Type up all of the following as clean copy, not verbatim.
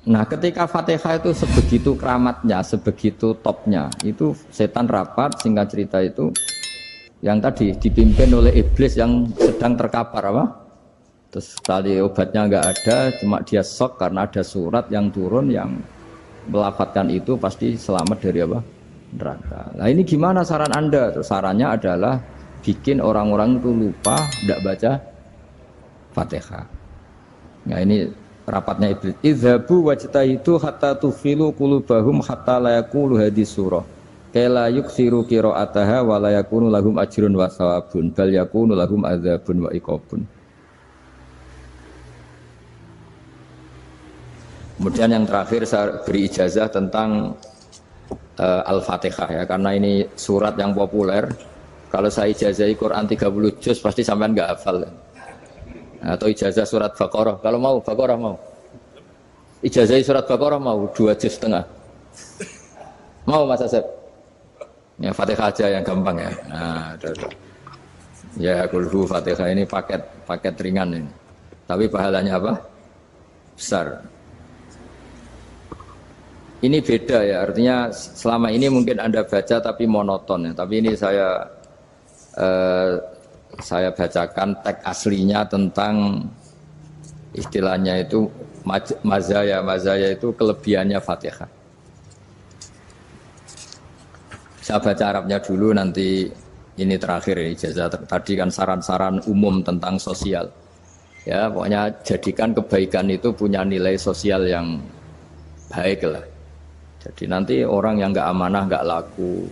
Nah, ketika Fatihah itu sebegitu keramatnya, sebegitu topnya, itu setan rapat, singkat cerita itu, yang tadi dipimpin oleh iblis yang sedang terkapar apa? Terus tali obatnya nggak ada, cuma dia shock karena ada surat yang turun yang melafatkan itu pasti selamat dari apa? Neraka. Nah ini gimana saran Anda? Terus sarannya adalah bikin orang-orang itu lupa, tidak baca Fatihah. Nah ini rapatnya iblis. Idzabu wajtahidu hatta tufilu qulubahum hatta la yaqulu hadis surah. Kala yuksiru qira'ataha wa la yakunu lahum ajrun wa thawabun bal yakunu lahum adzabun wa iqabun. Kemudian yang terakhir saya beri ijazah tentang Al-Fatihah ya, karena ini surat yang populer. Kalau saya ijazahi Quran 30 juz pasti sampean enggak hafal. Atau ijazah surat Baqarah. Kalau mau Baqarah mau. Ijazahi surat Baqarah mau 2 juz setengah. Mau Mas Asep? Ya Fatihah aja yang gampang ya. Nah, udah. Ya kulhu Fatihah ini paket ringan ini. Tapi pahalanya apa? Besar. Ini beda ya, artinya selama ini mungkin Anda baca tapi monoton ya. Tapi ini saya bacakan teks aslinya tentang istilahnya itu mazaya itu kelebihannya Fatihah. Saya baca Arabnya dulu, nanti ini terakhir ya, ijazah tadi kan saran-saran umum tentang sosial. Ya, pokoknya jadikan kebaikan itu punya nilai sosial yang baik lah. Jadi nanti orang yang nggak amanah nggak laku,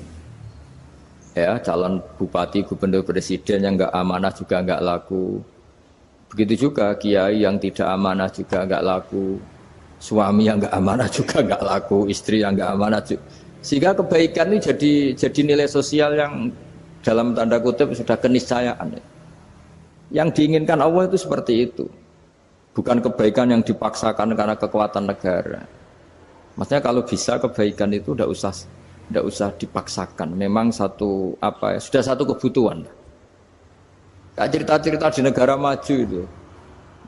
ya calon bupati, gubernur, presiden yang nggak amanah juga nggak laku. Begitu juga kiai yang tidak amanah juga nggak laku, suami yang nggak amanah juga nggak laku, istri yang nggak amanah juga. Sehingga kebaikan ini jadi nilai sosial yang dalam tanda kutip sudah keniscayaan. Yang diinginkan Allah itu seperti itu, bukan kebaikan yang dipaksakan karena kekuatan negara. Maksudnya kalau bisa kebaikan itu tidak usah dipaksakan. Memang sudah satu kebutuhan. Kayak cerita-cerita di negara maju itu,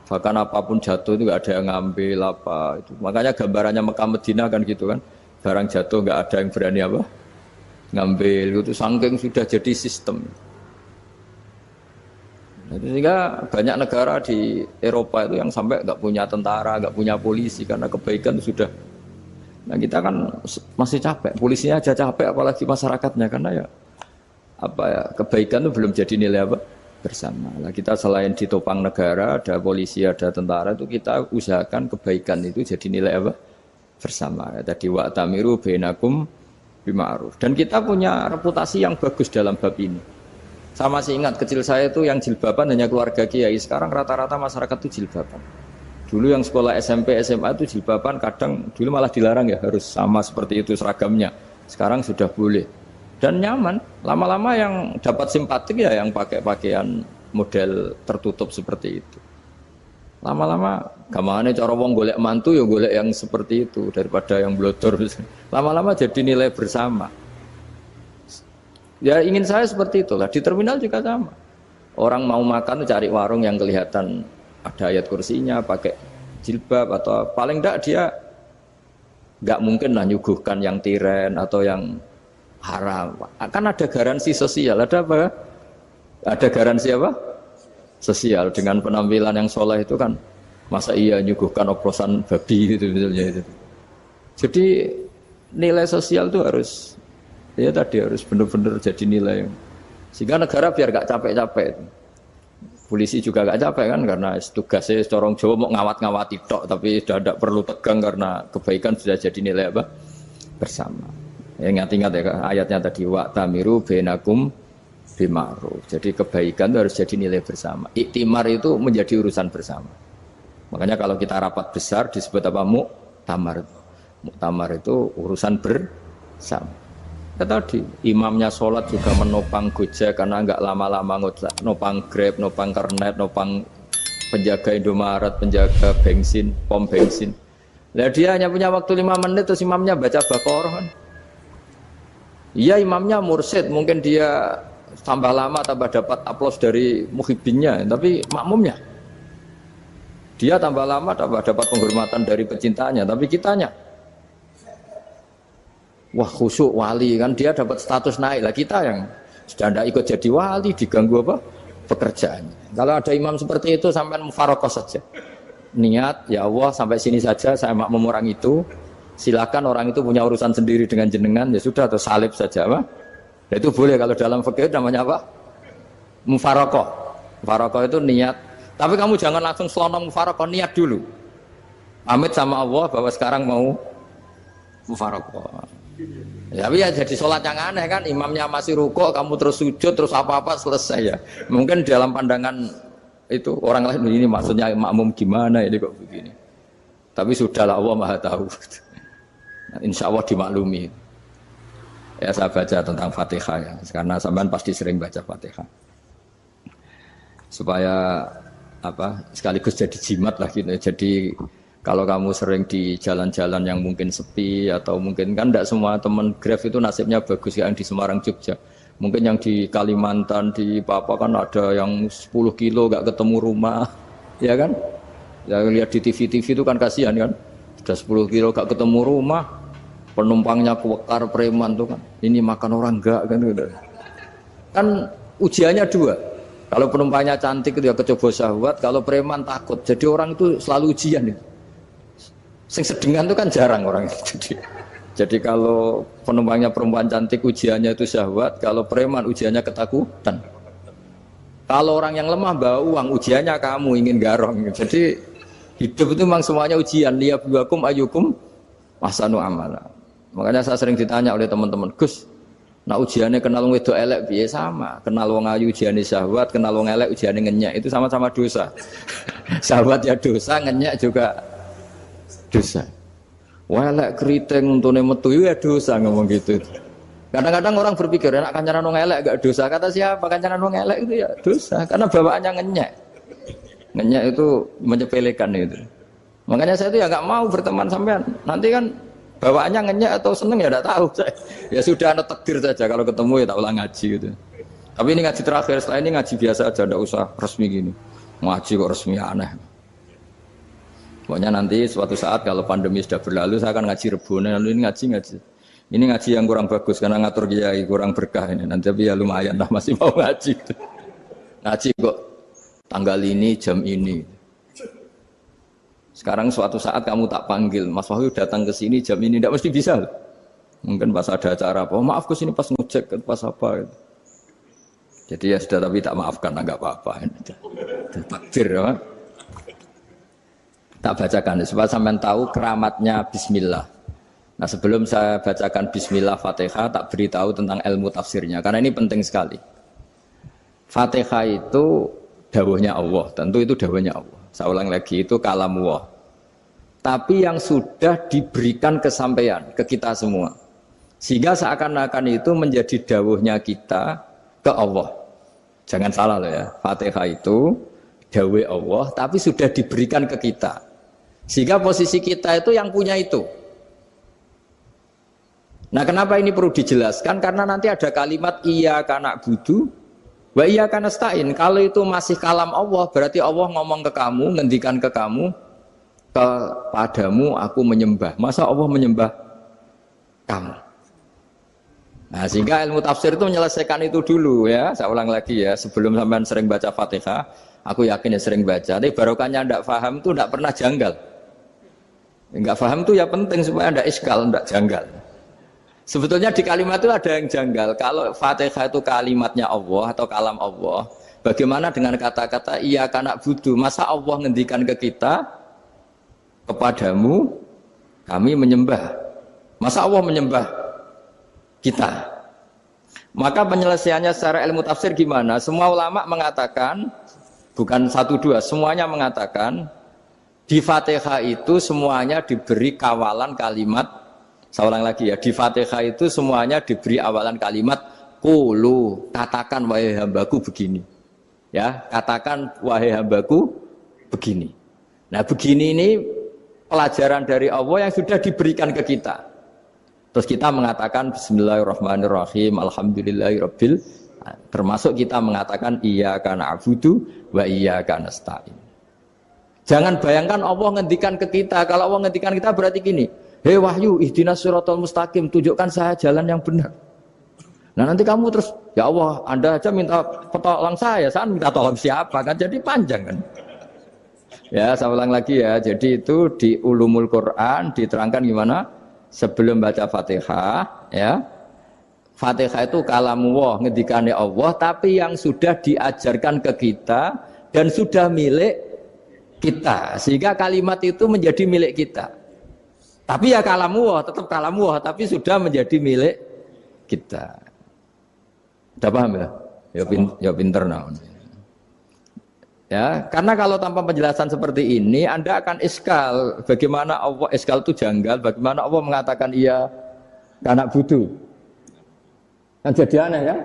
bahkan apapun jatuh itu nggak ada yang ngambil apa itu. Makanya gambarannya Mekah Medina kan gitu kan. Barang jatuh nggak ada yang berani apa ngambil, itu saking sudah jadi sistem. Nah, sehingga banyak negara di Eropa itu yang sampai nggak punya tentara, nggak punya polisi karena kebaikan sudah. Nah kita kan masih capek, polisinya aja capek apalagi masyarakatnya, karena ya kebaikan itu belum jadi nilai apa bersama. Nah kita selain ditopang negara, ada polisi, ada tentara, itu kita usahakan kebaikan itu jadi nilai apa bersama. Tadi wa'tamiru bainakum bima'ruf. Dan kita punya reputasi yang bagus dalam bab ini. Saya masih ingat kecil saya itu yang jilbaban hanya keluarga kiai. Sekarang rata-rata masyarakat itu jilbaban. Dulu yang sekolah SMP, SMA itu jilbaban kadang dulu malah dilarang ya, harus sama seperti itu seragamnya. Sekarang sudah boleh. Dan nyaman. Lama-lama yang dapat simpatik ya yang pakai pakaian model tertutup seperti itu. Lama-lama gamane cara wong golek mantu ya golek yang seperti itu daripada yang blodor. Lama-lama jadi nilai bersama. Ya ingin saya seperti itulah. Di terminal juga sama. Orang mau makan cari warung yang kelihatan ada ayat kursinya, pakai jilbab, atau paling enggak dia enggak mungkin lah nyuguhkan yang tiren atau yang haram. Kan ada garansi sosial, ada apa? Ada garansi apa? Sosial. Dengan penampilan yang soleh itu kan, masa iya nyuguhkan oplosan babi gitu misalnya itu. Jadi nilai sosial itu harus harus benar-benar jadi nilai. Sehingga negara biar gak capek-capek. Polisi juga gak capek kan, karena tugasnya corong Jawa mau ngawat-ngawati tok, tapi sudah tidak perlu tegang karena kebaikan sudah jadi nilai apa bersama. Ya, ingat-ingat ya ayatnya tadi, wa'tamiru bainakum bima'ruf. Jadi kebaikan itu harus jadi nilai bersama. Iktimar itu menjadi urusan bersama. Makanya kalau kita rapat besar disebut apa? Muktamar. Muktamar itu urusan bersama. Ya tadi imamnya sholat juga menopang Gojek karena enggak lama-lama nopang Grab, nopang Kernet, nopang penjaga Indomaret, penjaga bensin, pom bensin. Lah dia hanya punya waktu 5 menit terus imamnya baca Baqarah kan. Iya imamnya mursyid, mungkin dia tambah lama tambah dapat aplaus dari muhibbinnya, tapi makmumnya Dia tambah lama tambah dapat penghormatan dari pecintanya, tapi kitanya wah khusyuk wali kan dia dapat status naik lah, kita yang sudah tidak ikut jadi wali diganggu apa pekerjaannya. Kalau ada imam seperti itu sampai mufarokoh saja, niat ya Allah sampai sini saja saya makmum orang itu, silakan orang itu punya urusan sendiri dengan jenengan ya sudah, atau salib saja apa. Ya, itu boleh kalau dalam fikih namanya apa mufarokoh. Mufarokoh itu niat, tapi kamu jangan langsung selonong mufarokoh, niat dulu pamit sama Allah bahwa sekarang mau mufarokoh. Ya, tapi ya jadi sholat yang aneh kan, imamnya masih rukuk, kamu terus sujud, terus apa-apa selesai ya. Mungkin dalam pandangan itu orang lain ini maksudnya makmum gimana ini kok begini. Tapi sudahlah Allah Maha tahu. Insya Allah dimaklumi. Ya saya baca tentang Fatihah ya, karena sampean pasti sering baca Fatihah. Supaya apa sekaligus jadi jimat lah gitu. Jadi kalau kamu sering di jalan-jalan yang mungkin sepi atau mungkin kan tidak semua teman Grab itu nasibnya bagus yang di Semarang Jogja. Mungkin yang di Kalimantan di Papua kan ada yang 10 kilo gak ketemu rumah, ya kan? Ya lihat di TV-TV itu kan kasihan kan. Sudah 10 kilo gak ketemu rumah, penumpangnya kewekar preman tuh kan. Ini makan orang enggak kan gitu. Kan ujiannya dua. Kalau penumpangnya cantik itu ya kecoba syahwat, kalau preman takut. Jadi orang itu selalu ujian itu. Sing sedengan itu kan jarang orang itu. Jadi kalau penumpangnya perempuan cantik ujiannya itu syahwat, kalau preman ujiannya ketakutan. Kalau orang yang lemah bawa uang ujiannya kamu ingin garong. Jadi hidup itu memang semuanya ujian. Liyabluwakum ayyukum ahsanu amala. Makanya saya sering ditanya oleh teman-teman, Gus, nah ujiannya kenal wong wedok elek piye sama? Kenal wong ayu ujiannya syahwat, kenal wong elek ujiannya ngenyek, itu sama-sama dosa. Syahwat ya dosa, ngenyek juga dosa. Welek keriting untune metu ya dosa ngomong gitu. Kadang-kadang orang berpikir enak kancanan wong elek gak dosa. Kata siapa kancanan wong elek itu ya dosa karena bawaannya ngenyek. Ngenyek itu menyepelekan itu. Makanya saya itu ya nggak mau berteman sampean. Nanti kan bawaannya ngenyek atau seneng ya enggak tahu. Ya sudah ada takdir saja kalau ketemu ya tak ulang ngaji gitu. Tapi ini ngaji terakhir, setelah ini ngaji biasa aja, enggak usah resmi gini. Ngaji kok resmi aneh. Pokoknya nanti suatu saat kalau pandemi sudah berlalu saya akan ngaji Rebone, lalu ini ngaji. Ini ngaji yang kurang bagus karena ngatur kiai kurang berkah ini. Nanti tapi ya lumayan lah masih mau ngaji. Ngaji kok tanggal ini jam ini. Sekarang suatu saat kamu tak panggil, Mas Wahyu datang ke sini jam ini tidak mesti bisa. Mungkin pas ada acara apa, oh, maaf ke sini pas ngecek pas apa gitu. Jadi ya sudah tapi tak maafkan enggak apa-apa. Takdir ya. Tak bacakan supaya sampean tahu keramatnya bismillah. Nah, sebelum saya bacakan bismillah Fatihah, tak beritahu tentang ilmu tafsirnya karena ini penting sekali. Fatihah itu dawuhnya Allah, tentu itu dawuhnya Allah. Saya ulang lagi, itu kalamullah. Tapi yang sudah diberikan kesampaian ke kita semua. Sehingga seakan-akan itu menjadi dawuhnya kita ke Allah. Jangan salah loh ya. Fatihah itu dawuh Allah tapi sudah diberikan ke kita. Sehingga posisi kita itu yang punya itu. Nah, kenapa ini perlu dijelaskan? Karena nanti ada kalimat iyyaka na'budu wa iyyaka nasta'in. Kalau itu masih kalam Allah, berarti Allah ngomong ke kamu, ngendikan ke kamu, kepadamu aku menyembah. Masa Allah menyembah kamu? Nah, sehingga ilmu tafsir itu menyelesaikan itu dulu ya. Saya ulang lagi ya, sebelum sampean sering baca Fatihah, aku yakin ya sering baca. Tapi barokahnya tidak paham itu tidak pernah janggal. Enggak paham itu ya penting supaya tidak iskal, tidak janggal. Sebetulnya di kalimat itu ada yang janggal. Kalau Fatihah itu kalimatnya Allah atau kalam Allah, bagaimana dengan kata-kata iyyaka na'budu? Masa Allah ngendikan ke kita, kepadamu kami menyembah. Masa Allah menyembah kita? Maka penyelesaiannya secara ilmu tafsir gimana? Semua ulama mengatakan, bukan satu dua, semuanya mengatakan di Fatihah itu semuanya diberi kawalan kalimat. Saya ulang lagi ya, di Fatihah itu semuanya diberi awalan kalimat qulu, katakan wahai hambaku begini. Ya, katakan wahai hambaku begini. Nah, begini ini pelajaran dari Allah yang sudah diberikan ke kita. Terus kita mengatakan bismillahirrahmanirrahim, alhamdulillahirabbil, termasuk kita mengatakan iyyaka na'budu wa iyyaka nasta'in. Jangan bayangkan Allah ngendikan ke kita. Kalau Allah ngendikan kita berarti gini, hei wahyu, ihdinas siratal mustaqim, tunjukkan saya jalan yang benar. Nah nanti kamu terus, ya Allah, Anda aja minta tolong saya minta tolong siapa kan? Jadi panjang kan? Ya, saya ulang lagi ya. Jadi itu di Ulumul Quran diterangkan gimana? Sebelum baca Fatihah, ya. Fatihah itu kalamullah, ngendikane Allah, tapi yang sudah diajarkan ke kita dan sudah milik kita. Sehingga kalimat itu menjadi milik kita. Tapi ya kalamullah, tetap kalamullah, tapi sudah menjadi milik kita. Udah paham ya? Ya pinter naon. Ya, karena kalau tanpa penjelasan seperti ini, Anda akan iskal. Bagaimana Allah iskal itu janggal? Bagaimana Allah mengatakan iya anak butuh? Kan jadi aneh ya?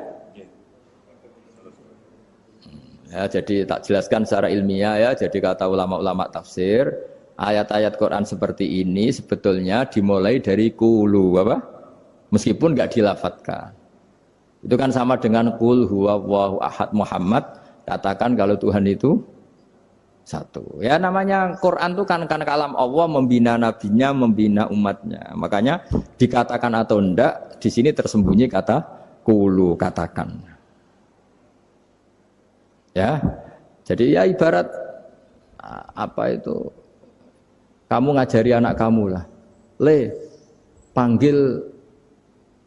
Ya, jadi tak jelaskan secara ilmiah ya. Jadi kata ulama-ulama tafsir, ayat-ayat Quran seperti ini sebetulnya dimulai dari kulu apa? Meskipun nggak dilafatkan. Itu kan sama dengan qul huwallahu ahad Muhammad, katakan kalau Tuhan itu satu. Ya namanya Quran itu kan kalam Allah, membina nabinya, membina umatnya. Makanya dikatakan atau enggak, di sini tersembunyi kata qulu, katakan. Ya. Jadi ya ibarat apa itu? Kamu ngajari anak kamu lah. Le, panggil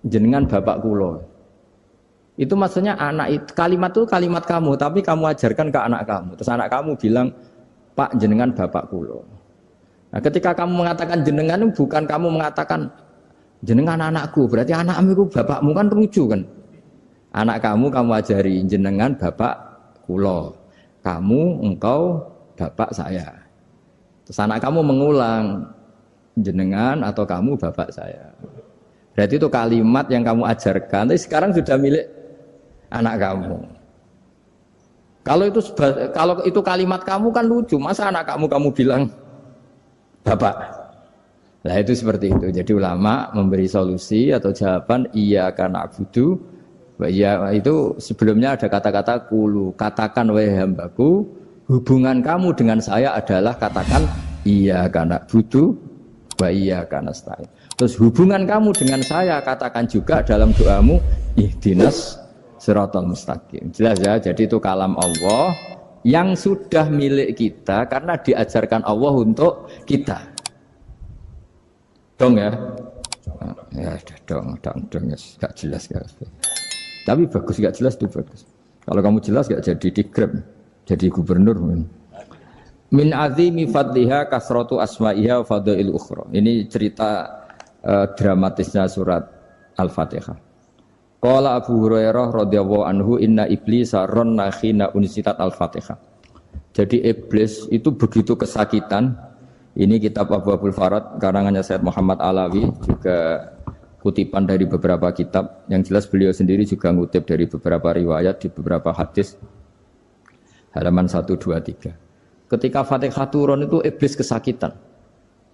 jenengan bapak kulo. Itu maksudnya anak itu, kalimat itu kalimat kamu, tapi kamu ajarkan ke anak kamu. Terus anak kamu bilang, Pak jenengan bapak kulo. Nah, ketika kamu mengatakan jenengan, bukan kamu mengatakan jenengan anakku, berarti anakmu itu bapakmu, kan lucu kan? Anak kamu ajari jenengan bapak kulo. Kamu, engkau, bapak saya. Terus anak kamu mengulang, jenengan atau kamu bapak saya. Berarti itu kalimat yang kamu ajarkan, tapi sekarang sudah milik anak kamu. Kalau itu kalimat kamu kan lucu, masa anak kamu bilang bapak. Nah itu seperti itu. Jadi ulama memberi solusi atau jawaban iya karena abudu. Iya itu sebelumnya ada kata-kata kulu, katakan wahai hambaku, hubungan kamu dengan saya adalah katakan iya karena abudu, wa iya karena nasta'in. Terus hubungan kamu dengan saya katakan juga dalam doamu ihdinas siratal mustaqim. Jelas ya, jadi itu kalam Allah yang sudah milik kita karena diajarkan Allah untuk kita. Dong ya? Ya dong, gak jelas gak. Tapi bagus, gak jelas itu bagus. Kalau kamu jelas gak jadi digrab, jadi gubernur. Min azimi fadliha kasratu asma'iha fadail ukhra. Ini cerita dramatisnya surat Al-Fatihah. Qala Abu Hurairah radhiyallahu anhu inna iblisa ranna khina unsitat Al-Fatihah. Jadi iblis itu begitu kesakitan. Ini kitab Abwaabul Farad karangannya Syed Muhammad Alawi, juga kutipan dari beberapa kitab. Yang jelas beliau sendiri juga ngutip dari beberapa riwayat di beberapa hadis. Halaman 123. Ketika Fatihah turun itu iblis kesakitan.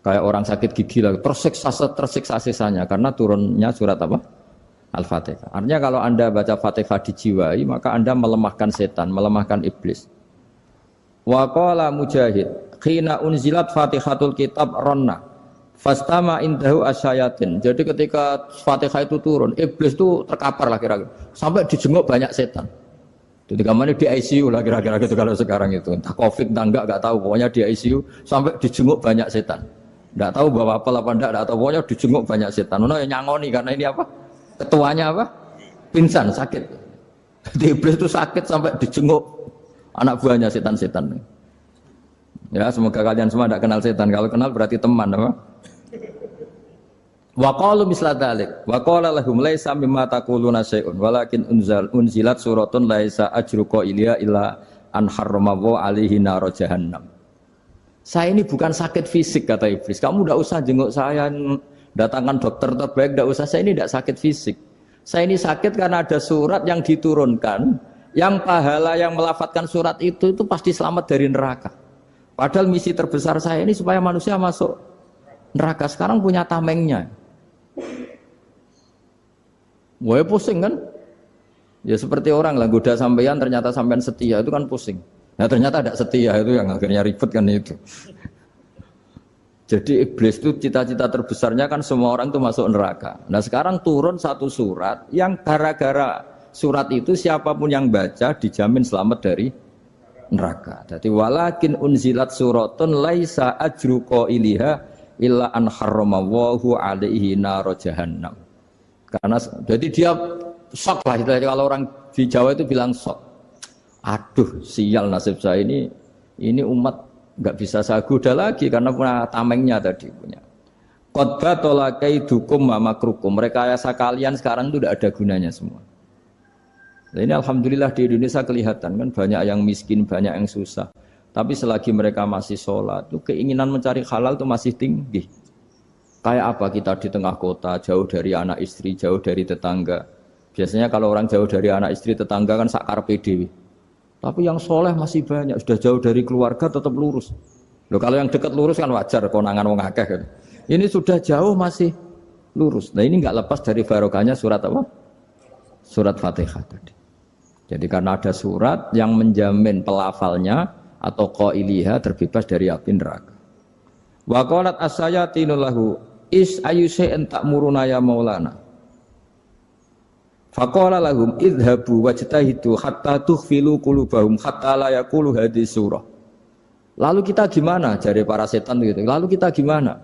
Kayak orang sakit gigi lah, tersiksa sisanya karena turunnya surat apa? Al-Fatihah. Artinya kalau Anda baca Fatihah dijiwai, maka Anda melemahkan setan, melemahkan iblis. Wa qala Mujahid, khina unzilat Fatihatul kitab ronna fastama indahu asyayatin. Jadi ketika Fatihah itu turun, iblis itu terkapar lah kira-kira. Sampai dijenguk banyak setan. Jadi kemana di ICU lah kira-kira gitu kalau sekarang itu. Entah Covid entah enggak tahu, pokoknya di ICU sampai dijenguk banyak setan. Enggak tahu bawa apa enggak tahu, pokoknya dijenguk banyak setan. Ono yang nyangoni karena ini apa? Ketuanya apa? Pingsan, sakit. Di iblis itu sakit sampai dijenguk anak buahnya setan-setan. Ya, semoga kalian semua tidak kenal setan. Kalau kenal berarti teman, apa? Wa qalu misla dzalik. Wa qala lahum laisa mimma taquluna syai'un walakin unzilat suratun laisa ajru qailiha illa an harrama alaihi nar jahannam. Saya ini bukan sakit fisik kata iblis. Kamu tidak usah jenguk saya, datangkan dokter terbaik, tidak usah. Saya ini tidak sakit fisik. Saya ini sakit karena ada surat yang diturunkan, yang pahala yang melafatkan surat itu pasti selamat dari neraka. Padahal misi terbesar saya ini supaya manusia masuk neraka. Sekarang punya tamengnya. Wah pusing kan? Ya seperti orang lah, goda sampean ternyata sampean setia, itu kan pusing. Nah ternyata tidak setia, itu yang akhirnya ribet kan itu. Jadi iblis itu cita-cita terbesarnya kan semua orang itu masuk neraka. Nah sekarang turun satu surat yang gara-gara surat itu siapapun yang baca dijamin selamat dari neraka. Jadi walakin unzilat suratun laisa ajru qailiha illa an harramallahu alaihi nar jahannam. Karena jadi dia shock lah kalau orang di Jawa itu bilang shock. Aduh sial nasib saya ini umat nggak bisa saya goda lagi karena punya tamengnya tadi punya. Qad batala kaidukum wa makrukum. Rekayasa kalian sekarang itu tidak ada gunanya semua. Nah, ini alhamdulillah di Indonesia kelihatan kan banyak yang miskin, banyak yang susah. Tapi selagi mereka masih sholat, itu keinginan mencari halal itu masih tinggi. Kayak apa kita di tengah kota, jauh dari anak istri, jauh dari tetangga. Biasanya kalau orang jauh dari anak istri, tetangga kan sakar PDW. Tapi yang soleh masih banyak, sudah jauh dari keluarga tetap lurus. Loh, kalau yang dekat lurus kan wajar, konangan wong akeh kan. Ini sudah jauh masih lurus. Nah ini nggak lepas dari barokahnya surat apa? Surat Fatihah tadi. Jadi karena ada surat yang menjamin pelafalnya atau qailiha terbebas dari api neraka. Wa qalat as-sayatinu lahu is ayyusai'in ta'muruna ya maulana. Faqala lahum idhabu wajtahidu hatta tukhfilu qulubahum hatta la yaqulu hadhihi surah. Lalu kita gimana? Jari para setan gitu. Lalu kita gimana?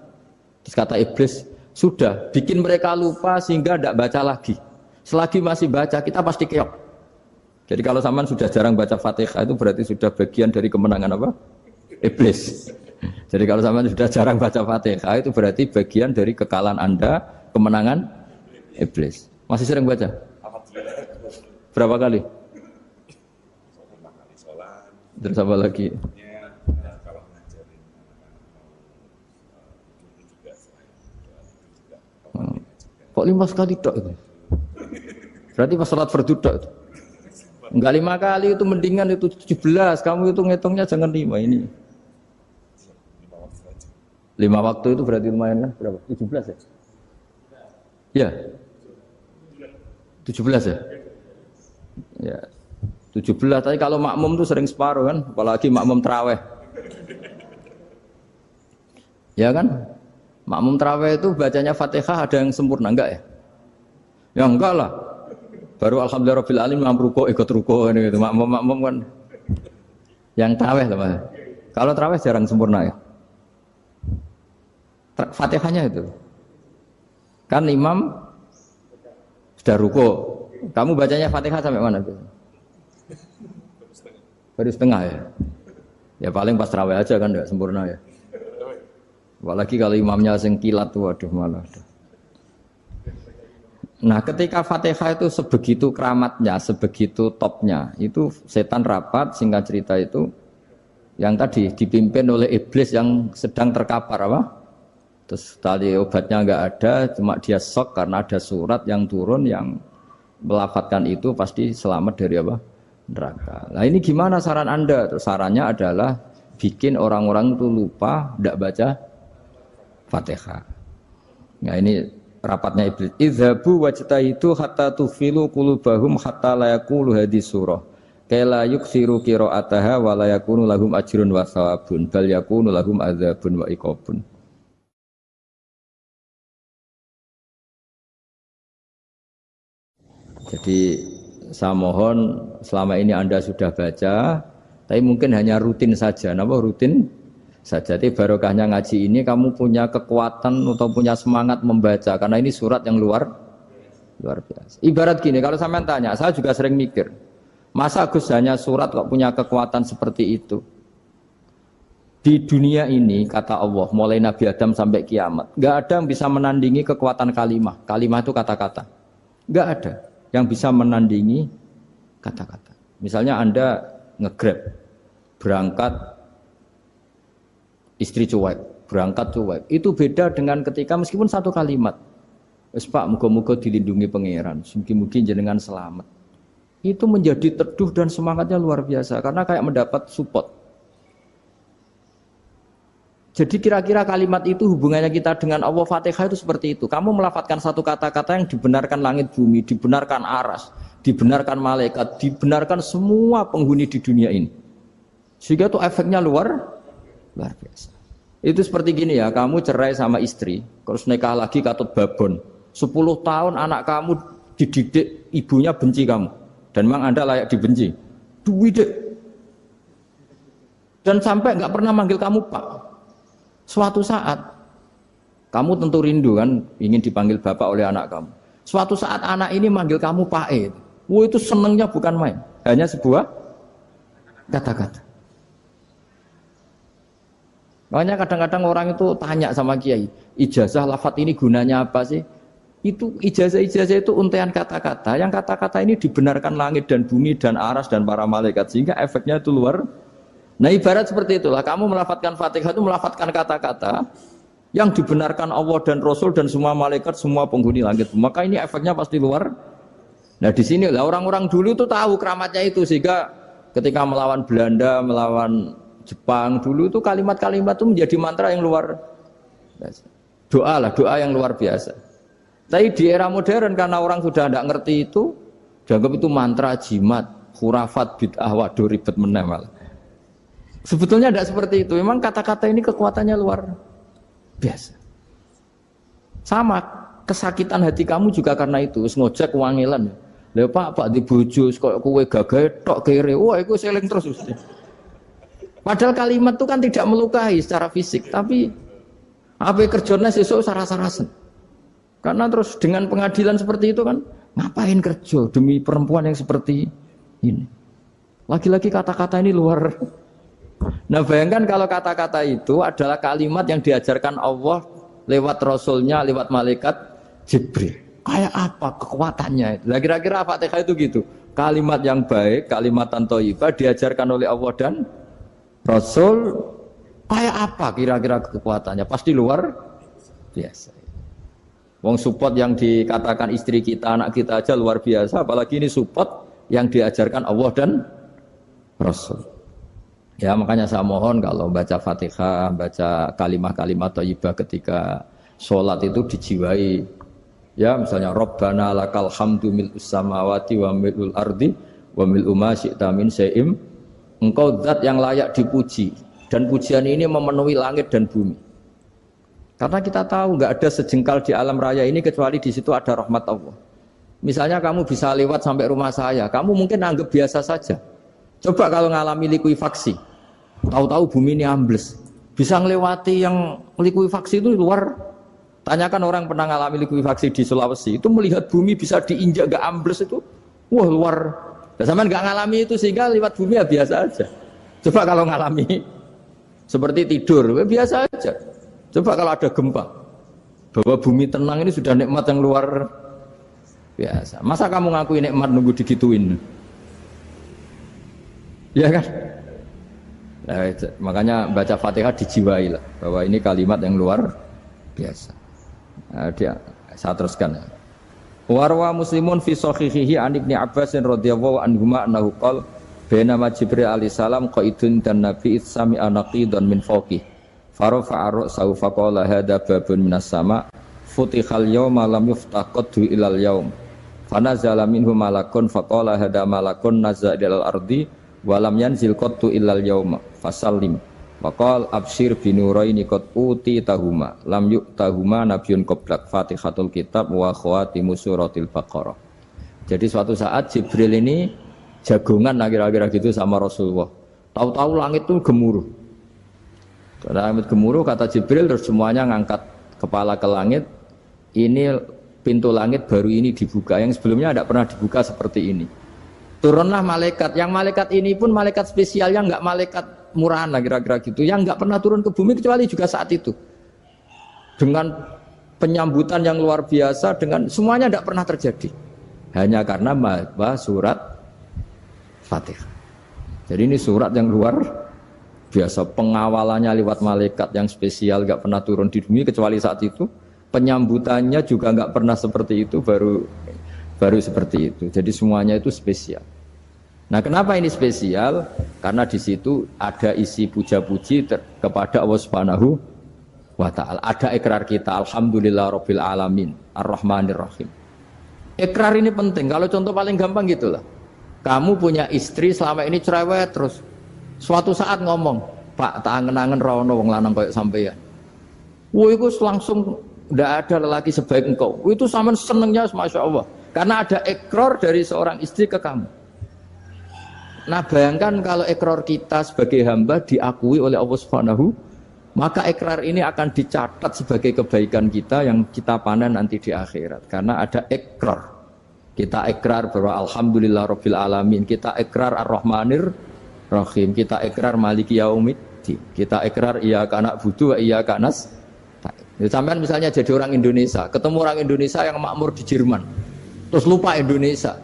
Terus kata iblis, sudah bikin mereka lupa sehingga tidak baca lagi. Selagi masih baca kita pasti keok. Jadi kalau sampean sudah jarang baca Fatihah itu berarti sudah bagian dari kemenangan apa? Iblis. Jadi kalau sampean sudah jarang baca Fatihah itu berarti bagian dari kekalahan Anda, kemenangan iblis. Masih sering baca? Berapa kali? Terus apa lagi? Kok 5 kali tok itu? Berarti pas sholat fardu tok itu? Enggak 5 kali itu mendingan itu 17. Kamu itu ngitungnya jangan 5 ini. 5 waktu itu berarti lumayan kan? Berapa? 17 ya? Ya. 17 ya? Ya. 17, tapi kalau makmum tuh sering separuh kan, apalagi makmum tarawih. Ya kan? Makmum tarawih itu bacanya Fatihah ada yang sempurna enggak ya? Ya enggak lah. Baru alhamdulillah rabbil alamin ruko ikut ruko gitu. Makmum kan yang tarawih lah Mas. Kalau tarawih jarang sempurna ya. Fatihahnya itu. Kan imam sudah ruko. Kamu bacanya Fatihah sampai mana? Baru setengah ya. Ya paling pas tarawih aja kan enggak sempurna ya. Apalagi kalau imamnya sing kilat tuh waduh malah. Nah, ketika Fatihah itu sebegitu keramatnya, sebegitu topnya, itu setan rapat singkat cerita itu yang tadi dipimpin oleh iblis yang sedang terkapar apa? Terus tadi obatnya enggak ada, cuma dia shock karena ada surat yang turun yang melafatkan itu pasti selamat dari apa? Neraka. Nah ini gimana saran Anda? Sarannya adalah bikin orang-orang itu lupa, tidak baca Fatihah. Nah ini rapatnya iblis. Idhabu wajtahidu hatta tufilu qulubahum hatta la yaqulu hadhihi surah. Kala yuksiru qira'ataha wa la yakunu lahum ajrun wa thawabun bal yakunu lahum adzabun wa iqabun. Jadi saya mohon selama ini Anda sudah baca, tapi mungkin hanya rutin saja. Napa rutin saja? Jadi barokahnya ngaji ini kamu punya kekuatan atau punya semangat membaca karena ini surat yang luar biasa. Ibarat gini, kalau sampean tanya, saya juga sering mikir, masa Gus hanya surat kok punya kekuatan seperti itu? Di dunia ini kata Allah, mulai Nabi Adam sampai kiamat, nggak ada yang bisa menandingi kekuatan kalimah. Kalimah itu kata-kata, nggak ada yang bisa menandingi kata-kata. Misalnya Anda nge-grab, berangkat istri cuek, berangkat cuek. Itu beda dengan ketika meskipun satu kalimat. Wes Pak, muga-muga dilindungi pangeran, mugi-mugi jenengan selamat. Itu menjadi teduh dan semangatnya luar biasa karena kayak mendapat support. Jadi kira-kira kalimat itu hubungannya kita dengan Allah Fatihah itu seperti itu. Kamu melafadzkan satu kata-kata yang dibenarkan langit bumi, dibenarkan aras, dibenarkan malaikat, dibenarkan semua penghuni di dunia ini. Sehingga tuh efeknya luar biasa. Itu seperti gini ya, kamu cerai sama istri, terus nikah lagi katut babon. 10 tahun anak kamu dididik, ibunya benci kamu. Dan memang Anda layak dibenci. Duwidek. Dan sampai nggak pernah manggil kamu Pak. Suatu saat, kamu tentu rindu kan, ingin dipanggil Bapak oleh anak kamu. Suatu saat anak ini manggil kamu Pak E. Wah itu senengnya bukan main. Hanya sebuah kata-kata. Makanya kadang-kadang orang itu tanya sama kiai, ijazah lafadz ini gunanya apa sih? Itu ijazah-ijazah itu untaian kata-kata. Yang kata-kata ini dibenarkan langit dan bumi dan aras dan para malaikat. Sehingga efeknya itu luar. Nah ibarat seperti itulah. Kamu melafadzkan Fatihah itu melafadzkan kata-kata yang dibenarkan Allah dan Rasul dan semua malaikat, semua penghuni langit. Maka ini efeknya pasti luar. Nah di sini lah orang-orang dulu itu tahu keramatnya itu. Sehingga ketika melawan Belanda, melawan Jepang dulu itu kalimat-kalimat itu menjadi mantra yang luar biasa. Doa yang luar biasa. Tapi di era modern karena orang sudah tidak ngerti itu, dianggap itu mantra, jimat, khurafat, bid'ah, waduh ribet meneh. Sebetulnya tidak seperti itu. Memang kata-kata ini kekuatannya luar biasa. Sama kesakitan hati kamu juga karena itu. Ngojek wangilan. Lha Pak di bojo kok kowe gagah tok kere. Wah, iku seling terus mesti. Padahal kalimat itu kan tidak melukai secara fisik, tapi apa kerjanya sesuk sarasa-rasen. Karena terus dengan pengadilan seperti itu kan, ngapain kerja demi perempuan yang seperti ini? Lagi-lagi kata-kata ini luar. Nah bayangkan kalau kata-kata itu adalah kalimat yang diajarkan Allah lewat Rasulnya, lewat malaikat Jibril. Kayak apa kekuatannya? Nah, kira-kira Fatihah itu gitu. Kalimat yang baik, kalimat thayyibah diajarkan oleh Allah dan Rasul, kayak apa kira-kira kekuatannya? Pasti luar biasa. Wong support yang dikatakan istri kita, anak kita aja luar biasa, apalagi ini support yang diajarkan Allah dan Rasul. Ya makanya saya mohon kalau baca Fatihah, baca kalimat-kalimat thayyibah ketika sholat itu dijiwai. Ya misalnya Rabbana lakal hamdu mil'us samawati wa mil'ul ardi wa mil'u ma syi'ta min syai'im. Engkau zat yang layak dipuji dan pujian ini memenuhi langit dan bumi. Karena kita tahu nggak ada sejengkal di alam raya ini kecuali di situ ada rahmat Allah. Misalnya kamu bisa lewat sampai rumah saya, kamu mungkin anggap biasa saja. Coba kalau ngalami likuifaksi, tahu-tahu bumi ini ambles, bisa ngelewati yang likuifaksi itu luar. Tanyakan orang pernah ngalami likuifaksi di Sulawesi, itu melihat bumi bisa diinjak gak ambles itu, wah luar. Dan sampean nggak ngalami itu sehingga lewat bumi ya biasa aja. Coba kalau ngalami seperti tidur, ya biasa aja. Coba kalau ada gempa, bahwa bumi tenang ini sudah nikmat yang luar biasa. Masa kamu ngakui nikmat nunggu digituin? Ya kan? Nah, makanya baca Fatihah dijiwai lah, bahwa ini kalimat yang luar biasa. Nah, saya teruskan ya. Warwa Muslimun fi sahihihi an Ibnu Abbas radhiyallahu anhuma annahu qala bainama Jibril alaihi salam qaidun dan Nabi sami anaqidan min fawqi farafa'a ra'sahu faqala hadza babun minas sama futihal yawma lam yuftah qaddu ilal yaum fanazala minhu malakun faqala hadza malakun nazza ilal ardi wa lam yanzil qaddu ilal yauma fasallim waqal absyir binuraini qad uti tahuma lam yu'tahuma nabiyyun qablak Fatihatul kitab wa khawatimu suratil Baqarah. Jadi suatu saat Jibril ini jagongan kira-kira gitu sama Rasulullah. Tahu-tahu langit itu gemuruh. Langit gemuruh kata Jibril terus semuanya ngangkat kepala ke langit. Ini pintu langit baru ini dibuka, yang sebelumnya tidak pernah dibuka seperti ini. Turunlah malaikat, yang malaikat ini pun malaikat spesialnya enggak malaikat murahan lah kira-kira gitu, yang enggak pernah turun ke bumi kecuali juga saat itu. Dengan penyambutan yang luar biasa, dengan semuanya tidak pernah terjadi. Hanya karena surat Fatihah. Jadi ini surat yang luar biasa, pengawalannya lewat malaikat yang spesial, enggak pernah turun di bumi kecuali saat itu. Penyambutannya juga enggak pernah seperti itu, baru seperti itu. Jadi semuanya itu spesial. Nah, kenapa ini spesial? Karena di situ ada isi puja-puji kepada Allah Subhanahu wa ta'ala. Ada ikrar kita, alhamdulillahirabbil alamin, arrahmanir rahim. Ikrar ini penting. Kalau contoh paling gampang gitulah. Kamu punya istri selama ini cerewet terus. Suatu saat ngomong, Pak, tak angen-angen ra ono wong lanang koyo sampeyan. Wah, itu langsung tidak ada lelaki sebaik engkau. Itu sama senengnya, masya Allah. Karena ada ikrar dari seorang istri ke kamu. Nah, bayangkan kalau ikrar kita sebagai hamba diakui oleh Allah Subhanahu, maka ikrar ini akan dicatat sebagai kebaikan kita yang kita panen nanti di akhirat. Karena ada ikrar. Kita ikrar bahwa alhamdulillah rabbil alamin. Kita ikrar ar-rahmanir rahim. Kita ikrar maliki yaumiddin. Kita ikrar iyyaka na'budu wa iyyaka nasta'in. Sampean misalnya jadi orang Indonesia, ketemu orang Indonesia yang makmur di Jerman, terus lupa Indonesia.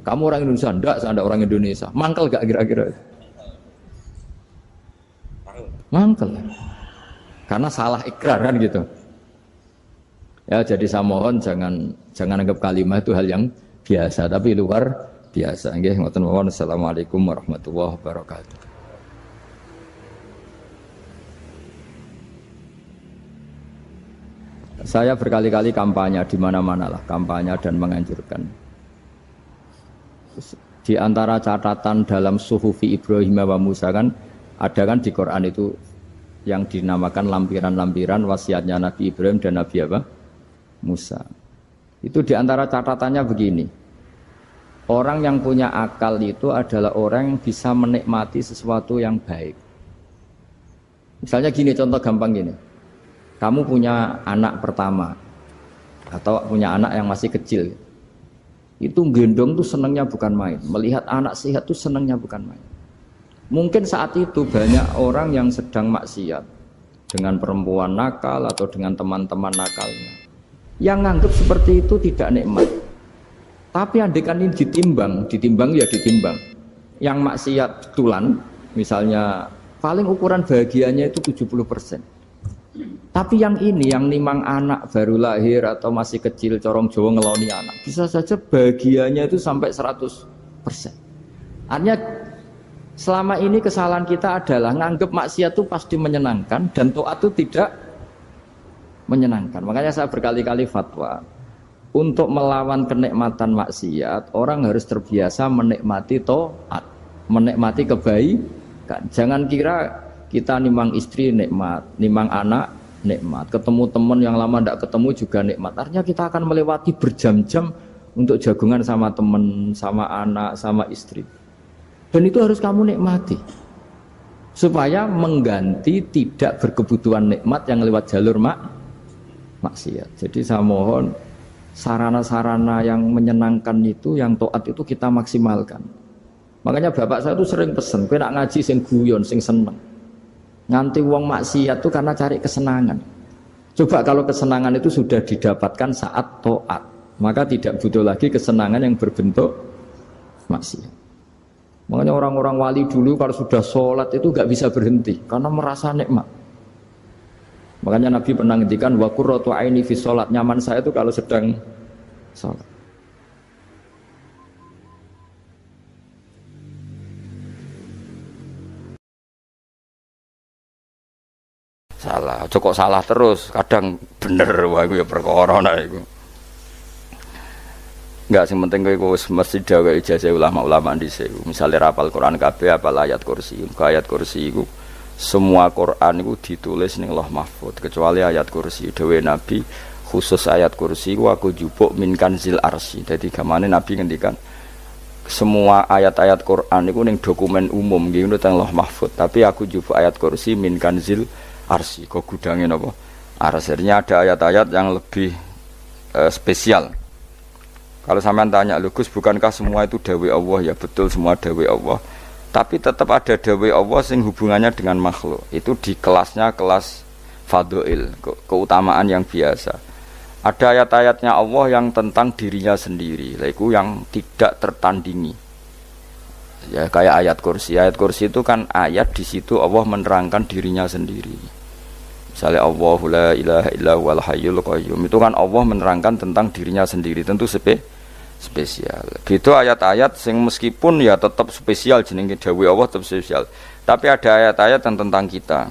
Kamu orang Indonesia? Enggak, saya enggak orang Indonesia. Mangkel gak kira-kira? Mangkel. Karena salah ikrar kan gitu. Ya, jadi saya mohon jangan anggap kalimat itu hal yang biasa, tapi luar biasa. Nggih, ngoten mawon. Assalamualaikum warahmatullahi wabarakatuh. Saya berkali-kali kampanye di mana-mana lah, kampanye dan menganjurkan. Di antara catatan dalam Suhufi Ibrahim wa Musa kan ada kan di Quran itu yang dinamakan lampiran-lampiran wasiatnya Nabi Ibrahim dan Nabi apa? Musa. Itu di antara catatannya begini. Orang yang punya akal itu adalah orang yang bisa menikmati sesuatu yang baik. Misalnya gini, contoh gampang gini. Kamu punya anak pertama atau punya anak yang masih kecil, itu gendong tuh senangnya bukan main. Melihat anak sehat tuh senangnya bukan main. Mungkin saat itu banyak orang yang sedang maksiat dengan perempuan nakal atau dengan teman-teman nakalnya, yang nganggap seperti itu tidak nikmat. Tapi andaikan ini ditimbang ya ditimbang. Yang maksiat betulan, misalnya paling ukuran bahagianya itu 70%. Tapi yang ini, yang nimang anak baru lahir atau masih kecil, corong Jawa ngeloni anak, bisa saja bahagianya itu sampai 100%. Artinya selama ini kesalahan kita adalah nganggep maksiat itu pasti menyenangkan dan taat itu tidak menyenangkan. Makanya saya berkali-kali fatwa, untuk melawan kenikmatan maksiat, orang harus terbiasa menikmati taat, menikmati kebaikan. Jangan kira kita nimang istri nikmat, nimang anak nikmat, ketemu teman yang lama tidak ketemu juga nikmat. Artinya kita akan melewati berjam-jam untuk jagungan sama teman, sama anak, sama istri. Dan itu harus kamu nikmati. Supaya mengganti tidak berkebutuhan nikmat yang lewat jalur maksiat. Jadi saya mohon sarana-sarana yang menyenangkan itu, yang taat itu kita maksimalkan. Makanya bapak saya itu sering pesen, kowe nak ngaji sing guyon, sing seneng. Nganti wong maksiat itu karena cari kesenangan. Coba kalau kesenangan itu sudah didapatkan saat taat, maka tidak butuh lagi kesenangan yang berbentuk maksiat. Makanya orang-orang wali dulu kalau sudah sholat itu gak bisa berhenti karena merasa nikmat. Makanya Nabi pernah ngendikan wa qurratu aini fi sholat, nyaman saya itu kalau sedang sholat. Salah, kok salah terus, kadang bener, wah itu ya perkara nah itu. Enggak, sing penting kowe mesti dawe ijazah ulama-ulama dhisik. Misale rapal Quran kabeh apal ayat kursi. Ayat kursi iku semua Quran iku ditulis ning Lauh Mahfuz kecuali ayat kursi. Dewe Nabi khusus ayat kursi iku aku jupuk min kanzil arsy. Dadi gamane Nabi ngendikan semua ayat-ayat Quran iku ning dokumen umum nggih ngono teng Lauh Mahfuz, tapi aku jupuk ayat kursi min kanzil arsy. Kok gudangin apa? Arsy-nya ada ayat-ayat yang lebih spesial. Kalau sampean tanya, Gus, bukankah semua itu dawai Allah? Ya betul, semua dawai Allah. Tapi tetap ada dawai Allah sing hubungannya dengan makhluk. Itu di kelasnya kelas fadhil, keutamaan yang biasa. Ada ayat-ayatnya Allah yang tentang dirinya sendiri, itu yang tidak tertandingi. Ya kayak ayat kursi. Ayat kursi itu kan ayat di situ Allah menerangkan dirinya sendiri. Misalnya Allahu la ilaha illa huwal hayyul qayyum, itu kan Allah menerangkan tentang dirinya sendiri, tentu spesial. Gitu ayat-ayat sing meskipun ya tetap spesial jenenge dawuh Allah tetap spesial. Tapi ada ayat-ayat yang tentang kita.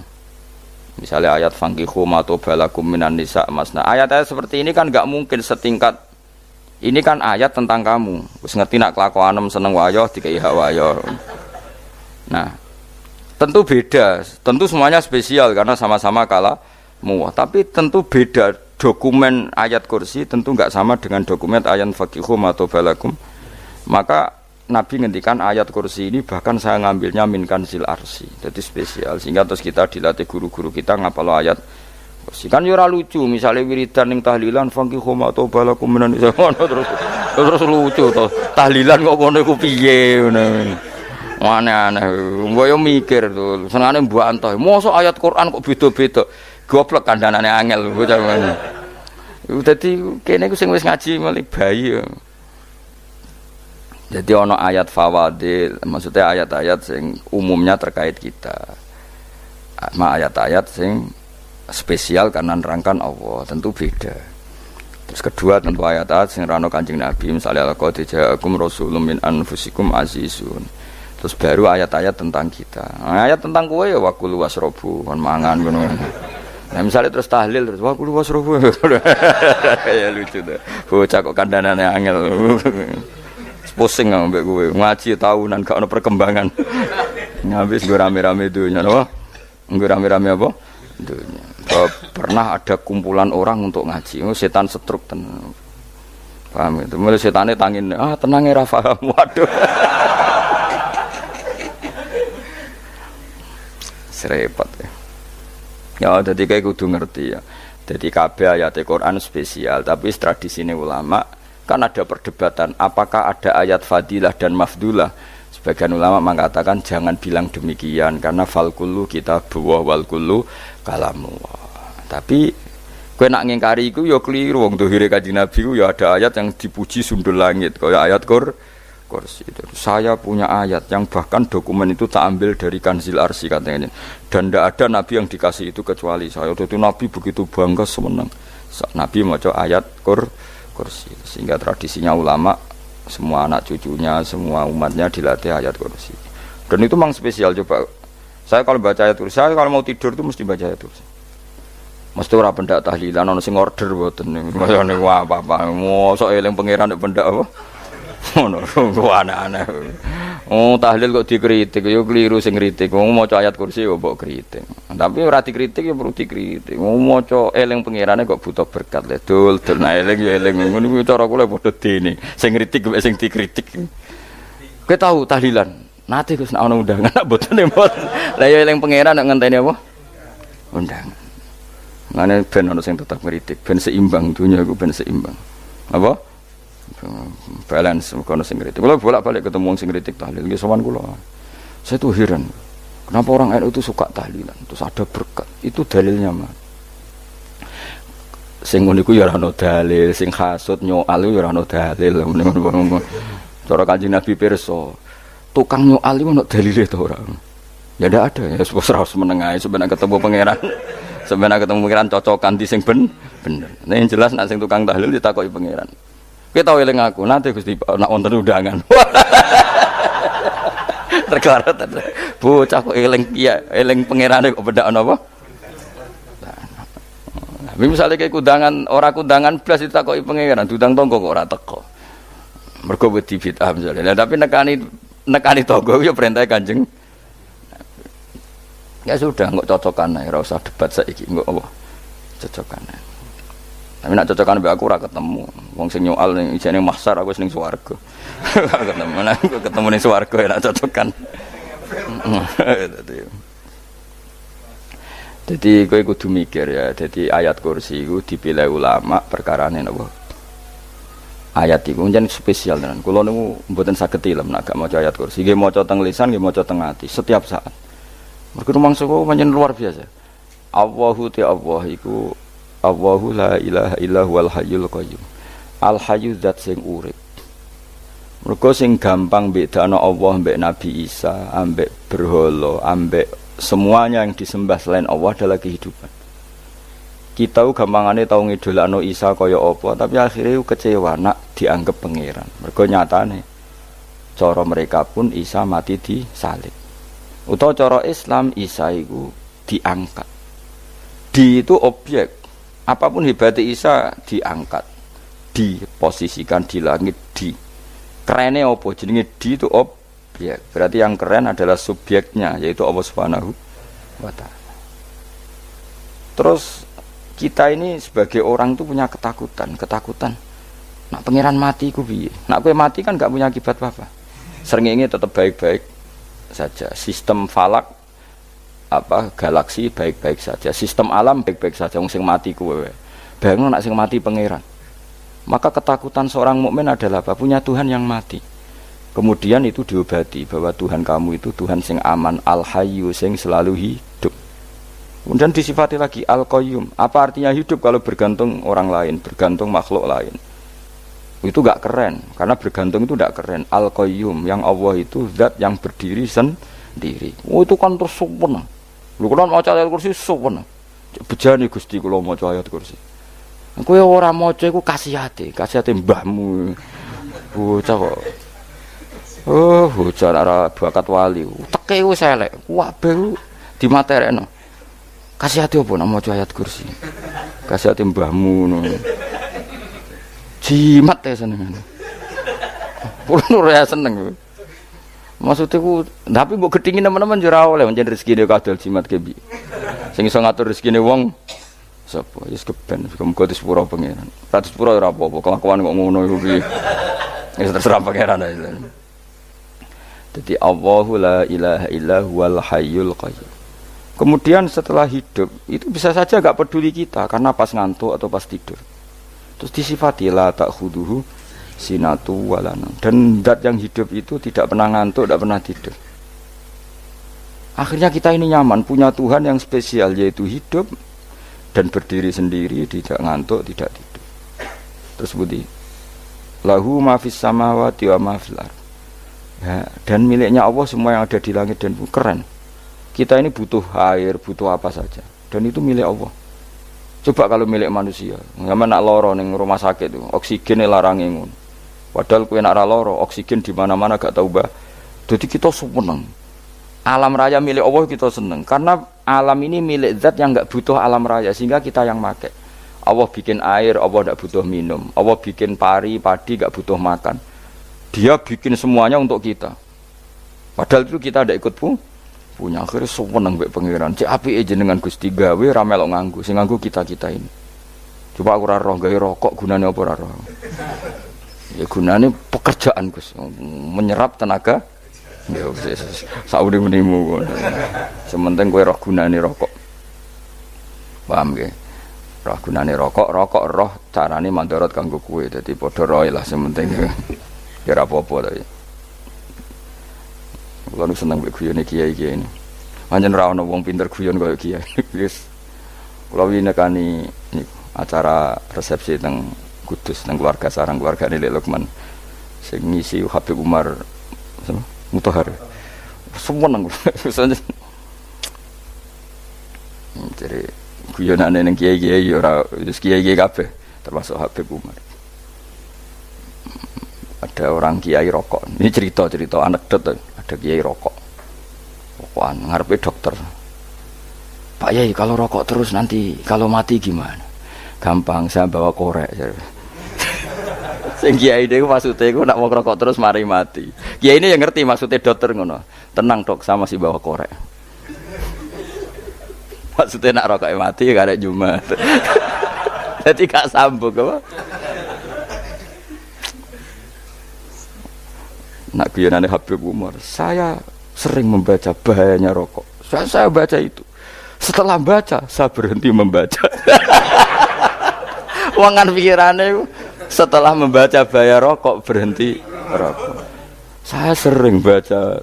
Misalnya ayat fankihu ma tobalakum minan nisa masna. Ayat-ayat seperti ini kan enggak mungkin setingkat. Ini kan ayat tentang kamu. Wis ngerti nak kelakuanem seneng wayo dikai hak wayo. Nah, Tentu beda, tentu semuanya spesial karena sama-sama kalamu. Tapi tentu beda dokumen ayat kursi tentu enggak sama dengan dokumen ayat faqihum atau balakum. Maka Nabi ngendikan ayat kursi ini bahkan saya ngambilnya min kanzil arsy. Jadi spesial sehingga terus kita dilatih guru-guru kita ngapal ayat kursi. Kan yo ora lucu misalnya wiridan ning tahlilan faqihum atau balakum menan terus lucu to. Tahlilan kok ngono iku piye ngono. Aneh-aneh, mbok yo mikir to, senengane mbok antah. Mosok ayat Quran kok beda-beda. Goblok kandhanane angel bocah ngono. Dadi kene iku sing wis ngaji mulai bayi. Jadi ana ayat fawadil, maksudnya ayat-ayat sing umumnya terkait kita. Ayat-ayat sing spesial karena nerangkan Allah, tentu beda. Terus kedua tentu ayat-ayat sing rano Kanjeng Nabi, misalnya laqad ja'akum rasulun min anfusikum azizun. Terus baru ayat-ayat tentang kita. Ayat tentang kowe ya waqulu wasrobu, kon mangan ngono. Nah misalnya terus tahlil terus waqulu wasrobu. Ya lucu tuh. Bocah kok kandhanane angel. Pusing ambek kowe. Ngaji tahunan gak ono perkembangan. Ngabis nggo rame-rame dunya napa? Nggo rame-rame apa? Dunya. Pernah ada kumpulan orang untuk ngaji. Setan setruk tenan. Paham itu. Mulai setane tangin, tenang ya ra paham. Waduh. Repot ya. Ya jadi kayak kudu ngerti ya. Jadi kabeh ayat Quran spesial, tapi tradisi ini ulama kan ada perdebatan apakah ada ayat fadilah dan mafdulah. Sebagian ulama mengatakan jangan bilang demikian karena fal kullu kitabullah wal kullu kalamullah. Tapi kowe nak ngingkari iku ya keliru wong dohire Kanjeng Nabi ku ya ada ayat yang dipuji sundul langit kaya ayat kursi. Saya punya ayat yang bahkan dokumen itu tak ambil dari kanzil arsy katanya. Dan tidak ada nabi yang dikasih itu kecuali saya. Itu nabi begitu bangga semenang. Nabi maca ayat kursi. Sehingga tradisinya ulama semua anak cucunya, semua umatnya dilatih ayat kursi. Dan itu memang spesial coba. Saya kalau baca ayat kursi, saya kalau mau tidur itu mesti baca ayat kursi. Mesti ora pendak tahlilan ono sing order mboten. Masane apa-apa. Mosok eling pangeran nek pendak apa? Ngono, aneh-aneh. Oh, tahlil kok dikritik, yo keliru sing kritik. Wong maca ayat kursi yo mbok kritik. Tapi ora dikritik yo perlu dikritik. Wong maca eling pangerane kok butuh berkat le. Dul nah eling yo eling. Ngono kuwi cara kula padha dene. Sing kritik mek sing dikritik. Kowe tahu tahlilan? Nate Gus nek ana undangan mboten mboten. Lah yo eling pangeran nek ngenteni apa? Undangan. Ngene ben ana sing tetep kritik, ben seimbang dunya iku ben seimbang. Apa? Balance kono sing kritik. Kalau bolak-balik ketemu wong sing kritik tahlil nggih sowan kula. Saya tuh heran. Kenapa orang NU itu suka tahlilan? Terus ada berkat. Itu dalilnya mah. Sing ngono iku ya ora ono dalil, sing hasud nyoal ya ora ono dalil. Cara Kanjeng Nabi pirsa, tukang nyoal iku ono dalile to ora? Ya ndak ada. Ya ora menengae sebenarnya ketemu pangeran. Sebenarnya ketemu pangeran cocokan di sing bener. Nah yang jelas nek sing tukang tahlil ditakoki pangeran. Kita tahu eling aku, nanti Gusti nak wonten undangan. Tergarat. Bocah kok eling iya, eling pangerane kok bedak napa? Tapi misalnya kayak kudangan, orang kudangan blas ditakoki pangeran, diundang tonggo kok ora teko. Mergo wedi bid'ah misalnya. Tapi nekani tonggo ya perintah Kanjeng. Ya sudah, enggak cocokan ae, ora usah debat saiki, enggak apa. Cocokan ae. Tapi nak cocokan mbek aku ora ketemu. Wong sing nyoal ning ijene mahsyar aku wis ning swarga. Ketemu nang ketemu ning swarga ya nak cocokan. Jadi kowe kudu mikir ya. Jadi ayat kursi iku dipilih ulama perkarane napa? Ayat iku njen spesial tenan. Kula niku mboten saged ilem nek gak maca ayat kursi. Nggih maca teng lisan, nggih maca teng ati setiap saat. Mergo mangsa kok pancen luar biasa. Allahu ta'ala iku Allahu la ilaha illa huwal hayyul qayyum. Al hayyu zat sing urip. Mergo sing gampang bedano Allah mbek Nabi Isa, ambek berhala, ambek semuanya yang disembah selain Allah adalah kehidupan. Kita gampangane tau ngidolakno Isa kaya apa, tapi akhirnya kecewa nak dianggap pangeran. Mergo nyatane cara mereka pun Isa mati disalib. Utawa cara Islam Isa iku diangkat. Di itu objek. Apapun hebatnya Isa diangkat, diposisikan di langit, di kerene apa jenenge di itu subjek. Berarti yang keren adalah subjeknya, yaitu Allah Subhanahu wa Ta'ala. Terus kita ini sebagai orang itu punya ketakutan. Nak pangeran mati ku piye? Nak kowe mati kan gak punya akibat apa-apa. Srengenge tetap baik-baik saja. Sistem falak galaksi baik-baik saja. Sistem alam baik-baik saja. Wong sing mati kowe. Bayangno nak sing mati pangeran. Maka ketakutan seorang mukmin adalah apa? Punya Tuhan yang mati. Kemudian itu diobati bahwa Tuhan kamu itu Tuhan sing aman, al-hayyu sing selalu hidup. Kemudian disifati lagi al-qayyum. Apa artinya hidup kalau bergantung orang lain, bergantung makhluk lain? Itu gak keren, karena bergantung itu gak keren. Al-qayyum, yang Allah itu zat yang berdiri sendiri. Oh itu kan terus sempurna. Lu kan maca ayat kursi sempurna. Bejane Gusti kula maca ayat kursi. Kowe ora maca iku kasihate mbahmu. Bocah kok. Oh, bocah ora bakat wali. Teke wis elek. Kabeh dimaterekno. Kasihate opo nek maca ayat kursi? Kasihate mbahmu ngono. Jimat ya seneng. Purno ya seneng. Maksudnya ku, tapi mbok gedhingi teman-teman yo ora oleh pancen rezekine kadol jimat ke bi. Sing iso ngatur rezekine wong sapa? Wis keben, muga disepuro pangeran. Ra disepuro ora apa-apa, kelakuan kok ngono iku piye. Wis terserah pangeran ae. Jadi Allahu la ilaha illa huwal hayyul qayyum. Kemudian setelah hidup, itu bisa saja gak peduli kita karena pas ngantuk atau pas tidur. Terus disifati la ta'khuduhu sinatu walana. Dan zat yang hidup itu tidak pernah ngantuk, tidak pernah tidur. Akhirnya kita ini nyaman, punya Tuhan yang spesial, yaitu hidup dan berdiri sendiri, tidak ngantuk, tidak tidur. Terus budi lahu ma fis samawati wa ma fil ardh. Ya, dan miliknya Allah semua yang ada di langit dan bumi. Keren. Kita ini butuh air, butuh apa saja, dan itu milik Allah. Coba kalau milik manusia, nggak nak loro neng rumah sakit itu, oksigen larang ngono. Padahal kue nak loro, oksigen di mana-mana gak tahu bah. Jadi kita seneng. Alam raya milik Allah kita seneng, karena alam ini milik zat yang nggak butuh alam raya, sehingga kita yang make. Allah bikin air, Allah nggak butuh minum. Allah bikin padi nggak butuh makan. Dia bikin semuanya untuk kita. Padahal itu kita tidak ikut punya. Akhirnya seneng mbek pangeran. Cek apike jenengan Gusti gawe ra melok nganggo. Sing nganggo kita-kita ini. Coba aku ora roh gawe rokok gunane apa ora roh. Ya gunane pekerjaan Gus, menyerap tenaga. Ya wis sauri-unimu. Sementing kowe roh gunane rokok. Paham nggih? Roh gunane rokok roh carane mandorot kanggo kowe. Dadi padha roe lah sementing. Ya ora apa-apa ta. Kulo nu seneng mbek guyone kiai-kiai ini. Pancen ora ana wong pinter guyon kaya kiai. Wis kula winekani niku acara resepsi teng Kudus teng keluarga sarang keluargane Lek Lukman. Sing ngisi Habib Umar Mutahar. Seneng kula. Jadi guyonane ning kiai-kiai ora wis kiai-kiai kabeh termasuk Habib Umar. Ada orang kiai rokok. Ini cerita anekdot. Ada kiai rokok. Rokokan ngarepe dokter. Pak Yai, kalau rokok terus nanti kalau mati gimana? Gampang, saya bawa korek. Sing kiai niku maksude iku nak mau rokok terus mari mati. Kiai ini yang ngerti maksudnya dokter ngono. Tenang dok, sama si bawa korek. Maksudnya nak rokoknya mati gak ada Jumat. Jadi gak sambung apa? Nak guyonane Habib Umar, saya sering membaca bahayanya rokok. Saya baca itu. Setelah baca, saya berhenti membaca. Wangan pikirannya setelah membaca bahaya rokok berhenti rokok. Saya sering baca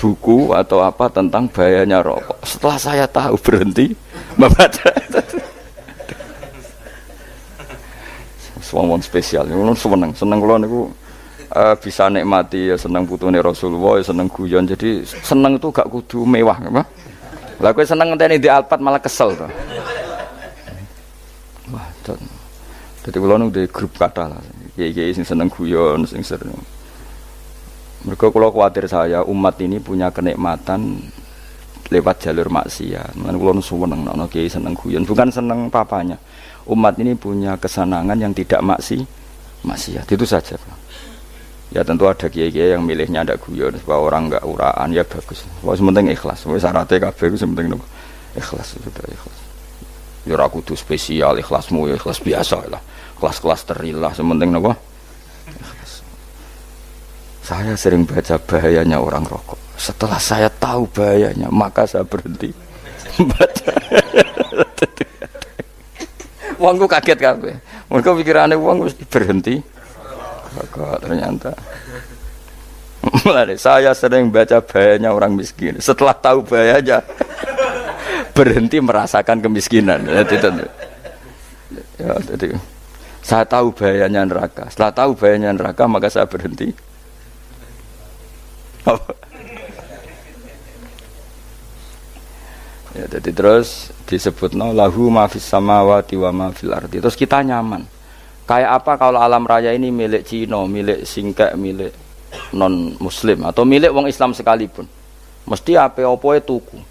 buku atau apa tentang bahayanya rokok. Setelah saya tahu berhenti membaca. Wong spesial, seneng kula niku. Bisa nikmati ya seneng putune Rasulullah ya seneng guyon jadi seneng itu gak kudu mewah apa lah kowe seneng ngenteni di Alphard malah kesel to wah dadi kula nu di grup kata lah kiai-kiai sing seneng guyon sing seru mergo kula kuwatir saya umat ini punya kenikmatan lewat jalur maksiat men kula nu seneng ana kiai seneng guyon bukan seneng papanya umat ini punya kesenangan yang tidak maksiat itu saja. Ya tentu ada kiai-kiai yang milihnya ada guyon supaya orang enggak uraan, ya bagus. Wah penting ikhlas. Wis syaratnya kabeh iku penting nopo? Ikhlas, sudah ikhlas. Ya ora kudu spesial ikhlasmu, ya ikhlas biasa lah. Kelas-kelas terilah penting nopo? Ikhlas. Saya sering baca bahayanya orang rokok. Setelah saya tahu bahayanya, maka saya berhenti baca. Wong ku kaget kabeh. Mergo pikirane wong mesti berhenti. Kok ternyata mulai saya sering baca bahayanya orang miskin. Setelah tahu bahayanya berhenti merasakan kemiskinan. Jadi saya tahu bahayanya neraka. Setelah tahu bahayanya neraka maka saya berhenti. Ya, jadi terus disebutno lahu ma fis samawati wa ma fil ardi. Terus kita nyaman. Kayak apa kalau alam raya ini milik Cina, milik singkek, milik non muslim atau milik wong Islam sekalipun. Mesti apa-apa tuku.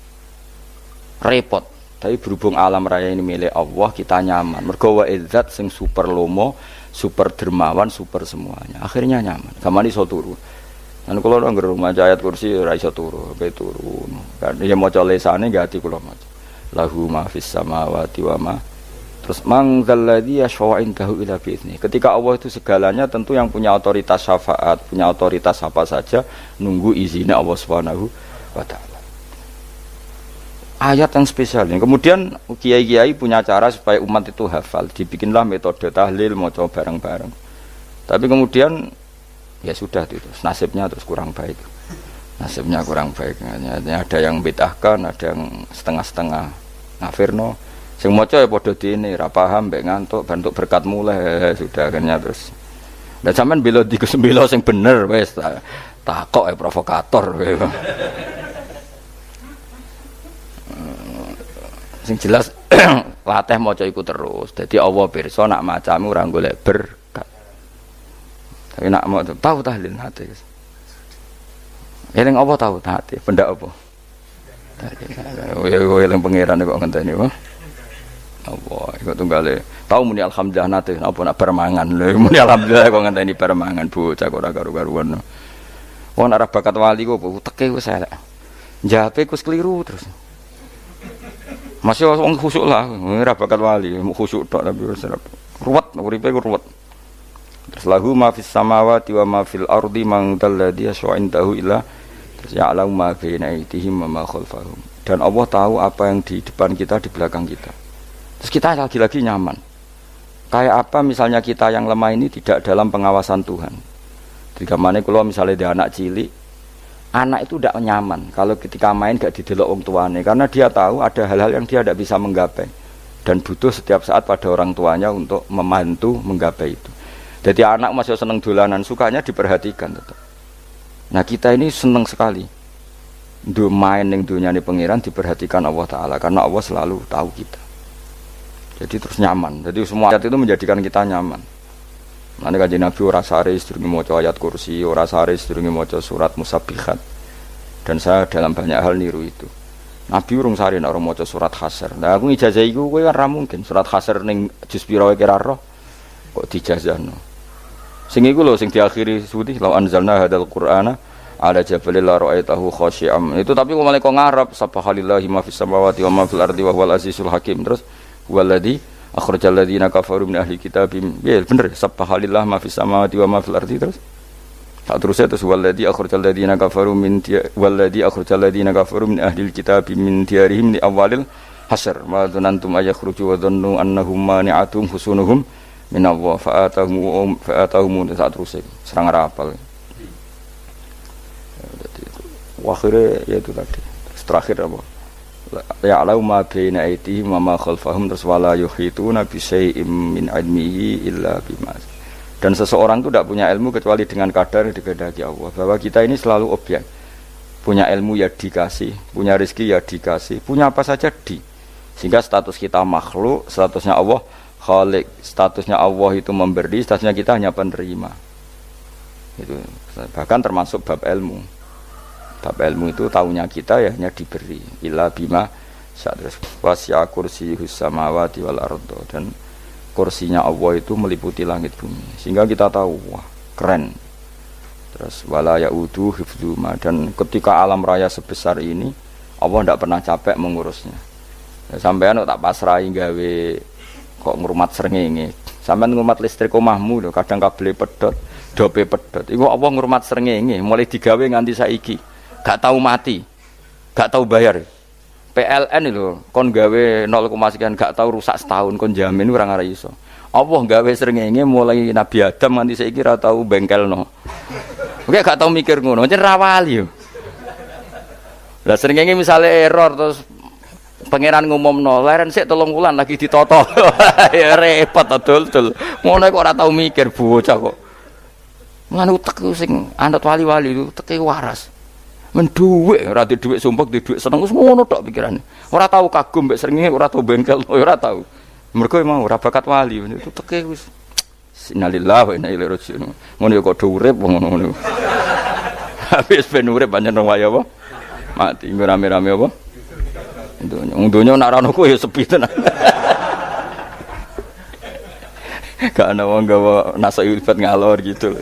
Repot. Tapi berhubung alam raya ini milik Allah, kita nyaman. Mergo wa izzat sing super lomo, super dermawan, super semuanya. Akhirnya nyaman. Gamane iso turu. Lan kula nang rumah ayat kursi ora iso turu, pe turu. Kan ya maca lesane gak ati kula maca. Lahu ma fis samawati wa ma. Terus mangzalladzi yashfa'u indahu illa bi'izni. Ketika Allah itu segalanya, tentu yang punya otoritas syafaat, punya otoritas apa saja nunggu izinnya Allah Subhanahu wa taala. Ayat yang spesial ini. Kemudian kiai-kiai punya cara supaya umat itu hafal, dibikinlah metode tahlil maca bareng-bareng. Tapi kemudian ya sudah itu, nasibnya terus kurang baik. Nasibnya kurang baik. Ada yang bid'ahkan, ada yang setengah-setengah ngafirno. Sing maca ya padha dene, ra paham mbek ngantuk, bentuk berkat mulai sudah akhirnya terus. Lah sampean bela dikesembelo sing bener wis takok provokator kowe. Sing jelas latih maca iku terus. Dadi Allah pirsa nak macamu ora golek berkat. Tapi nak mau tahu tahlil hati. Eling apa tahu hati, benda apa? Kowe eling pangeran kok ngenteni wae. Allah, iku tunggale. Tahu muni alhamdulillah nate apa nak permangan. Lho muni alhamdulillah kok ngenteni permangan bocah kok ora karo-karuan. Wong ora bakat wali kok teke wis elek. Njape wis keliru terus. Masih wong khusuk lah, ora bakat wali, khusuk tok tapi wis ruwet, uripe ku ruwet. Terus lahu ma fis samawati wa ma fil ardi man dalladhi yash'indahu illa terus ya'lamu ma baina aydihim wa ma khalfahum. Dan Allah tahu apa yang di depan kita, di belakang kita. Terus kita lagi-lagi nyaman. Kayak apa misalnya kita yang lemah ini tidak dalam pengawasan Tuhan. Jika mana kalau misalnya dia anak cilik, anak itu tidak nyaman kalau ketika main gak didelok wong tuane, karena dia tahu ada hal-hal yang dia tidak bisa menggapai dan butuh setiap saat pada orang tuanya untuk membantu menggapai itu. Jadi anak masih seneng dolanan, sukanya diperhatikan tetap. Nah kita ini seneng sekali main ning dunyane pangeran diperhatikan Allah Ta'ala, karena Allah selalu tahu kita. Jadi terus nyaman. Jadi semua ayat itu menjadikan kita nyaman. Nanti Kanjeng Nabi ora sare sedurunge maca ayat kursi, ora sare sedurunge maca surat musabbihat. Dan saya dalam banyak hal niru itu. Nabi urung sare nek ora maca surat Hasyr. Lah aku ijazah iku kowe kan ra mungkin surat Hasyr ning juz pira wae kira roh kok dijazahno. Sing iku lho sing diakhiri suti la anzalna hadzal qur'ana ala jabalil la ra'aitahu khashi'am. Itu tapi kok malah kok ngarep subhanallahi ma fis samawati wa ma fil ardi wa huwal azizul hakim. Terus waladhi akhrajal ladzina kafaru min ahli kitabim. Ya bener subhanallah ma fis samawati wa ma fil ardi. Terus tak terusnya terus waladhi akhrajal ladzina kafaru min waladhi akhrajal ladzina kafaru min ahli kitabim min diyarihim li awalil hasr ma dzanantum ayakhruju wa dhannu annahum mani'atum husunuhum min Allah fa'atahum tak terusnya serang rapal. Akhirnya ya itu tadi. Terus terakhir apa? Ya'lamu ma baina aydihim wa ma khalfahum terus wala yuhituna bi syai'in min ilmihi illa bima. Dan seseorang itu tidak punya ilmu kecuali dengan kadar yang dikehendaki Allah. Bahwa kita ini selalu objek. Punya ilmu ya dikasih, punya rezeki ya dikasih, punya apa saja di. Sehingga status kita makhluk, statusnya Allah khalik, statusnya Allah itu memberi, statusnya kita hanya penerima. Itu bahkan termasuk bab ilmu. Bab ilmu itu taunya kita ya hanya diberi illa bima terus wasya kursiyus samawati wal ardo, dan kursinya Allah itu meliputi langit bumi, sehingga kita tahu wah keren Terus wala yaudu hifdzuma, dan ketika alam raya sebesar ini Allah tidak pernah capek mengurusnya. Ya, sampean tak pasrahi gawe kok ngrumat srengenge. Sampean ngrumat listrik omahmu lho, kadang kabel pedhot, dope pedhot. Iku Allah ngrumat srengenge mulai digawe nganti saiki. Gak tahu mati. Gak tahu bayar. PLN lho kon gawe 0, sekian gak tahu rusak setahun kon jamin ora ngara iso. Allah gawe srengenge mulai Nabi Adam nganti saiki ora tahu bengkelno. Oke gak tahu mikir ngono, jen rawali yo. Lah srengenge misale error terus pangeran ngumumno, leren sik 3 wulan lagi ditoto. Ya repot dol-dol. Ngono kok ora tahu mikir bocah kok. Lan utek sing anut wali-wali itu teke waras. Men dhuwit ora di dhuwit sumpek di dhuwit seneng wis ngono tok pikirane. Ora tahu kagum mbek srengenge, ora tahu bengkel, ora tahu. Mergo emang ora bakat wali itu teke wis innalillahi wa inna ilaihi raji'un. Ngono ya kok do urip wong ngono. Habis ben urip pancen waya apa? Mati rame-rame apa? Donya nak ra ono ku ya sepi tenan. Gak ana wong gawa nasa ilfat ngalor gitu.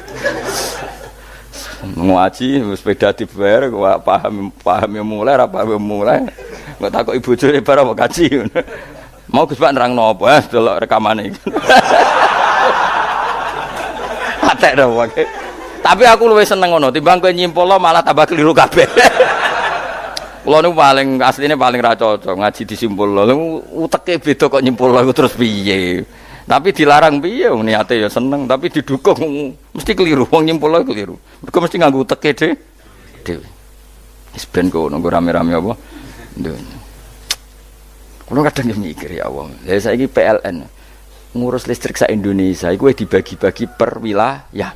Ngaji sepeda dibayar paham ya mulai ra paham mulai. Kok takoki bojone bar apa kaji. Mau Gus Pak nerangno apa? Delok rekamane iki. Atek dah wae. Tapi aku luwih seneng ngono, timbang kowe nyimpulno malah tambah keliru kabeh. Kula niku paling asline paling ra cocok ngaji disimpulno. Uteke beda kok nyimpulno iku terus piye. Tapi dilarang piye wong niate ya seneng, tapi didukung mesti keliru. Wong nyimpulno keliru. Mergo mesti nganggo uteke dhewe. Wis ben kono rame-rame apa. Ndonyo. Kulo kadang mikir ya Allah. Lah saiki PLN ngurus listrik sak Indonesia iku dibagi-bagi per wilayah.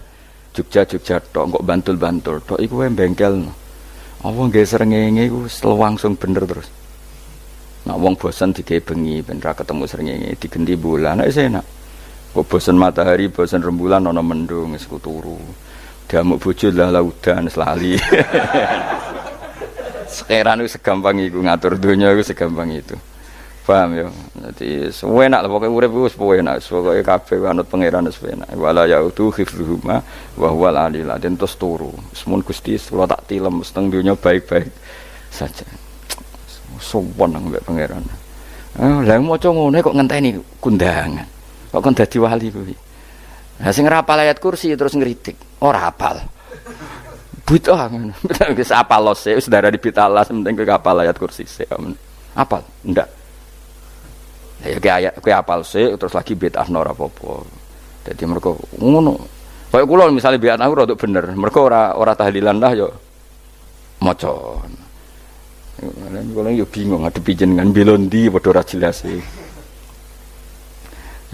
Jogja tok, kok Bantul tok iku wae bengkel. Apa nggih srengenge iku langsung bener terus. Nek wong bosen digawe bengi ben ra ketemu srengenge digenti bulan nek enak. Kok bosen matahari, bosen rembulan ana mendung wis turu. Diamuk bojo lah laudan selali. Sekarang itu segampang iku ngatur donya iku segampang itu. Paham ya? Jadi enak lah pokoknya urip wis enak, pokoke kabeh anut pangeran wis enak. Wala yautu hifdzuhuma wa huwal alil azim terus turu. Semun Gusti kula tak tilem seteng donya baik-baik saja. Sowan nang mbek pangeran. Lah maca ngene kok ngenteni kundangan. Kok kon dadi wali kuwi. Lah sing ora hafal ayat kursi terus ngritik, ora hafal. Bid'ah ngono. Wis hafal lose wis darani bid'ah penting kowe hafal ayat kursi sik. Hafal? Ndak. Ya kowe apal sik terus lagi bid'ah ora apa-apa. Dadi mergo ngono. Kaya kula misale bid'ah ora untuk bener, mergo ora tahlilan lah ya maca. Lan kula yo bingung ngadepi jenengan belondi padha ora jelas iki.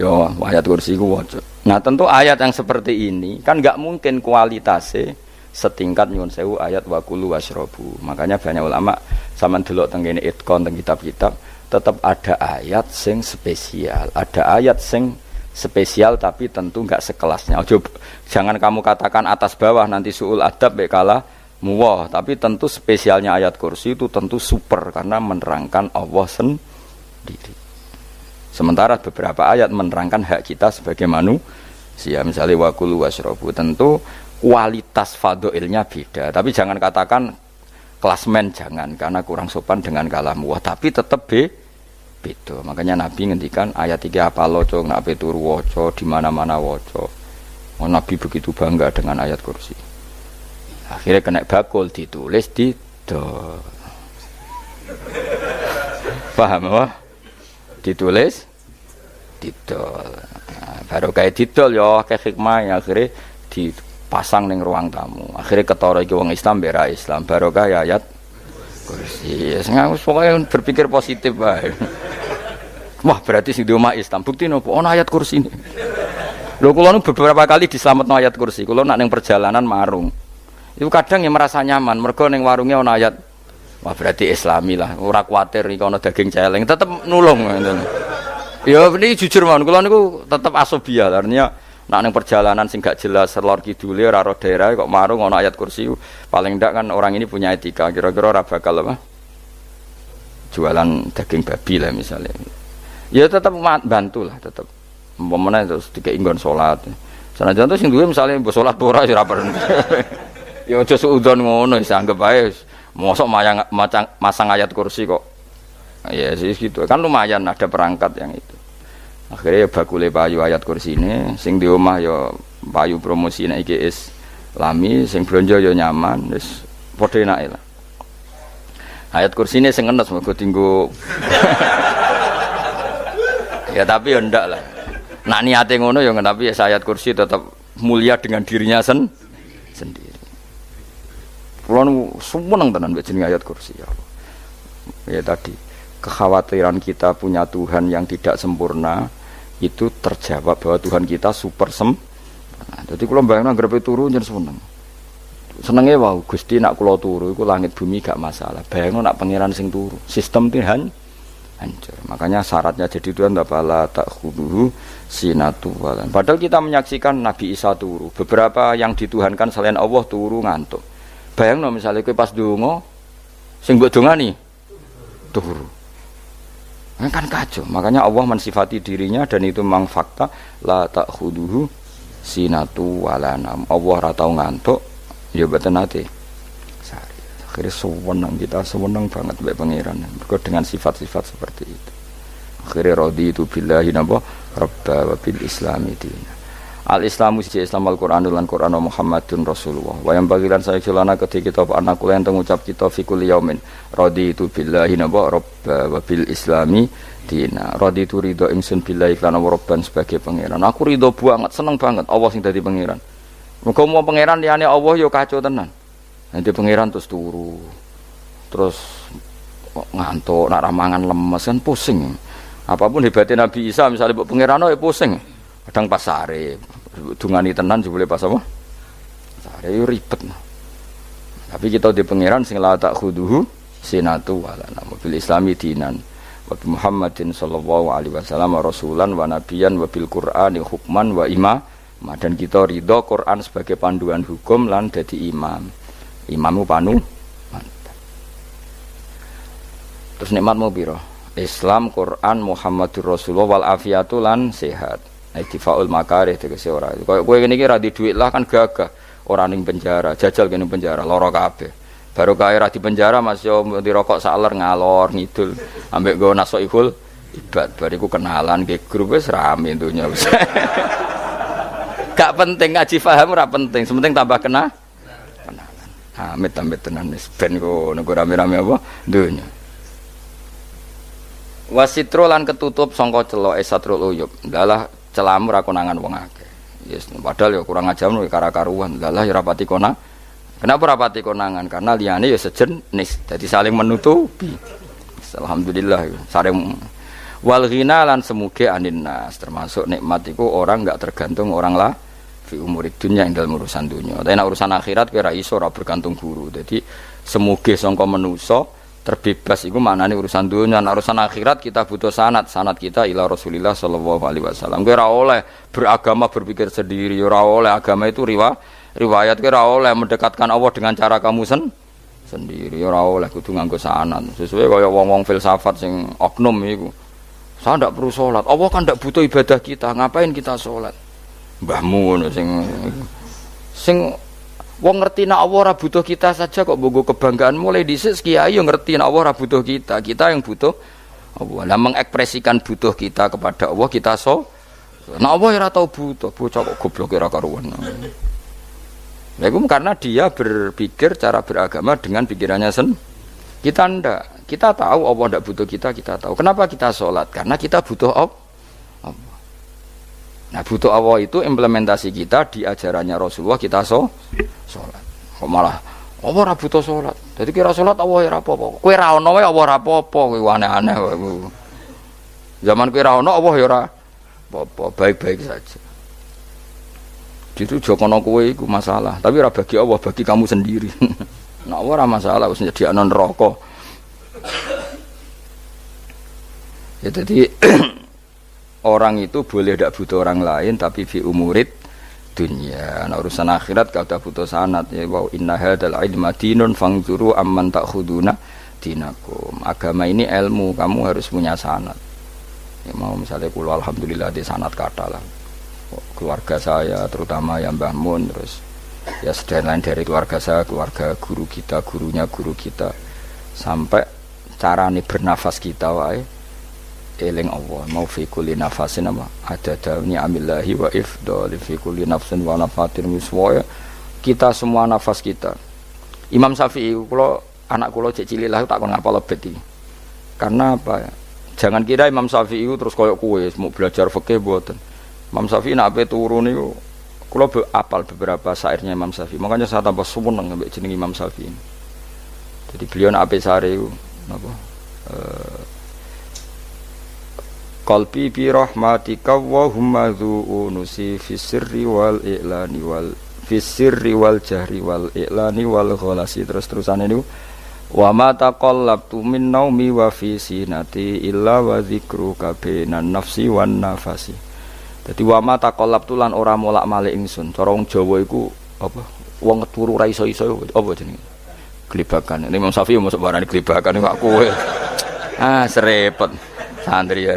Yo ayat kursi ku waca. Nah, tentu ayat yang seperti ini kan enggak mungkin kualitasnya setingkat nyuwun sewu ayat wa kulu wasrobu. Makanya banyak ulama sampean delok teng kene itqon teng kitab-kitab tetap ada ayat sing spesial, ada ayat sing spesial tapi tentu enggak sekelasnya. Jangan kamu katakan atas bawah nanti suul adab bekala muwah, tapi tentu spesialnya ayat kursi itu tentu super karena menerangkan Allah sendiri. Sementara beberapa ayat menerangkan hak kita sebagai manusia, misalnya wa kulu wasrobu, tentu kualitas fadhilnya beda. Tapi jangan katakan klasmen, jangan, karena kurang sopan dengan kalam wah, tapi tetap beda. Makanya Nabi ngendikan ayat 3 apa loco nak turu waca di mana-mana waca. Oh, Nabi begitu bangga dengan ayat kursi. Akhirnya kena bakul ditulis didol. Paham apa? Ditulis didol. Nah, baru kayak didol ya kayak hikmah akhirnya dipasang ning ruang tamu. Akhirnya ketara iki wong Islam bera Islam barokah ya ayat kursi. Wis pokoke berpikir positif wae. Wah, berarti sing di omah Islam bukti nopo ana ayat kursi ini. Lho kula nu beberapa kali diselametno ayat kursi. Kula nak ning perjalanan marung. Itu kadang ya merasa nyaman mergo ning warunge ana ayat. Wah, berarti Islami lah. Ora kuwatir iki ana daging celeng, tetep nulung ngoten. Ya ini jujur mawon kula niku tetep asobia. Artinya nak ning perjalanan sing gak jelas lor kidule ora ro daerah kok marung ana ayat kursi. Paling ndak kan orang ini punya etika. Kira-kira ora bakal apa? Jualan daging babi lah misalnya. Ya tetap bantu lah tetap. Umpamane terus dikek nggon salat. Sanajan to sing duwe misale mbok salat ora ya ora perlu. Ya aja suudzon ngono wis anggap ae mosok masang ayat kursi kok. Ya sih gitu. Kan lumayan ada perangkat yang itu. Akhirnya ya bakule payu ayat kursi ini sing di omah ya payu promosi nek iki Islami sing blonjo ya nyaman wis padha enake lah. Ayat kursi ini sing ngenes mergo tinggo. Ya tapi ya ndak lah. Nak niate ngono ya tapi ya ayat kursi tetap mulia dengan dirinya sendiri. Kulo seneng tenan mbek jenenge ayat kursi ya. Ya tadi kekhawatiran kita punya Tuhan yang tidak sempurna itu terjawab bahwa Tuhan kita super sempurna. Jadi kulo bayangno grepe turu njen seneng. Senenge wae Gusti nak kula turu iku langit bumi gak masalah. Bayangno nak pangeran sing turu, sistem Tuhan hancur. Makanya syaratnya jadi Tuhan bala takhuduhu sinatu walan. Padahal kita menyaksikan Nabi Isa turu. Beberapa yang dituhankan selain Allah turu ngantuk. Bayangno misalnya kowe pas donga sing mbok dongani turu. Kan kacau. Makanya Allah mensifati dirinya dan itu memang fakta la takhuduhu sinatu walanam. Allah ora tau ngantuk, ya mboten nate. Akhirnya sewenang kita sewenang banget mbek pangeran. Mergo dengan sifat-sifat seperti itu. Akhirnya raditu billahi napa rabba wa bil islami dina. Al-Islamu siji Islam Al-Qur'an lan Qur'an Muhammadun Rasulullah. Wa yang bagilan saya celana ketika kita anak kula enten ngucap kita fi kulli yaumin raditu billahi napa rabba wa bil islami dina. Raditu ridho ingsun billahi lan rabban sebagai pangeran. Aku ridho banget, seneng banget Allah sing dadi pangeran. Muga mau pangeran liyane Allah ya kacau tenan. Nanti pangeran terus turu. Terus ngantuk, nak ramangan lemes kan pusing. Apapun hebatnya Nabi Isa misalnya mbok pangeran ya pusing. Kadang pas sare, dungani tenan jebule pas apa? Sare yo ribet. Tapi kita di pangeran sing la tak khuduhu sinatu wala bil islami dinan wa Muhammadin sallallahu alaihi wasallam rasulan wa nabiyan wa bil Qur'ani hukman wa imam. Dan kita ridho Quran sebagai panduan hukum lan dadi imam. Imamu panu mantap. Terus nikmatmu piro? Islam, Quran, Muhammadur Rasulullah wal afiatu lan sehat. Difaul makarih tegese ora. Kaya kowe ngene iki ra di dhuwit lah kan gagah. Ora ning penjara, jajal kene penjara, lara kabeh. Baru kae ra di penjara Mas yo dirokok saler ngalor ngidul. Ambek nggo nasoihul ibad bariku kenalan nggih grup wis rame donya wis. Gak penting ngaji paham ora penting, sementing tambah kenalan. Amit-amit tenan wis ben kok nego rame-rame apa donya. Wasitro lan ketutup sangka celok esatrul uyub. Dalah celamu ra konangan wong akeh. Yes, padahal ya kurang ajar lho kara-karuan. Dalah ya rapati konang. Kenapa rapati konangan? Karena liyane ya sejenis. Jadi saling menutupi. Alhamdulillah saling wal ghina lan semuge aninnas termasuk nikmat iku orang enggak tergantung orang lah fi umurid dunya ing dalam urusan dunya. Tapi nek urusan akhirat kowe ra iso ora bergantung guru. Jadi semuge sangka manusa terbebas itu maknanya urusan dunia. Nah, urusan akhirat kita butuh sanad kita ila Rasulillah sallallahu alaihi wasallam. Kowe ora oleh beragama berpikir sendiri, ora oleh agama itu riwayat kowe ora oleh mendekatkan Allah dengan cara kamu sendiri, ora oleh kudu nganggo sanad. Sesuai kaya wong-wong filsafat sing oknum iku. Saya ndak perlu salat. Allah kan ndak butuh ibadah kita, ngapain kita salat? Mbahmu ngono sing wong ngerti nek Allah ora butuh kita saja kok bogo kebanggaan mulai dhisik kiai yo ngerti nek Allah ora butuh kita yang butuh Allah. Lah mengekspresikan butuh kita kepada Allah kita nek Allah ora tau butuh, bocah kok goblok ora karuan. Lah iku karena dia berpikir cara beragama dengan pikirannya kita ndak. Kita tahu Allah ndak butuh kita tahu. Kenapa kita salat? Karena kita butuh Allah. Nah butuh Allah itu implementasi kita di ajarannya Rasulullah kita sholat. Kok malah Allah ora butuh sholat. Jadi kira sholat Allah ora apa-apa. Kowe ra ono wae Allah ora apa-apa, kowe aneh-aneh wae. Zaman kowe ra ono Allah ya ora apa-apa, baik-baik saja. Itu jokono kowe iku masalah, tapi ora bagi Allah, bagi kamu sendiri. Nah Allah ora masalah wis nyediakno neraka. Ya jadi orang itu boleh tidak butuh orang lain tapi fi umurid dunia. Nah, urusan akhirat kalau tidak butuh sanad ya wa inna hadzal ilma dinun fangzuru amman ta'khuduna dinakum. Agama ini ilmu, kamu harus punya sanad. Ya mau misalnya kula alhamdulillah di sanad kata lah. Keluarga saya terutama yang Mbah Mun terus Ya sedaya lain dari keluarga saya, keluarga guru kita, gurunya guru kita, sampai carane bernafas kita wae eling Allah mau fi kulli nafasin apa ada ni'amillahi wa ifdali fi kulli nafsin wa nafatin wiswa. Kita semua nafas kita. Imam Syafi'i kula anak kula cek cilik lah tak kon ngapal lebet iki. Karena apa? Jangan kira Imam Syafi'i terus koyo kowe mau belajar fikih mboten. Imam Syafi'i nek ape turu niku kula apal beberapa syairnya Imam Syafi'i. Makanya saya tambah seneng ambek jeneng Imam Syafi'i. Jadi beliau nek ape sare napa? Qalbi bi rahmatika wa humma dzu'unusi fi sirri wal i'lani wal fi sirri wal jahri wal i'lani wal ghalasi. Terus-terusane niku wa ma taqallabtu min naumi wa fi sinati illa wa dzikruka bainan nafsi wan nafasi. Dadi wa ma taqallabtu lan ora molak-malik ingsun. Cara wong Jawa iku apa? Wong turu ra iso-iso apa jenenge? Glebakan. Ini Imam Syafi'i mosok barani glebakan kok kowe. Serepet. Santri ya.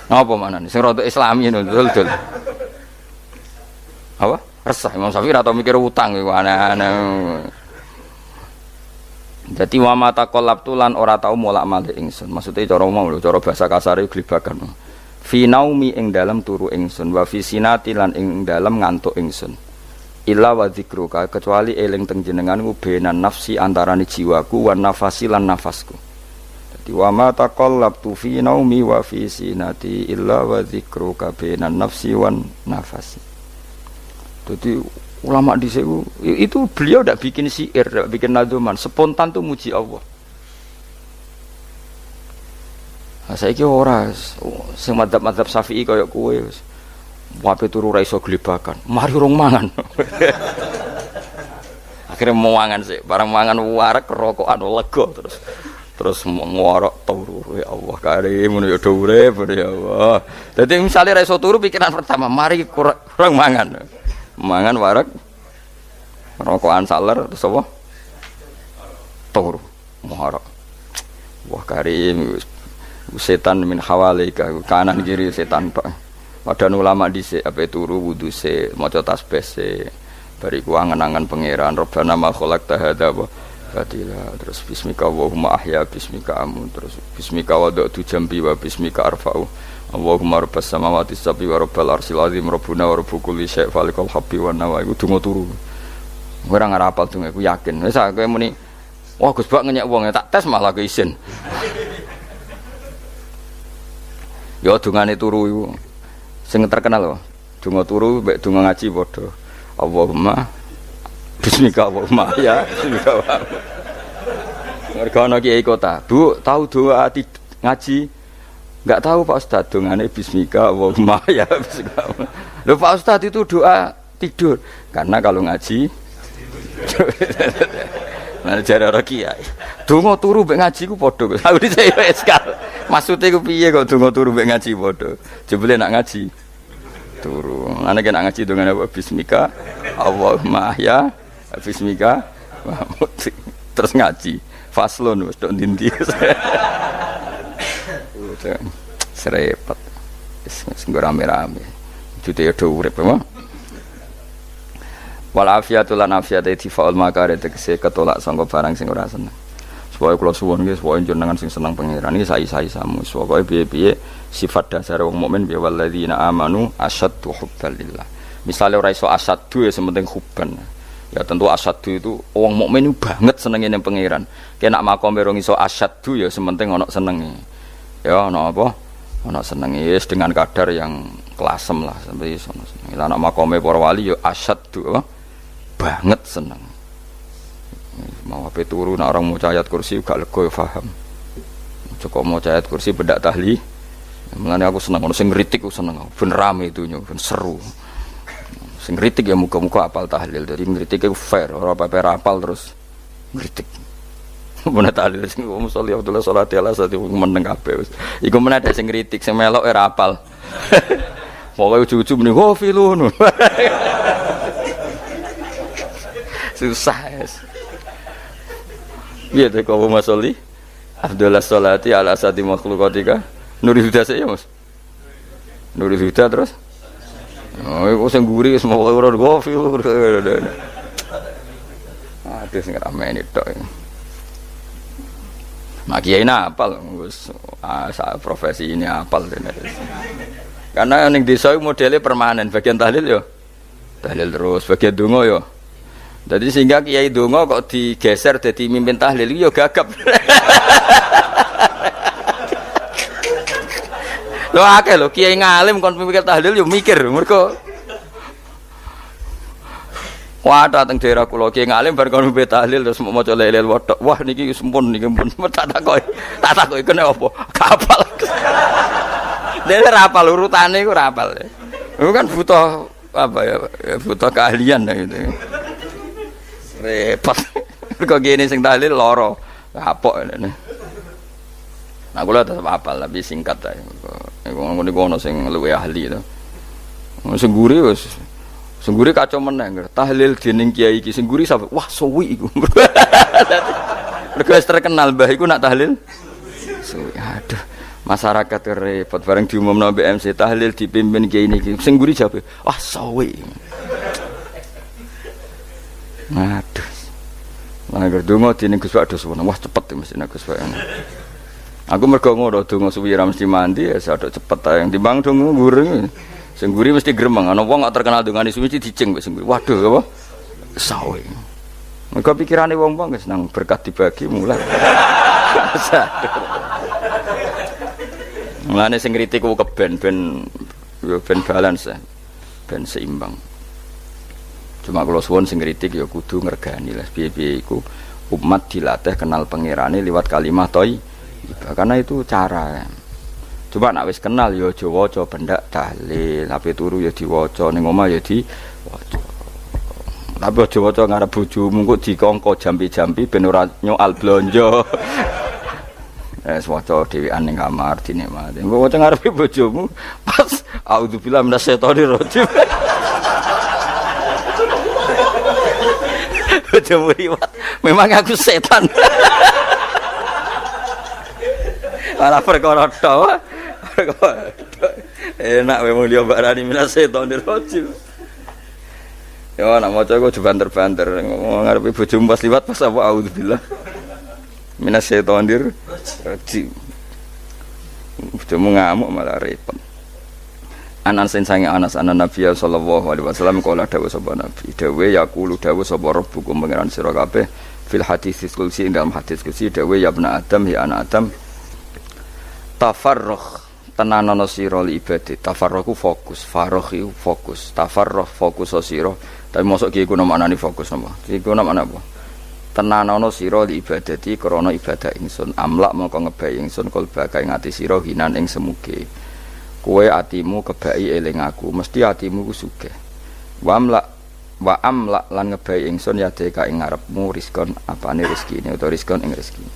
Napa manane? Sing rada Islami dul. Apa? Resah Imam Syafi'i ora tau mikir utang iku aneh-aneh. Dadi wa mata qalabtu lan ora tau molak-malik ingsun. Maksude cara mau lho, cara bahasa kasare glebakan. Fi naumi ing dalem turu ingsun, wa fi sinati lan ing dalem ngantuk ingsun. Illa wa dzikruka kecuali eling teng jenenganku benan nafsi antarane jiwaku wan nafasi lan nafasku. Wa ma taqallabtu fi naumi wa fi sinati illa wa dzikruka bainan nafsi wan nafasi. Jadi ulama dhisik itu beliau tidak bikin syair, tidak bikin nadzuman, spontan tuh muji Allah. Nah, saiki ora sing madzhab Syafi'i kaya kowe wis wape turu ra iso glebakan. Mari urung mangan. Akhirnya mau mangan sih, barang mangan warek rokokan lega terus ngorok turu ya Allah karim ngono ya urip ya Allah. Dadi misale ra iso turu pikiran pertama mari kurang mangan. Mangan warek rokokan saler terus apa? Turu ngorok. Wah karim setan min hawalika kanan kiri setan Pak. Padahal ulama dhisik ape turu wudu se maca tasbih se bariku angen-angen pangeran Rabbana ma khalaqta hadza Fatilah terus bismika Allahumma ahya bismika amun terus bismika wada'tu jambi wa bismika arfa'u Allahumma rabbas samawati sab'i wa rabbal arsyil azim rabbuna wa rabbu kulli syai' falikal habbi wa nawa iku donga turu ora ngarapal donga iku yakin wis kowe muni wah Gus Bak ngenyek wong tak tes malah ke isin ya dongane turu iku sing terkenal lho donga turu mek donga ngaji padha Allahumma bismika Allahumma ya bismika mereka ana kiai kota Bu tahu doa ngaji enggak tahu Pak Ustaz dongane bismika Allahumma ya bismika lho Pak Ustaz itu doa tidur karena kalau ngaji mana jare ora kiai donga turu mek ngaji ku padha aku dhisik wis maksude ku piye kok donga turu mek ngaji padha jebule nak ngaji turu ana kena ngaji dongane bismika Allahumma ya bismika terus ngaji faslon wis tok ndi-ndi serepet wis rame-rame jute yo urip apa wal afiatul lan afiate difaul makare tegese ketolak sangka barang sing ora seneng supaya kula suwun nggih supaya jenengan sing seneng pangeran iki sai-sai samu supaya piye-piye sifat dasar wong mukmin ya walladzina amanu asyaddu hubbalillah misale ora iso asyaddu ya sementing hubban. Ya tentu asyaddu itu wong mukmin banget senenge ning pangeran. Kena makome rong iso asyaddu ya sementing ana senenge. Ya ana apa? Ana senenge wis dengan kadar yang klasem lah sampai iso senenge. Lah ana makome para wali ya asyaddu apa? Banget seneng. Mau ape turu nek orang maca ayat kursi gak lega ya paham. Cukup maca ayat kursi bedak tahli. Mulane aku seneng ono sing ngritik aku seneng. Ben rame itunya, ben seru. Sing kritik ya muka-muka apal tahlil. Jadi ngritik itu fair, ora apa-apa apal terus ngritik. Mun tahlil sing musolli Abdullah sallallahu alaihi wasallam meneng kabeh wis. Iku men ada sing ngritik, sing melok ora apal. Pokoke ujug-ujug muni ho filun. Susah. Piye to kok musolli Abdullah salati ala sati makhluqatika Nurul Huda saya Mas. Nurul Huda terus Oh, iku sing guri wis mau ora kopi. Aduh sing ramene tok. Mak kiai apal wis profesi ini apal dene. Karena ning desa iku modele permanen, bagian tahlil yo tahlil terus, bagian donga yo. Jadi sehingga kiai donga kok digeser dadi mimpin tahlil yo gagap. Lho akeh lho kiai ngalim kon mikir tahlil yo mikir mergo wadah teng daerah kula kiai ngalim bar kon mikir tahlil terus maca lelel wodok. Wah niki sempun niki pun tak takoki kene apa? Kapal. Dene ra apal urutane iku ra apal. Iku kan butuh apa ya? Butuh keahlian gitu. Repot. Kok gini sing tahlil loro. Kapok ngene. Nah kula tetep apal tapi singkat ae. Niku ono sing luwih ahli to. Sing guri wis sing guri kacau meneh. Tahlil dening kiai iki sing guri sampe wah suwi iku. Mergo wis terkenal mbah iku nak tahlil. Suwi aduh. Masyarakat repot bareng diumumno BMC tahlil dipimpin kiai niki sing guri jabe wah suwi. Aduh. Lah donga dening Gus Pak dos wah cepet mesti Gus Pak. Aku mergo ngono donga suwi ra mesti mandi ya sadok cepet ae timbang donga guri. Sing guri mesti gremeng ana wong gak terkenal dongane suwi dicing wis guri. Waduh apa? Sawe. Mergo pikirane wong-wong wis nang berkat dibagi mulai. Mulane sing kritik ku keben ben balance ben seimbang. Cuma kalau suwon sing kritik ya kudu ngergani lah piye-piye iku umat dilatih kenal pangerane liwat kalimat thayyibah karena itu cara. Coba nek wis kenal ya aja waca bendak dalil, ape turu ya diwaca ning omah ya diwaca. Tapi aja waca ngarep bojomu kok dikongko jampi-jampi ben ora nyoal blonjo. Waca dhewean ning kamar dinikmati. Mbok waca ngarepe bojomu pas auzubillahi minasyaitonir rajim. Bojomu liwat, memang aku setan. Ora perkara tok. Enak memang dia barani minasyaitonir rajim. Ya nek maca kok banter-banter ngarepe bojomu pas liwat pas apa auzubillah. Minasyaitonir rajim. Bojomu ngamuk malah repot. Anas sange Anas Nabi sallallahu alaihi wasallam kala dawuh sapa Nabi dawuh yaqulu dawuh sapa rabbukum pangeran sira kabeh fil hadits qudsi dalam hadits qudsi dawuh ya ibnu Adam ya anak Adam tafarruh tenanono sira li ibadah tafarruhu fokus farrohi fokus tafarruh fokus sira tapi mosok ki iku maknane fokus napa iku maknane apa tenanono sira li ibadati krana ibadah ingsun amlak mongko ngebai ingsun kalbaka ing ati sira hinan ing semuge kowe atimu kebaki eling aku mesti atimu ku sugih wa amlak lan ngebai ingsun ya deka ing ngarepmu rizkon apane rezekine utawa rizkon ing rezekine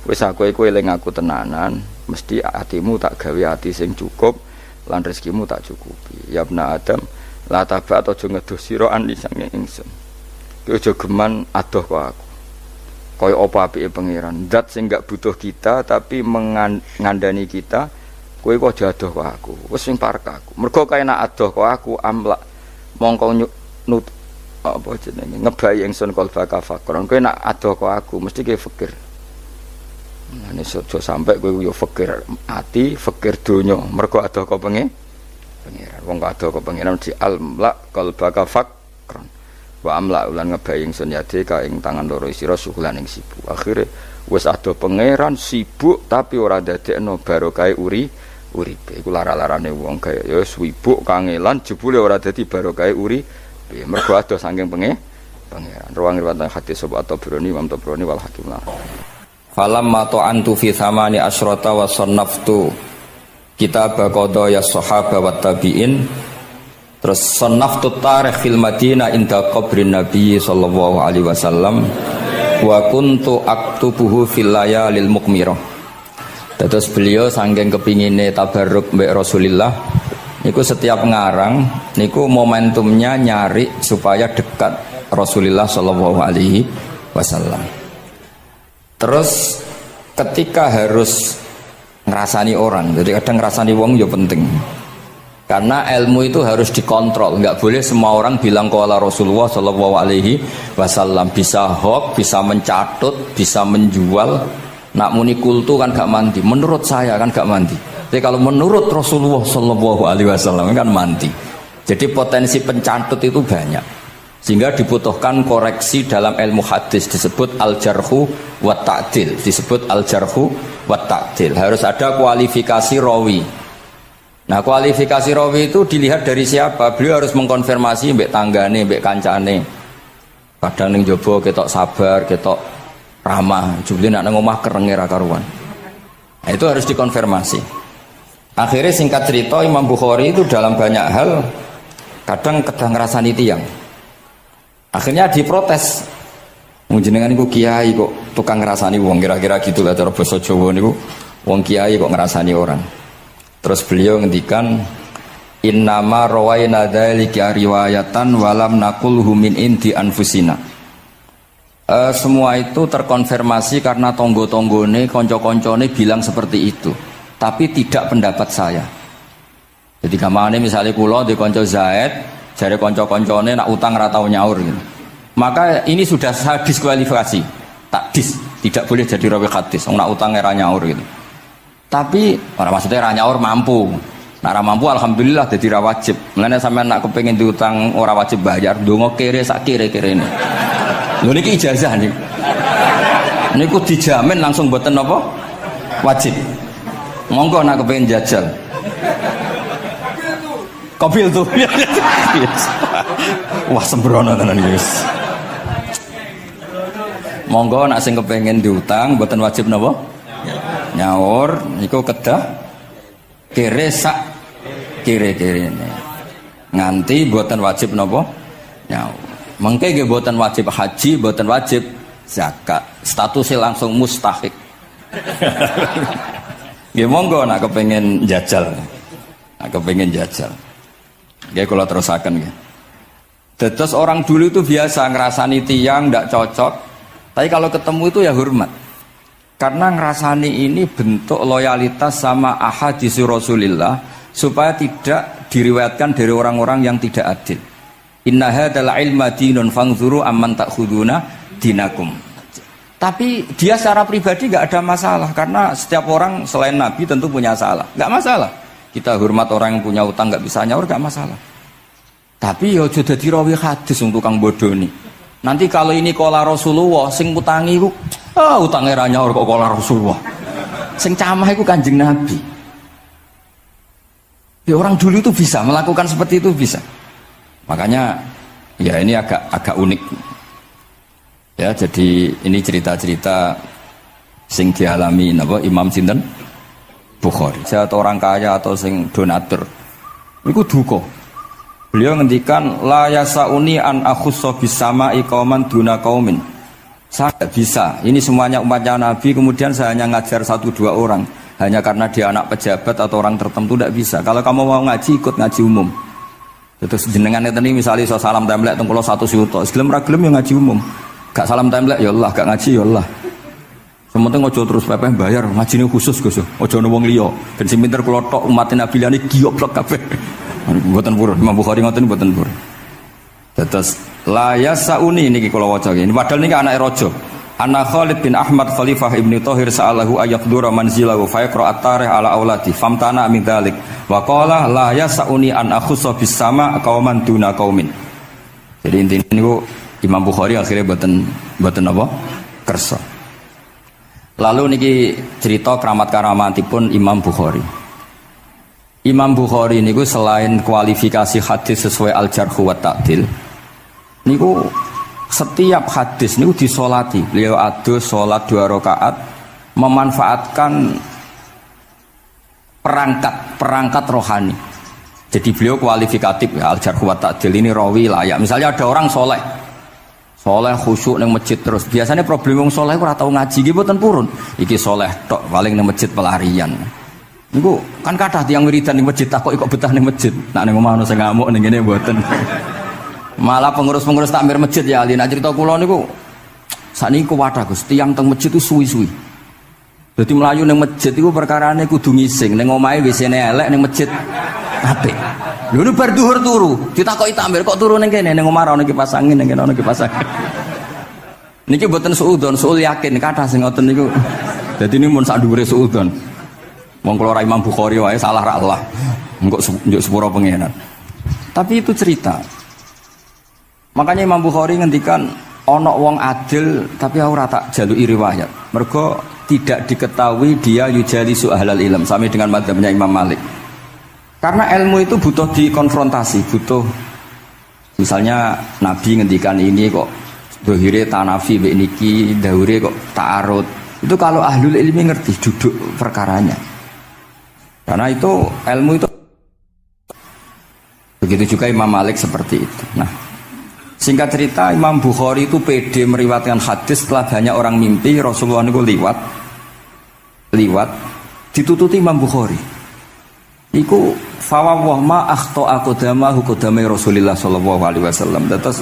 wis aku eling aku tenanan mesti atimu tak gawe ati sing cukup lan rezekimu tak cukupi ya ibnu Adam la tabat aja ngedoh sira an lisange ingsun kowe aja geman adoh kok aku kaya apa apike pangeran zat sing gak butuh kita tapi mengandani kita kowe kok adoh kok aku wis sing parek aku mergo kae nek adoh kok aku amlak mongko nut apa jenenge ngebai ingsun kalbaka fakron kowe nek adoh kok aku mesti kowe fikir nek aja sampe kowe yo fikir ati fikir donya mergo adoh kok pangeran wong kok adoh kok pangeran di amlak kalbaka fakron wa amla ulan ngebai ingsun yade ka ing tangan loro sira suhulan ing sibuk akhire wis adoh pangeran sibuk tapi ora dadekno barokah uripe iku lara-larane wong kaya ya sibuk kangelan jebule ora dadi barokah uripe mergo adoh saking pangeran ruang riwayat hadis sapa Tabrani Imam Tabrani wal Hakim lah falam ma ta'antu fi thamani asyrata wa sannaftu kitab qadaya sahaba wa tabi'in terus sannaftu tarikh fil Madinah inda qabrin Nabi sallallahu alaihi wasallam wa kuntu aktubuhu fil layalil mukmirah. Terus beliau saking kepingine tabarruk mbek Rasulullah niku setiap ngarang niku momentumnya nyari supaya dekat Rasulullah sallallahu alaihi wasallam. Terus ketika harus ngrasani orang, jadi kadang ngrasani wong ya penting. Karena ilmu itu harus dikontrol, nggak boleh semua orang bilang qala Rasulullah Shallallahu Alaihi Wasallam, bisa hoax, bisa mencatut, bisa menjual. Nak muni kultu kan gak mandi, menurut saya kan gak mandi. Jadi kalau menurut Rasulullah Shallallahu Alaihi Wasallam kan mandi. Jadi potensi pencatut itu banyak, sehingga dibutuhkan koreksi dalam ilmu hadis, disebut al-jarhu wa ta'dil, disebut al-jarhu wa ta'dil. Harus ada kualifikasi rawi. Nah, kualifikasi rawi itu dilihat dari siapa. Beliau harus mengkonfirmasi mbek tanggane, mbek kancane. Kadang ning jaba ketok sabar, ketok ramah, jebule nak nang omah kerenge ra karuan. Nah, itu harus dikonfirmasi. Akhirnya singkat cerita Imam Bukhari itu dalam banyak hal kadang kedang ngrasani tiyang. Akhirnya diprotes. Wong jenengan niku kiai kok tukang ngrasani wong, kira-kira gitulah cara basa Jawa niku. Wong kiai kok ngrasani orang. Terus beliau ngendikan innama rawaina dzalika riwayatan walam naqulhu min indi anfusina. Semua itu terkonfirmasi karena tonggo-tonggone, konco-koncone bilang seperti itu. Tapi tidak pendapat saya. Jadi kamane misalnya kula di konco Zaid, jare konco-koncone nak utang ra tau nyaur gitu. Maka ini sudah saya diskualifikasi. Takdis, tidak boleh jadi rawi hadis. Wong nak utang ra nyaur gitu. Tapi orang maksudnya ra nyaur mampu. Nah, ra mampu alhamdulillah dadi ra wajib. Mulane sampean nak kepengin diutang ora wajib bayar, ndonga kere sak kere-kerene. Lho niki ijazah nih. Niku dijamin langsung mboten napa? Wajib. Monggo nak kepengin jajal. Kobil tuh. Wah sembrono tenan guys. Monggo nak sing kepengin diutang mboten wajib napa? Nyaur niku kedah kere sak kere-kerene. Nganti mboten wajib napa? Nyaur. Mengke nggih mboten wajib haji, mboten wajib zakat. Statusnya langsung mustahik. Nggih monggo nak kepengin jajal. Nak kepengin jajal. Nggih kula terusaken nggih. Terus orang dulu itu biasa ngrasani tiyang ndak cocok, tapi kalau ketemu itu ya hormat. Karena ngrasani ini bentuk loyalitas sama ahadits Rasulillah supaya tidak diriwayatkan dari orang-orang yang tidak adil. Inna hadzal ilma dinun fangzuru amman ta'khuduna dinakum. Tapi dia secara pribadi nggak ada masalah karena setiap orang selain Nabi tentu punya salah, nggak masalah. Kita hormat orang yang punya utang nggak bisa nyaur nggak masalah. Tapi ya jadi rawi hadis untuk kang bodoh nih. Nanti kalau ini qala Rasulullah sing utangi ku utangnya ra nyaur kok qala Rasulullah. Sing camah iku Kanjeng Nabi. Ya orang dulu itu bisa melakukan seperti itu bisa. Makanya ya ini agak unik. Ya jadi ini cerita-cerita sing dialami napa Imam sinten Bukhari. Saya atau orang kaya atau sing donatur. Iku duka. Beliau ngendikan la yasauni an akhussa bisama'i qauman duna qaumin. Saya tidak bisa. Ini semuanya umatnya Nabi, kemudian saya hanya ngajar 1-2 orang hanya karena dia anak pejabat atau orang tertentu, tidak bisa. Kalau kamu mau ngaji ikut ngaji umum. Terus jenengan ini misalnya so salam templek teng kula 1 juta. Gelem ra gelem ya ngaji umum. Gak salam templek ya Allah, gak ngaji ya Allah. Sementing ojo terus pepeh bayar, ngajine khusus Gus. Ojo ono wong liya. Ben sing pinter kula tok umat Nabi liyane gioblok kabeh. Mboten purun, Imam Bukhari ngoten mboten purun. Terus la yasauni niki kula waca iki. Padahal niki anake raja. Ana Khalid bin Ahmad Khalifah Ibnu Thahir sa'alahu ayaqdura manzilahu fa yaqra at-tarikh ala auladi famtana min dzalik wa qala la yasauni an akhussa bis sama qauman duna qaumin. Jadi intinya niku Imam Bukhari akhirnya mboten apa? Kersa. Lalu niki cerita keramat-keramatipun Imam Bukhari. Imam Bukhari niku selain kualifikasi hadis sesuai al-jarh wa ta'dil, niku setiap hadis niku disolati. Beliau adus sholat 2 rakaat, memanfaatkan perangkat rohani. Jadi beliau kualifikatif ya, al-jarh wa ta'dil ini rawi layak. Misalnya ada orang soleh khusyuk nang masjid terus. Biasanya problem wong soleh ora tau ngaji nggih mboten purun. Iki soleh tok paling nang masjid pelarian. Niku kan kathah tiyang wiridan ning masjid takok kok betah ning masjid. Nek ning omah ono sing ngamuk ning kene mboten. Malah pengurus-pengurus takmir masjid ya ali nek crita kula niku sakniki kuwathah Gus, tiyang teng masjid itu suwi-suwi. Dadi mlayu ning masjid iku perkarane kudu ngising, ning omahe WC-ne elek ning masjid apik. Lho nu bar dhuwur turu, ditakoki takmir kok turu ning kene ning omah ana kipas angin ning kene ana kipas angin. Niki mboten suudzon, suul yakin kathah sing ngoten niku. Dadi ini mun sak dhuwure suudzon. Wong kula Imam Bukhari wae salah ra Allah. Engko njuk sepuro pengenan. Tapi itu cerita. Makanya Imam Bukhari ngendikan ana wong adil tapi ora tak jaluki riwayat. Mergo tidak diketahui dia yujalisu ahlal ilm sama dengan madzhabnya Imam Malik. Karena ilmu itu butuh dikonfrontasi, butuh misalnya Nabi ngendikan ini kok dohire tanafi mbek niki, daure kok ta'arud. Itu kalau ahlul ilmi ngerti duduk perkaranya. Karena itu ilmu itu begitu juga Imam Malik seperti itu. Nah, singkat cerita Imam Bukhari itu pede meriwayatkan hadis setelah banyak orang mimpi Rasulullah itu liwat ditututi Imam Bukhari. Iku fawwah ma akhta aqdamahu qadamai Rasulullah sallallahu alaihi wasallam. Terus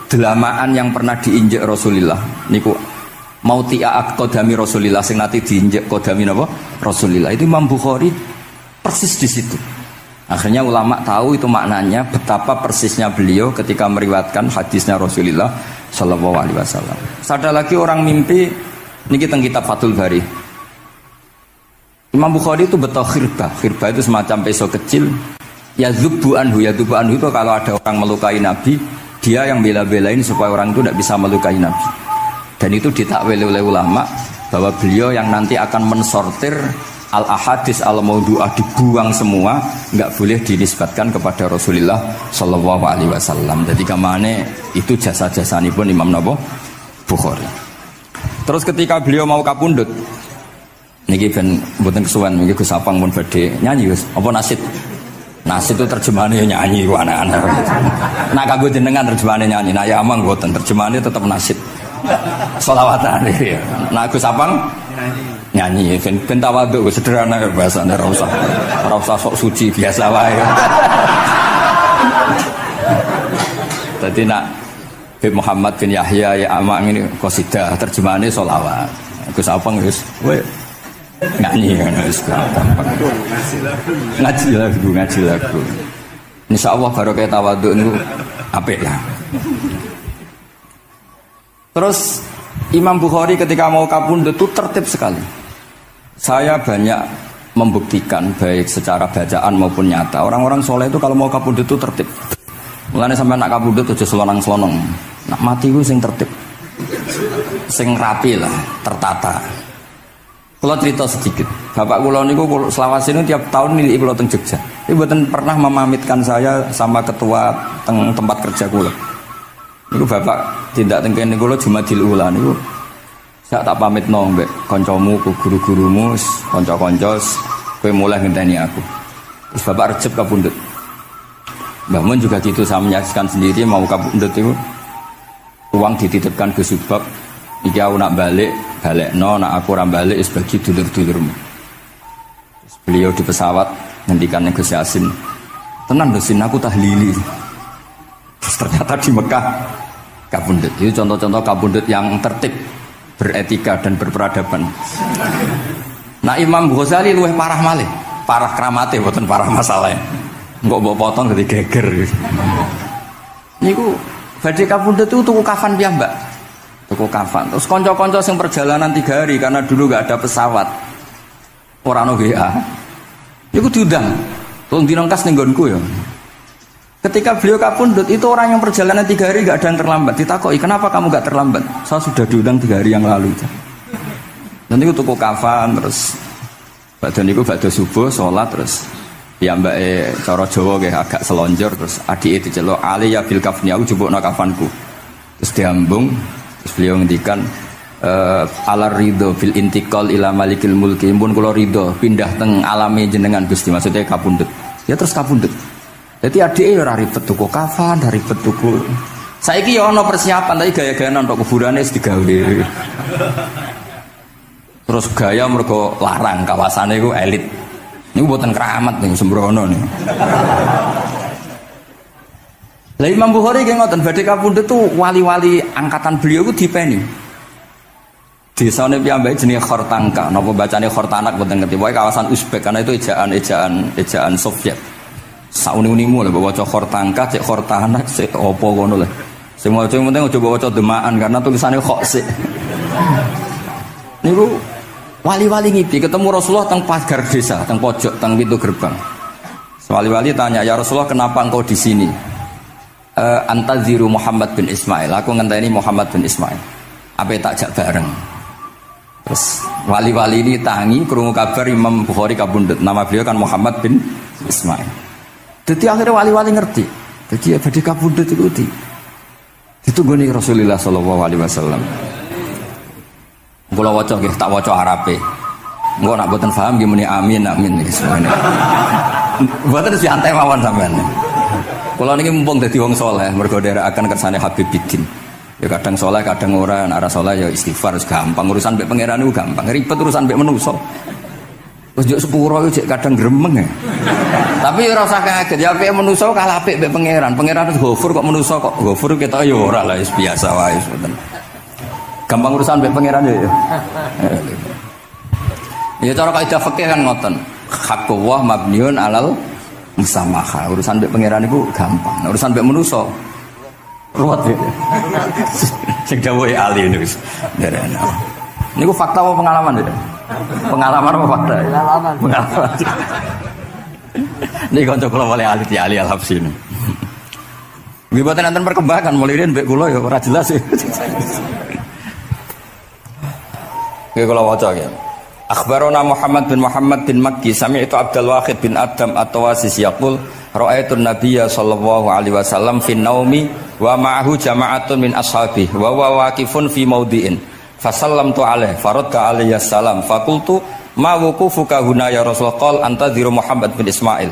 delamaan yang pernah diinjek Rasulullah niku mautia aqdami Rasulullah sing nate diinjek qadami napa Rasulullah. Itu Imam Bukhari persis di situ. Akhirnya ulama tahu itu maknanya betapa persisnya beliau ketika meriwayatkan hadisnya Rasulullah sallallahu alaihi wasallam. Ada lagi orang mimpi niki teng kitab Fathul Bari. Imam Bukhari itu betul khirbah. Khirbah itu semacam pisau kecil. Yadzubu anhu itu kalau ada orang melukai Nabi, dia yang bela-belain supaya orang itu tidak bisa melukai Nabi. Dan itu ditakwil oleh ulama bahwa beliau yang nanti akan mensortir al-ahadis al-maudu'ah, dibuang semua, nggak boleh dinisbatkan kepada Rasulullah sallallahu alaihi wasallam. Jadi kamane itu jasa-jasani pun Imam Bukhari. Terus ketika beliau mau kapundhut, niki ben mboten kesuwen niki Gus Apang pun badhe nyanyi Gus. Apa nasid? Nasid itu terjemahannya nyanyi ku anak-anak. Nah kanggo jenengan terjemahannya nyanyi. Nah ya amang mboten terjemahannya tetap nasid. Sholawatan ya. Nah Gus Apang nyanyi ben tawadhu sederhana bahasane ora usah sok suci biasa wae. Dadi nak Habib Muhammad bin Yahya ya amang ini qasidah terjemahannya sholawat. Gus Apang wis nyanyi ngaji lagu. Insyaallah barokah tawadhu niku apik lah. Terus Imam Bukhari ketika mau kapundhut itu tertib sekali. Saya banyak membuktikan baik secara bacaan maupun nyata. Orang-orang soleh itu kalau mau kapundhut itu tertib. Mulane sampai nak kapundhut aja selonang-selonong. Nak mati ku sing tertib. Sing rapi lah, tertata. Kalau cerita sedikit, bapak kula niku selawasine tiap tahun nilai kula teng Jogja. Iku mboten pernah memamitkan saya sama ketua teng tempat kerja kula. Niku bapak tindak teng kene kula Jumadil Ula niku sak tak pamitno mbek kancamu, guru-gurumu, kanca-kanca kowe mulai ngenteni aku. Terus bapak Recep kapundhut. Mbah Mun juga gitu, saya menyaksikan sendiri mau kapundhut itu uang dititipkan ke Subab. Iki aku nak balekno, nak aku ora balik wis bagi dulur-dulurmu. Beliau di pesawat ngendikan Gus Yasin, "Tenan lho Sin, aku tahlili." Terus ternyata di Mekah kapundhut. Itu contoh-contoh kapundhut yang tertib, beretika dan berperadaban. Nah Imam Ghazali luwih parah malih, parah kramate mboten parah masalahnya. Engko mbok potong dadi geger. Niku badhe kapundhut itu tuku kafan piyambak. Tuku kafan. Terus konco-konco yang perjalanan 3 hari karena dulu gak ada pesawat, orang WA. Itu diundang. Tolong dinongkas ning nggonku ya. Ketika beliau kapundhut itu orang yang perjalanan 3 hari gak ada yang terlambat. Ditakoki, "Kenapa kamu gak terlambat?" "Saya sudah diundang 3 hari yang lalu." Dan itu tuku kafan terus badhe subuh salat terus piyambake cara Jawa nggih agak selonjor terus adike diceluk, "Ali ya bil kafni, aku jupukno kafanku." Terus diambung. Terus beliau ngendikan ala ridho fil intiqal ila malikil mulki, pun kula ridho pindah teng alame jenengan Gusti, maksudnya kapundhut. Ya terus kapundhut. Jadi adike ora ribet tuku kafan, ora ribet tuku. Saiki ya ana persiapan tapi gaya-gayaan untuk kuburane wis digawe. Terus gaya mergo larang kawasane iku elit. Niku mboten keramat ning sembrono niku. Lah Imam Bukhari ki ngoten badhe kapundhut tuh wali-wali angkatan beliau ku dipeni. Desane piyambake jenenge Khortanka, napa bacane Khortanak mboten ngerti. Pokoke kawasan Uzbek karena itu ejaan Soviet. Sauni-unimu lah bawa khor tangka, cek khor tahanak, cek opo ngono lah. Semua yang penting coba baca demaan karena tulisannya kok sih. Niku wali-wali ngipi ketemu Rasulullah teng pagar desa, teng pojok, teng pintu gerbang. Wali-wali tanya, "Ya Rasulullah, kenapa engkau di sini?" Antaziru Muhammad bin Ismail. Aku ngenteni Muhammad bin Ismail. Apa tak jak bareng. Terus wali-wali ini tangi krungu kabar Imam Bukhari kabundut. Nama beliau kan Muhammad bin Ismail. Jadi akhirnya wali-wali ngerti. Jadi ya badhe kabundut itu ditunggoni Rasulullah sallallahu alaihi wasallam. Kula waca nggih, tak waca Arabe. Engko nak mboten paham nggih muni amin nggih semono. Mboten santai mawon sampean. Kula niki mumpung dadi wong saleh, mergo nderekaken kersane Habib Bidin. Ya kadang saleh, kadang ora, nek ora saleh ya istighfar, gampang urusan mbek pangeran niku gampang. Ribet urusan mbek manusa. Wis njuk sepuro iki kadang gremeng ya. Tapi ora usah kaget, ya apike manusa kalah apik mbek pangeran. Pangeran wis Ghafur kok manusa kok Ghafur ketok ya ora lah, wis biasa wae ngoten. Gampang urusan mbek pangeran ya. Ya cara kaidah fikih kan ngoten. Haqqullah mabniun alal musamaha. Urusan mbek pangeran iku gampang. Nah, urusan mbek manusa ruwet ya. Sing dawuhe ahli niku. Niku fakta apa pengalaman ya? Pengalaman apa fakta? Pengalaman. Ini kanca kula oleh ahli ahli al-Habsyi. Nggih boten enten perkembangan mulai riyen mbek kula ya ora jelas ya. Nggih kula waca ya. Akhbarana Muhammad bin Makki sami'tu Abdul Wahid bin Adam at-Tawasis yaqul ra'aitu an-nabiyya sallallahu alaihi wasallam fi naumi wa ma'ahu jama'atun min ashabihi wa huwa waqifun fi mawdi'in fasallamtu alaihi faradda alayhi assalam faqultu ma wuqufuka huna ya Rasulullah qala antadhiru Muhammad bin Ismail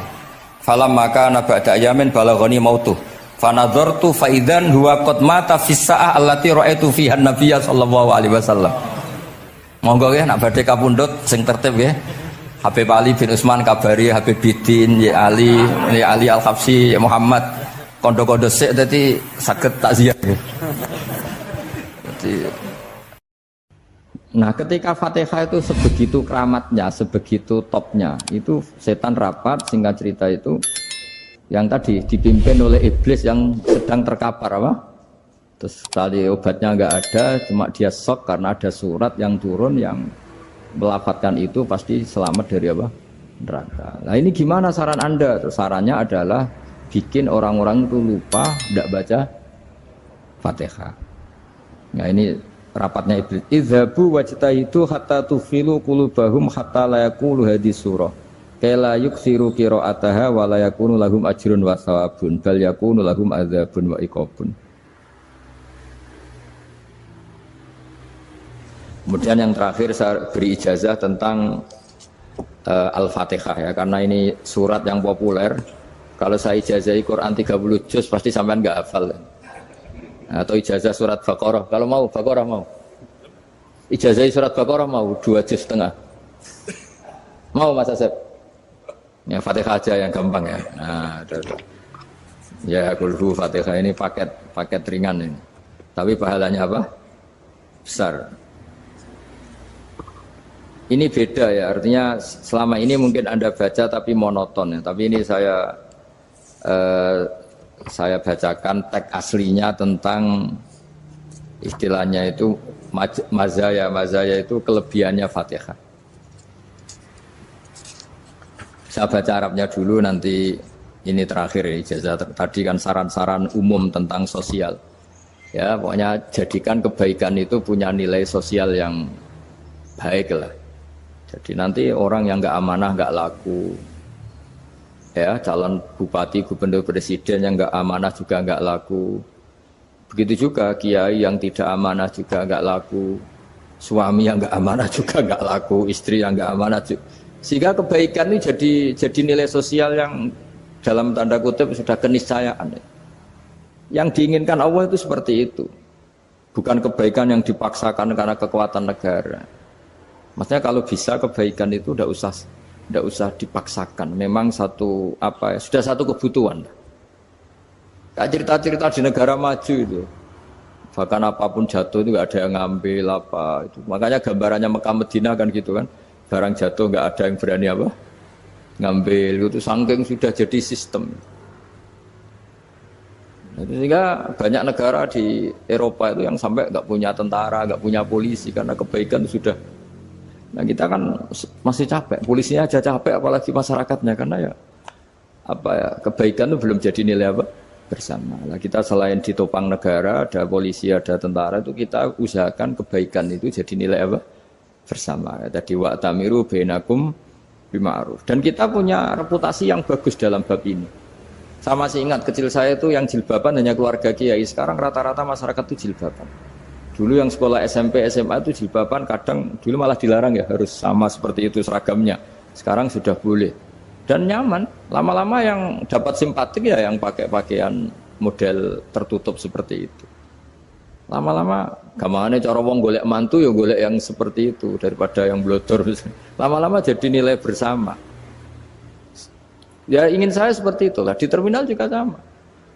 falamma kana ba'da ayamin balaghani mautuh fanadhartu fa idzan huwa qad mata fi sa'ah allati ra'aitu fiha an-nabiyya sallallahu alaihi wasallam. Monggo nggih nak badhe kapundhut sing tertib nggih. Habib Ali bin Utsman kabari Habib Bidin ya Ali Al-Habsyi ya Muhammad kondo-kondo sik dadi saged takziah nggih. Nah, ketika Fatihah itu sebegitu keramatnya, sebegitu topnya, itu setan rapat, singkat cerita itu yang tadi dipimpin oleh iblis yang sedang terkapar apa? Terus kali obatnya nggak ada, cuma dia shock karena ada surat yang turun yang melafatkan itu pasti selamat dari apa? Neraka. Nah ini gimana saran Anda? Terus sarannya adalah bikin orang-orang itu lupa tidak baca Fatihah. Nah ini rapatnya iblis. Idzabu wajtahidu hatta tufilu qulubahum hatta la yaqulu hadis surah. Kala yuksiru qira'ataha wa la yakunu lahum ajrun wa thawabun bal yakunu lahum adzabun wa iqabun. Kemudian yang terakhir saya beri ijazah tentang Al-Fatihah ya, karena ini surat yang populer. Kalau saya ijazahi Quran 30 juz pasti sampean nggak hafal. Atau ijazah surat Baqarah, kalau mau Baqarah mau. Ijazahi surat Baqarah mau 2 juz setengah. Mau Mas Asep? Ya Fatihah aja yang gampang ya. Nah, ya kulhu Fatihah ini paket ringan ini. Tapi pahalanya apa? Besar. Ini beda ya, artinya selama ini mungkin Anda baca tapi monoton ya. Tapi ini saya bacakan teks aslinya tentang istilahnya itu mazaya itu kelebihannya Fatihah. Saya baca Arabnya dulu, nanti ini terakhir ya, ijazah tadi kan saran-saran umum tentang sosial. Ya pokoknya jadikan kebaikan itu punya nilai sosial yang baik lah. Jadi nanti orang yang nggak amanah nggak laku, ya calon bupati, gubernur, presiden yang nggak amanah juga nggak laku. Begitu juga kiai yang tidak amanah juga nggak laku, suami yang nggak amanah juga nggak laku, istri yang nggak amanah juga. Sehingga kebaikan ini jadi nilai sosial yang dalam tanda kutip sudah keniscayaan. Yang diinginkan Allah itu seperti itu, bukan kebaikan yang dipaksakan karena kekuatan negara. Maksudnya kalau bisa kebaikan itu tidak usah dipaksakan. Memang sudah satu kebutuhan. Kayak cerita-cerita di negara maju itu, bahkan apapun jatuh itu nggak ada yang ngambil apa itu. Makanya gambarannya Mekah Medina kan gitu kan, barang jatuh nggak ada yang berani apa ngambil itu saking sudah jadi sistem. Sehingga banyak negara di Eropa itu yang sampai nggak punya tentara, nggak punya polisi karena kebaikan sudah. Nah kita kan masih capek, polisinya aja capek, apalagi masyarakatnya karena ya apa ya kebaikan itu belum jadi nilai apa bersama. Nah kita selain ditopang negara, ada polisi, ada tentara itu kita usahakan kebaikan itu jadi nilai apa bersama. Tadi wa'tamiru bainakum bima'ruf. Dan kita punya reputasi yang bagus dalam bab ini. Saya masih ingat kecil saya itu yang jilbaban hanya keluarga kiai. Sekarang rata-rata masyarakat itu jilbaban. Dulu yang sekolah SMP, SMA itu jilbaban kadang dulu malah dilarang ya harus sama seperti itu seragamnya. Sekarang sudah boleh dan nyaman. Lama-lama yang dapat simpatik ya yang pakai pakaian model tertutup seperti itu. Lama-lama gamane cara wong golek mantu ya golek yang seperti itu daripada yang blodor. Lama-lama jadi nilai bersama. Ya ingin saya seperti itulah. Di terminal juga sama.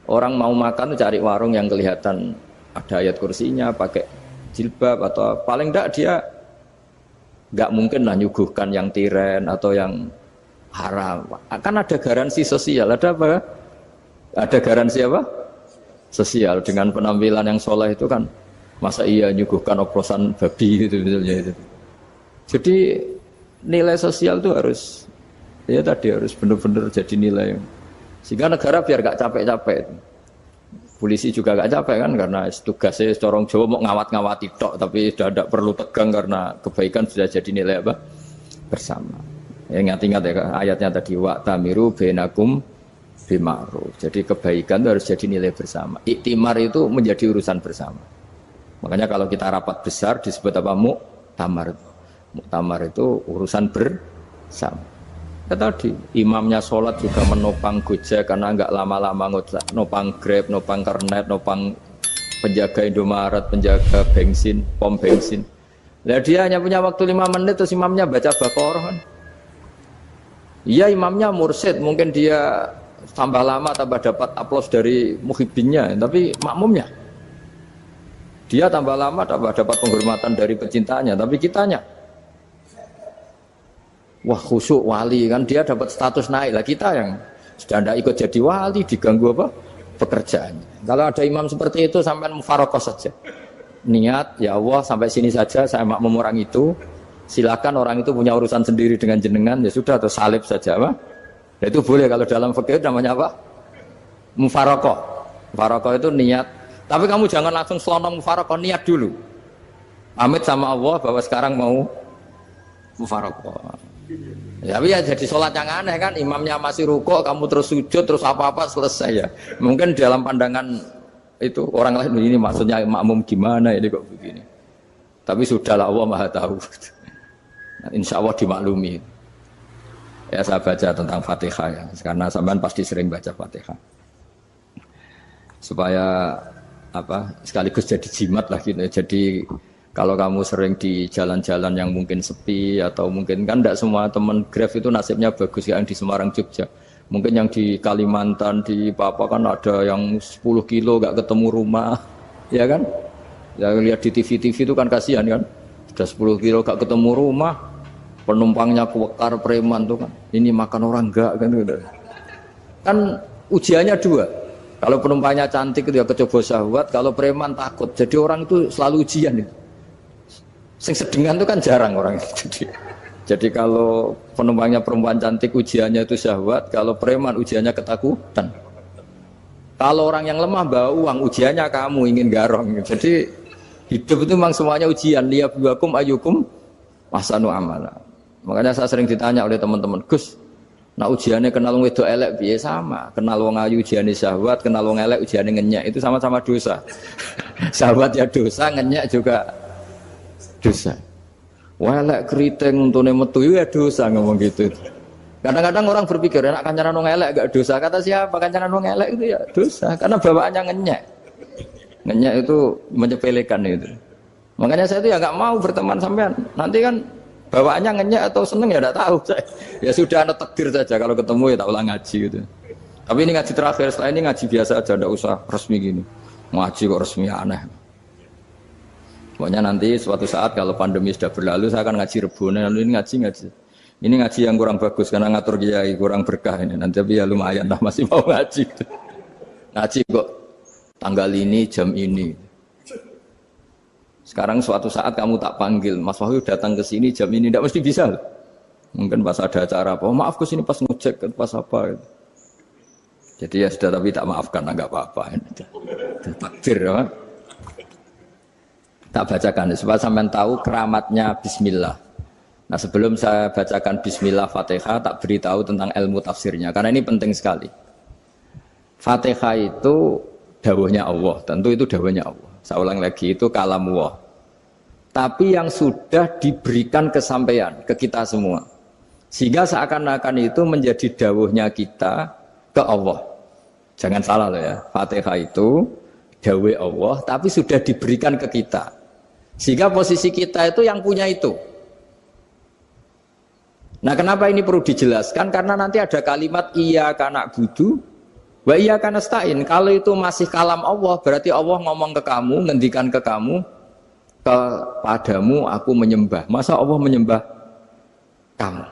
Orang mau makan cari warung yang kelihatan ada ayat kursinya, pakai jilbab atau paling enggak dia enggak mungkin lah nyuguhkan yang tiren atau yang haram. Kan ada garansi sosial. Ada apa? Ada garansi apa? Sosial dengan penampilan yang soleh itu kan masa iya nyuguhkan oplosan babi itu misalnya itu. Jadi nilai sosial itu harus ya tadi harus benar-benar jadi nilai sehingga negara biar gak capek-capek. Polisi juga gak capek kan karena tugasnya corong Jawa mau ngawat-ngawati tok tapi sudah tidak perlu tegang karena kebaikan sudah jadi nilai apa bersama. Ya ingat-ingat ya ayatnya tadi wa'tamiru bainakum bima'ruf. Jadi kebaikan itu harus jadi nilai bersama. Iktimar itu menjadi urusan bersama. Makanya kalau kita rapat besar disebut apa muktamar. Muktamar itu urusan bersama. Ya tadi imamnya sholat juga menopang Gojek karena enggak lama-lama nopang Grab, nopang Kernet, nopang penjaga Indomaret, penjaga bensin, pom bensin. Nah dia hanya punya waktu 5 menit terus imamnya baca Baqarah kan. Iya imamnya mursyid, mungkin dia tambah lama tambah dapat aplaus dari muhibbinnya, tapi makmumnya dia tambah lama tambah dapat penghormatan dari pecintanya, tapi kitanya wah khusyuk wali kan dia dapat status naik lah, kita yang sudah tidak ikut jadi wali diganggu apa pekerjaannya. Kalau ada imam seperti itu sampai mufaroqah saja niat ya Allah sampai sini saja saya makmum orang itu, silakan orang itu punya urusan sendiri dengan jenengan ya sudah atau salib saja apa. Nah, itu boleh kalau dalam fikih namanya apa mufaroqah. Mufaroqah itu niat, tapi kamu jangan langsung selonong mufaroqah, niat dulu pamit sama Allah bahwa sekarang mau mufaroqah. Ya, tapi ya jadi sholat yang aneh kan, imamnya masih rukuk, kamu terus sujud, terus apa-apa selesai ya. Mungkin dalam pandangan itu orang lain ini maksudnya makmum gimana ini kok begini. Tapi sudahlah Allah Maha tahu. Nah, insya Allah dimaklumi. Ya saya baca tentang Fatihah ya, karena sampean pasti sering baca Fatihah. Supaya apa sekaligus jadi jimat lah gitu. Jadi kalau kamu sering di jalan-jalan yang mungkin sepi atau mungkin kan tidak semua teman Grab itu nasibnya bagus yang di Semarang Jogja. Mungkin yang di Kalimantan di Papua kan ada yang 10 kilo gak ketemu rumah, ya kan? Ya lihat di TV-TV itu kan kasihan kan. Sudah 10 kilo gak ketemu rumah, penumpangnya kuwekar preman tuh kan. Ini makan orang enggak kan gitu. Kan ujiannya dua. Kalau penumpangnya cantik itu ya kecoba syahwat, kalau preman takut. Jadi orang itu selalu ujian itu. Sing sedengan itu kan jarang orang itu. Jadi kalau penumpangnya perempuan cantik ujiannya itu syahwat, kalau preman ujiannya ketakutan. Kalau orang yang lemah bawa uang ujiannya kamu ingin garong. Jadi hidup itu memang semuanya ujian. Liyabluwakum ayyukum ahsanu amala. Makanya saya sering ditanya oleh teman-teman, Gus, nah ujiannya kenal wong wedok elek piye sama? Kenal wong ayu ujiannya syahwat, kenal wong elek ujiannya ngenyek, itu sama-sama dosa. Syahwat ya dosa, ngenyek juga dosa. Welek keriting untune metu ya dosa ngomong gitu. Kadang-kadang orang berpikir enak kancanan wong elek gak dosa. Kata siapa kancanan wong elek itu ya dosa karena bawaannya ngenyek. Ngenyek itu menyepelekan itu. Makanya saya itu ya nggak mau berteman sampean. Nanti kan bawaannya ngenyek atau seneng ya enggak tahu saya. Ya sudah ana takdir saja kalau ketemu ya tak ulang ngaji gitu. Tapi ini ngaji terakhir, setelah ini ngaji biasa aja enggak usah resmi gini. Ngaji kok resmi aneh. Pokoknya nanti suatu saat kalau pandemi sudah berlalu saya akan ngaji Rebone, lalu ini ngaji. Ini ngaji yang kurang bagus karena ngatur kiai kurang berkah ini. Nanti tapi ya lumayan lah masih mau ngaji. Ngaji kok tanggal ini jam ini. Sekarang suatu saat kamu tak panggil, Mas Wahyu datang ke sini jam ini, tidak mesti bisa. Mungkin pas ada acara apa, oh, maaf ke sini pas ngecek, pas apa. Gitu. Jadi ya sudah, tapi tak maafkan, enggak apa-apa. Takdir ya. Tak bacakan supaya sampean tahu keramatnya Bismillah. Nah sebelum saya bacakan Bismillah Fatihah, tak beritahu tentang ilmu tafsirnya, karena ini penting sekali. Fatihah itu dawuhnya Allah, tentu itu dawuhnya Allah. Saya ulang lagi, itu kalamullah. Tapi yang sudah diberikan kesampaian ke kita semua. Sehingga seakan-akan itu menjadi dawuhnya kita ke Allah. Jangan salah loh ya, Fatihah itu dawuh Allah, tapi sudah diberikan ke kita. Sehingga posisi kita itu yang punya itu. Nah kenapa ini perlu dijelaskan? Karena nanti ada kalimat iyyaka na'budu wa iyyaka nasta'in. Kalau itu masih kalam Allah, berarti Allah ngomong ke kamu, ngendikan ke kamu, kepadamu aku menyembah. Masa Allah menyembah kamu?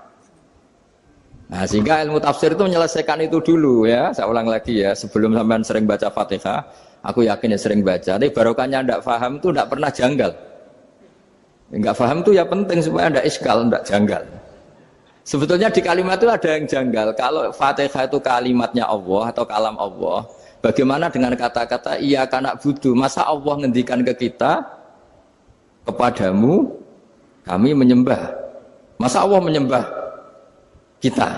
Nah sehingga ilmu tafsir itu menyelesaikan itu dulu ya. Saya ulang lagi ya, sebelum sampean sering baca Fatihah, aku yakin ya sering baca. Tapi barokahnya tidak paham itu tidak pernah janggal. Enggak paham itu ya penting supaya tidak iskal, tidak janggal. Sebetulnya di kalimat itu ada yang janggal. Kalau Fatihah itu kalimatnya Allah atau kalam Allah, bagaimana dengan kata-kata iyyaka na'budu? Masa Allah ngendikan ke kita, kepadamu kami menyembah. Masa Allah menyembah kita?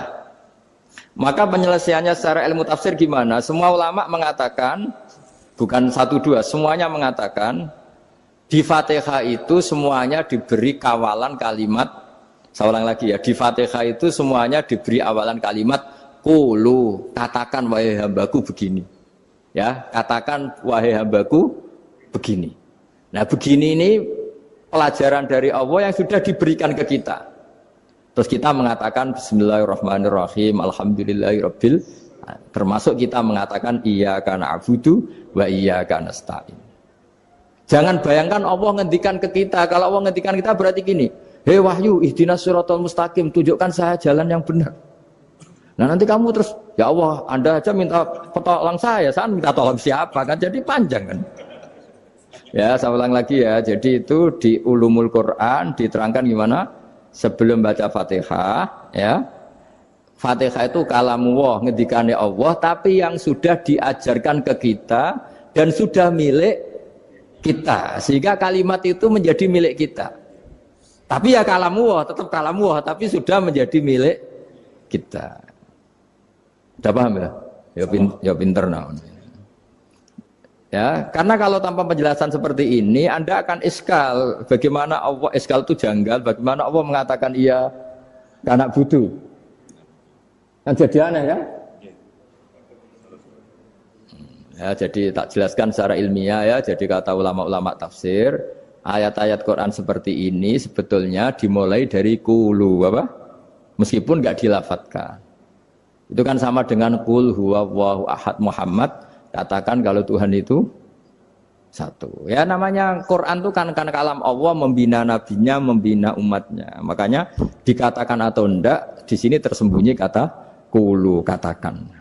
Maka penyelesaiannya secara ilmu tafsir gimana? Semua ulama mengatakan, bukan satu dua, semuanya mengatakan di Fatihah itu semuanya diberi kawalan kalimat. Saya ulang lagi ya, di Fatihah itu semuanya diberi awalan kalimat qulu, katakan wahai hambaku begini. Ya, katakan wahai hambaku begini. Nah, begini ini pelajaran dari Allah yang sudah diberikan ke kita. Terus kita mengatakan bismillahirrahmanirrahim, alhamdulillahirabbil, termasuk kita mengatakan iyyaka na'budu wa iyyaka nasta'in. Jangan bayangkan Allah ngendikan ke kita. Kalau Allah ngendikan kita berarti gini, hei wahyu, ihdinas siratal mustaqim, tunjukkan saya jalan yang benar. Nah nanti kamu terus, ya Allah, Anda aja minta tolong saya minta tolong siapa kan? Jadi panjang kan? Ya, saya ulang lagi ya. Jadi itu di Ulumul Quran diterangkan gimana? Sebelum baca Fatihah, ya. Fatihah itu kalamullah, ngendikane Allah, tapi yang sudah diajarkan ke kita dan sudah milik kita. Sehingga kalimat itu menjadi milik kita. Tapi ya kalamullah, tetap kalamullah, tapi sudah menjadi milik kita. Sudah paham ya? Ya pinter nah. Ya, karena kalau tanpa penjelasan seperti ini, Anda akan iskal. Bagaimana Allah, iskal itu janggal, bagaimana Allah mengatakan iya anak butuh. Kan jadi aneh kan? Ya, jadi tak jelaskan secara ilmiah ya, jadi kata ulama-ulama tafsir, ayat-ayat Quran seperti ini sebetulnya dimulai dari qulu apa? Meskipun enggak dilafatkan. Itu kan sama dengan qul huwallahu ahad Muhammad, katakan kalau Tuhan itu satu. Ya namanya Quran itu kan kalam Allah, membina nabinya, membina umatnya. Makanya dikatakan atau enggak, di sini tersembunyi kata qulu, katakan.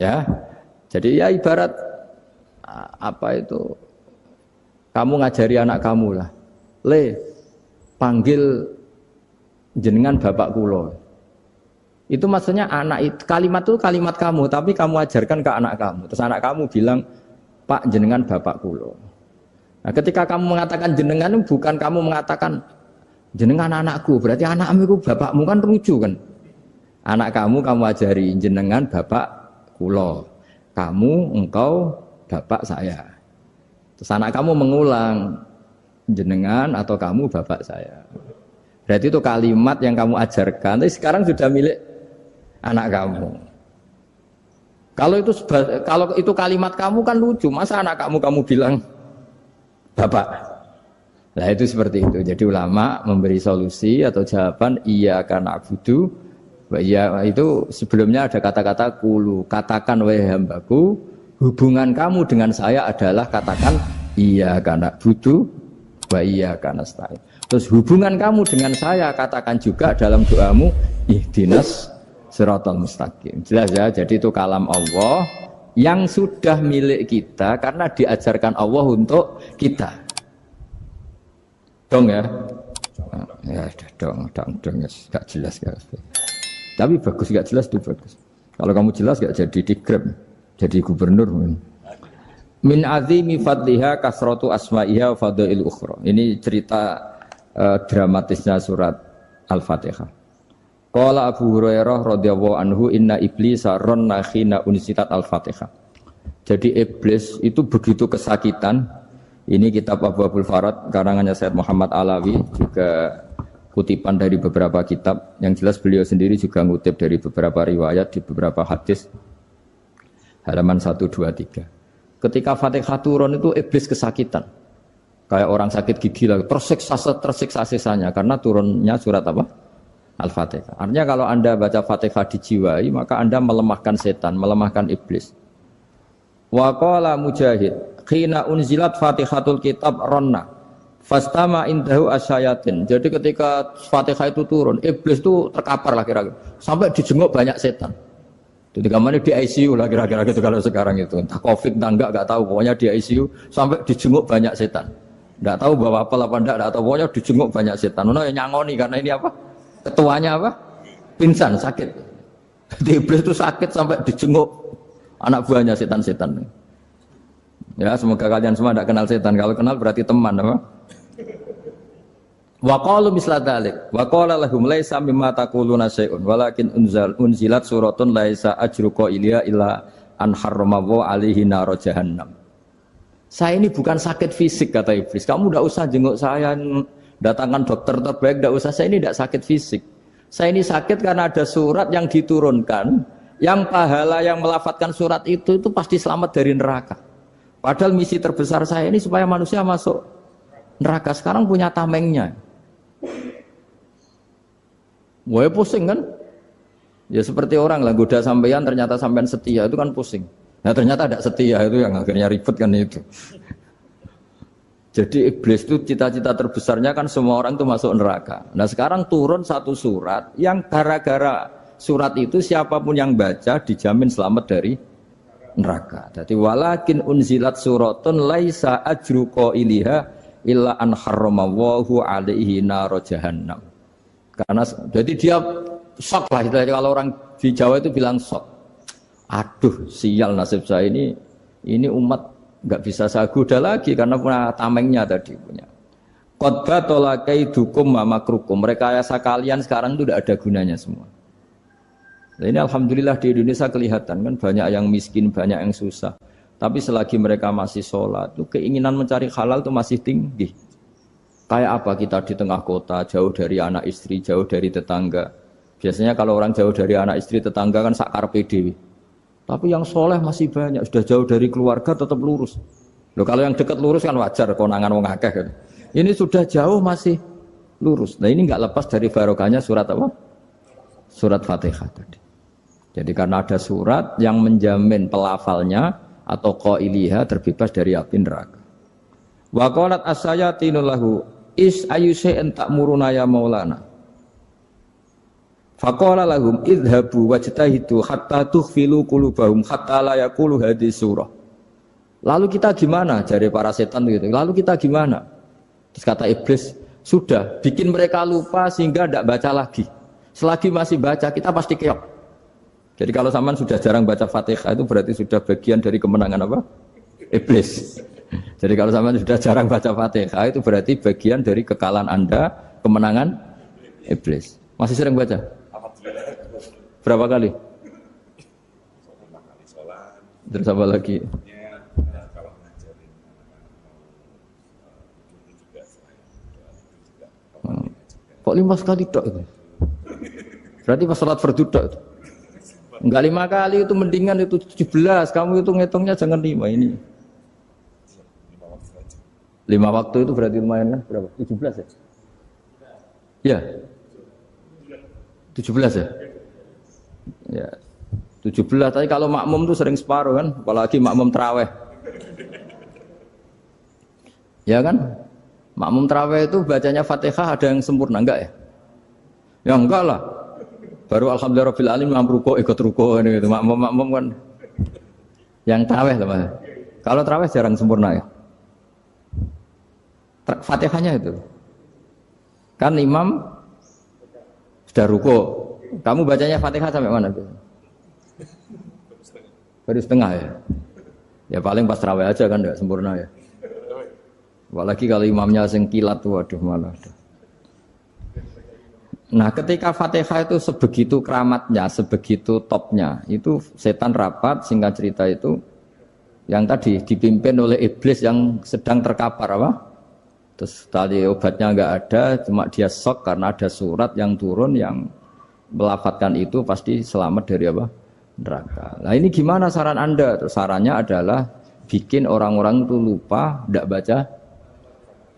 Ya. Jadi ya ibarat apa itu? Kamu ngajari anak kamu lah, panggil jenengan bapak kulo. Itu maksudnya anak itu, kalimat itu kalimat kamu, tapi kamu ajarkan ke anak kamu. Terus anak kamu bilang, Pak jenengan bapak kulo. Nah ketika kamu mengatakan jenengan, bukan kamu mengatakan jenengan anakku, berarti anakmu itu bapakmu, kan lucu kan? Anak kamu ajari jenengan bapak kulo. Kamu, engkau, bapak saya. Terus anak kamu mengulang, jenengan atau kamu bapak saya. Berarti itu kalimat yang kamu ajarkan, tapi sekarang sudah milik anak kamu. Kalau itu kalimat kamu kan lucu, masa anak kamu bilang bapak. Nah itu seperti itu. Jadi ulama memberi solusi atau jawaban iyyaka na'budu wa iya, itu sebelumnya ada kata-kata qulu, katakan wahai hambaku, hubungan kamu dengan saya adalah katakan iyyaka na'budu wa iyyaka nasta'in. Terus hubungan kamu dengan saya katakan juga dalam doamu ihdinas siratal mustaqim. Jelas ya, jadi itu kalam Allah yang sudah milik kita karena diajarkan Allah untuk kita. Dong ya? Ya dong, gak jelas ya. Tapi bagus, gak jelas itu bagus. Kalau kamu jelas gak jadi digrab, jadi gubernur. Min azimi fadliha kasratu asma'iha fadail ukhra. Ini cerita dramatisnya surat Al-Fatihah. Qala Abu Hurairah radhiyallahu anhu inna iblisa ranna khina unsitat Al-Fatihah. Jadi iblis itu begitu kesakitan. Ini kitab Abu Abul Farad karangannya Sayyid Muhammad Alawi, juga kutipan dari beberapa kitab. Yang jelas beliau sendiri juga ngutip dari beberapa riwayat di beberapa hadis. Halaman 123. Ketika Fatihah turun itu iblis kesakitan. Kayak orang sakit gigi lah, tersiksa sisanya karena turunnya surat apa? Al-Fatihah. Artinya kalau Anda baca Fatihah dijiwai, maka Anda melemahkan setan, melemahkan iblis. Wa qala Mujahid, khina unzilat Fatihatul kitab ronna fastama indahu asyayatin. Jadi ketika Fatihah itu turun, iblis itu terkapar lah kira-kira. Sampai dijenguk banyak setan. Jadi kemana di ICU lah kira-kira gitu kalau sekarang itu. Entah COVID entah enggak tahu, pokoknya di ICU sampai dijenguk banyak setan. Enggak tahu bawa apa enggak tahu, pokoknya dijenguk banyak setan. Ono yang nyangoni karena ini apa? Ketuanya apa? Pingsan, sakit. Jadi iblis itu sakit sampai dijenguk anak buahnya setan-setan. Ya, semoga kalian semua tidak kenal setan. Kalau kenal berarti teman, apa? Wa qalu misla dzalik. Wa qala lahum laisa mimma taquluna syai'un walakin unzilat suratun laisa ajruqa ilya illa an harramahu alaihi nar jahannam. Saya ini bukan sakit fisik kata iblis. Kamu tidak usah jenguk saya, datangkan dokter terbaik, tidak usah. Saya ini tidak sakit fisik. Saya ini sakit karena ada surat yang diturunkan, yang pahala yang melafadzkan surat itu pasti selamat dari neraka. Padahal misi terbesar saya ini supaya manusia masuk neraka. Sekarang punya tamengnya. Wah pusing kan? Ya seperti orang lah goda sampean ternyata sampean setia itu kan pusing. Nah ternyata tidak setia itu yang akhirnya ribet kan itu. Jadi iblis itu cita-cita terbesarnya kan semua orang itu masuk neraka. Nah sekarang turun satu surat yang gara-gara surat itu siapapun yang baca dijamin selamat dari neraka. Jadi walakin unzilat suratun laisa ajru qailiha illa an harramahu alaihi nar jahannam. Karena jadi dia shock lah kalau orang di Jawa itu bilang shock. Aduh sial nasib saya ini umat nggak bisa saya goda lagi karena punya tamengnya tadi punya. Qad batala kaidukum wa makrukum. Rekayasa kalian sekarang itu tidak ada gunanya semua. Nah, ini alhamdulillah di Indonesia kelihatan kan banyak yang miskin, banyak yang susah. Tapi selagi mereka masih sholat, itu keinginan mencari halal itu masih tinggi. Kayak apa kita di tengah kota, jauh dari anak istri, jauh dari tetangga. Biasanya kalau orang jauh dari anak istri, tetangga kan sakar PDW. Tapi yang soleh masih banyak, sudah jauh dari keluarga tetap lurus. Loh, kalau yang dekat lurus kan wajar, konangan wong akeh kan. Ini sudah jauh masih lurus. Nah ini nggak lepas dari barokahnya surat apa? Surat Fatihah tadi. Jadi karena ada surat yang menjamin pelafalnya atau qailiha terbebas dari api neraka. Wa qalat as-sayatinu lahu is ayyusai'in ta'muruna ya maulana. Faqala lahum idhabu wajtahidu hatta tukhfilu qulubahum hatta la yaqulu hadhihi surah. Lalu kita gimana? Jari para setan gitu. Lalu kita gimana? Terus kata iblis, sudah bikin mereka lupa sehingga tidak baca lagi. Selagi masih baca kita pasti keok. Jadi kalau sampean sudah jarang baca Fatihah itu berarti sudah bagian dari kemenangan apa? Iblis. Jadi kalau sampean sudah jarang baca Fatihah itu berarti bagian dari kekalahan Anda, kemenangan iblis. Masih sering baca? Berapa kali? Terus apa lagi? Kok 5 kali tok itu? Berarti pas sholat fardu tok itu? Enggak 5 kali itu mendingan itu 17. Kamu itu ngitungnya jangan 5 ini. 5 waktu itu berarti lumayan kan? Berapa? 17 ya? Ya. 17 ya? Ya. 17, tapi kalau makmum tuh sering separuh kan, apalagi makmum tarawih. Ya kan? Makmum tarawih itu bacanya Fatihah ada yang sempurna enggak ya? Ya enggak lah. Baru alhamdulillahirabbil alamin ruko ikut ruko gitu. Makmum kan yang tarawih teman. Kalau tarawih jarang sempurna ya. Fatihahnya itu. Kan imam sudah ruko. Kamu bacanya Fatihah sampai mana tuh? Baru setengah ya. Ya paling pas tarawih aja kan enggak sempurna ya. Apalagi kalau imamnya sing kilat tuh waduh malah. Nah, ketika Fatihah itu sebegitu keramatnya, sebegitu topnya, itu setan rapat, singkat cerita itu yang tadi dipimpin oleh iblis yang sedang terkapar apa? Terus tadi obatnya enggak ada, cuma dia shock karena ada surat yang turun yang melafatkan itu pasti selamat dari apa? Neraka. Nah, ini gimana saran Anda? Terus sarannya adalah bikin orang-orang itu lupa tidak baca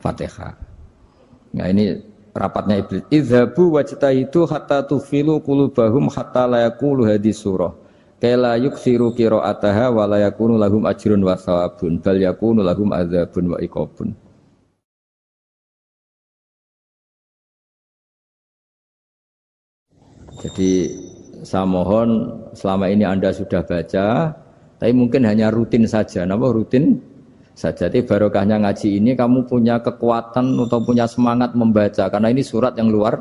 Fatihah. Nah, ini rapatnya iblis. Idzabu wajtahidu hatta tufilu qulubahum hatta la yaqulu hadis surah. Kala yuksiru qira'ataha wa la yakunu lahum ajrun wa thawabun bal yakunu lahum adzabun wa iqabun. Jadi saya mohon selama ini Anda sudah baca, tapi mungkin hanya rutin saja. Napa rutin? Saja. Jadi barokahnya ngaji ini kamu punya kekuatan atau punya semangat membaca karena ini surat yang luar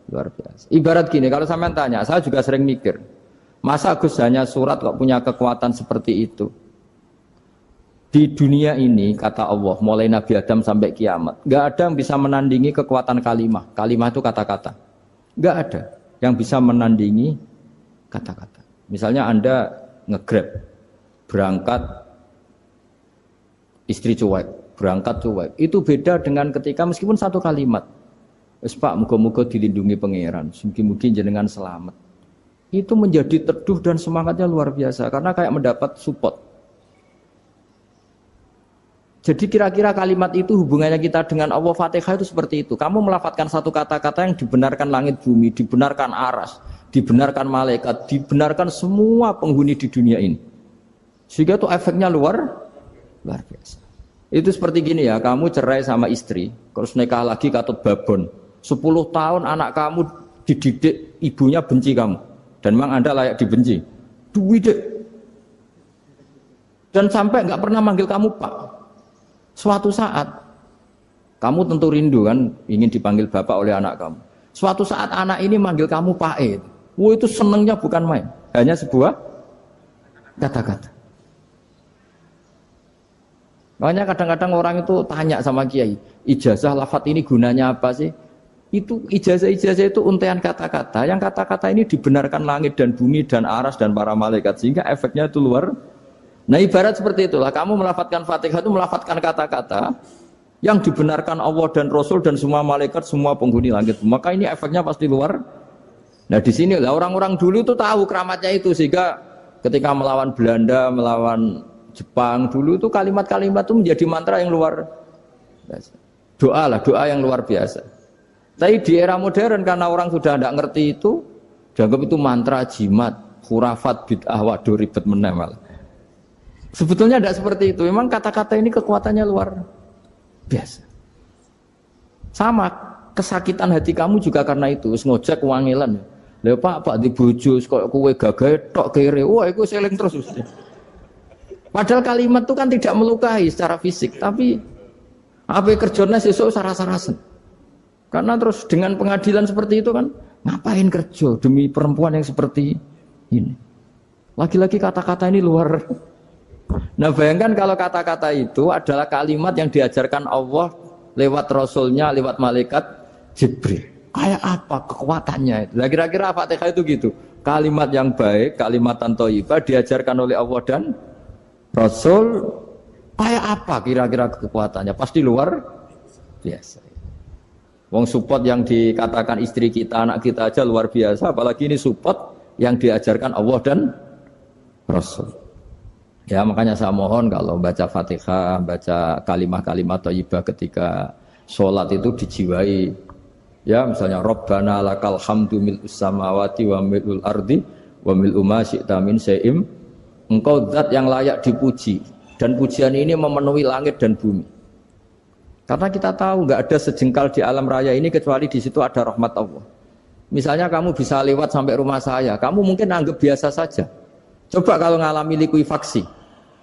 biasa. Ibarat gini, kalau sampean tanya, saya juga sering mikir, masa Gus hanya surat kok punya kekuatan seperti itu? Di dunia ini kata Allah, mulai Nabi Adam sampai kiamat, nggak ada yang bisa menandingi kekuatan kalimah. Kalimah itu kata-kata. Nggak ada yang bisa menandingi kata-kata. Misalnya Anda nge-grab, berangkat istri cuek, berangkat cuek. Itu beda dengan ketika meskipun satu kalimat. Wes Pak, muga-muga dilindungi pangeran, mugi-mugi jenengan selamat. Itu menjadi teduh dan semangatnya luar biasa karena kayak mendapat support. Jadi kira-kira kalimat itu hubungannya kita dengan Allah Fatihah itu seperti itu. Kamu melafadzkan satu kata-kata yang dibenarkan langit bumi, dibenarkan aras, dibenarkan malaikat, dibenarkan semua penghuni di dunia ini. Sehingga itu efeknya luar biasa. Itu seperti gini ya, kamu cerai sama istri, terus nikah lagi katut babon. 10 tahun anak kamu dididik, ibunya benci kamu. Dan memang Anda layak dibenci. Dididik. Dan sampai nggak pernah manggil kamu Pak. Suatu saat, kamu tentu rindu kan, ingin dipanggil Bapak oleh anak kamu. Suatu saat anak ini manggil kamu Pak E. Wah, itu senengnya bukan main. Hanya sebuah kata-kata. Makanya kadang-kadang orang itu tanya sama kiai, ijazah lafadz ini gunanya apa sih? Itu ijazah-ijazah itu untaian kata-kata. Yang kata-kata ini dibenarkan langit dan bumi dan aras dan para malaikat sehingga efeknya itu luar. Nah ibarat seperti itulah. Kamu melafadzkan Fatihah itu melafadzkan kata-kata yang dibenarkan Allah dan Rasul dan semua malaikat, semua penghuni langit. Maka ini efeknya pasti luar. Nah di sini lah orang-orang dulu itu tahu keramatnya itu sehingga ketika melawan Belanda, melawan Jepang dulu itu kalimat-kalimat itu menjadi mantra yang luar biasa. Doa yang luar biasa. Tapi di era modern karena orang sudah tidak ngerti itu, dianggap itu mantra, jimat, khurafat, bid'ah, waduh ribet meneh. Sebetulnya tidak seperti itu. Memang kata-kata ini kekuatannya luar biasa. Sama kesakitan hati kamu juga karena itu. Ngojek wangilan. Lha Pak di bojo kok kowe gagahe tok kere. Wah, iku seling terus. Padahal kalimat itu kan tidak melukai secara fisik, tapi apa kerjanya sesuk sarasa-rasen. Karena terus dengan pengadilan seperti itu kan, ngapain kerja demi perempuan yang seperti ini? Lagi-lagi kata-kata ini luar. Nah bayangkan kalau kata-kata itu adalah kalimat yang diajarkan Allah lewat Rasulnya, lewat malaikat Jibril. Kayak apa kekuatannya itu? Nah, kira-kira Fatihah itu gitu. Kalimat yang baik, kalimatan thayyibah diajarkan oleh Allah dan Rasul, kayak apa kira-kira kekuatannya? Pasti luar biasa. Wong support yang dikatakan istri kita, anak kita aja luar biasa, apalagi ini support yang diajarkan Allah dan Rasul. Ya makanya saya mohon kalau baca Fatihah, baca kalimat-kalimat thayyibah ketika sholat itu dijiwai. Ya misalnya Rabbana lakal hamdu mil'us samawati wa mil'ul ardi wa mil'u ma syi'ta min syai'im. Engkau zat yang layak dipuji dan pujian ini memenuhi langit dan bumi. Karena kita tahu nggak ada sejengkal di alam raya ini kecuali di situ ada rahmat Allah. Misalnya kamu bisa lewat sampai rumah saya, kamu mungkin anggap biasa saja. Coba kalau ngalami likuifaksi,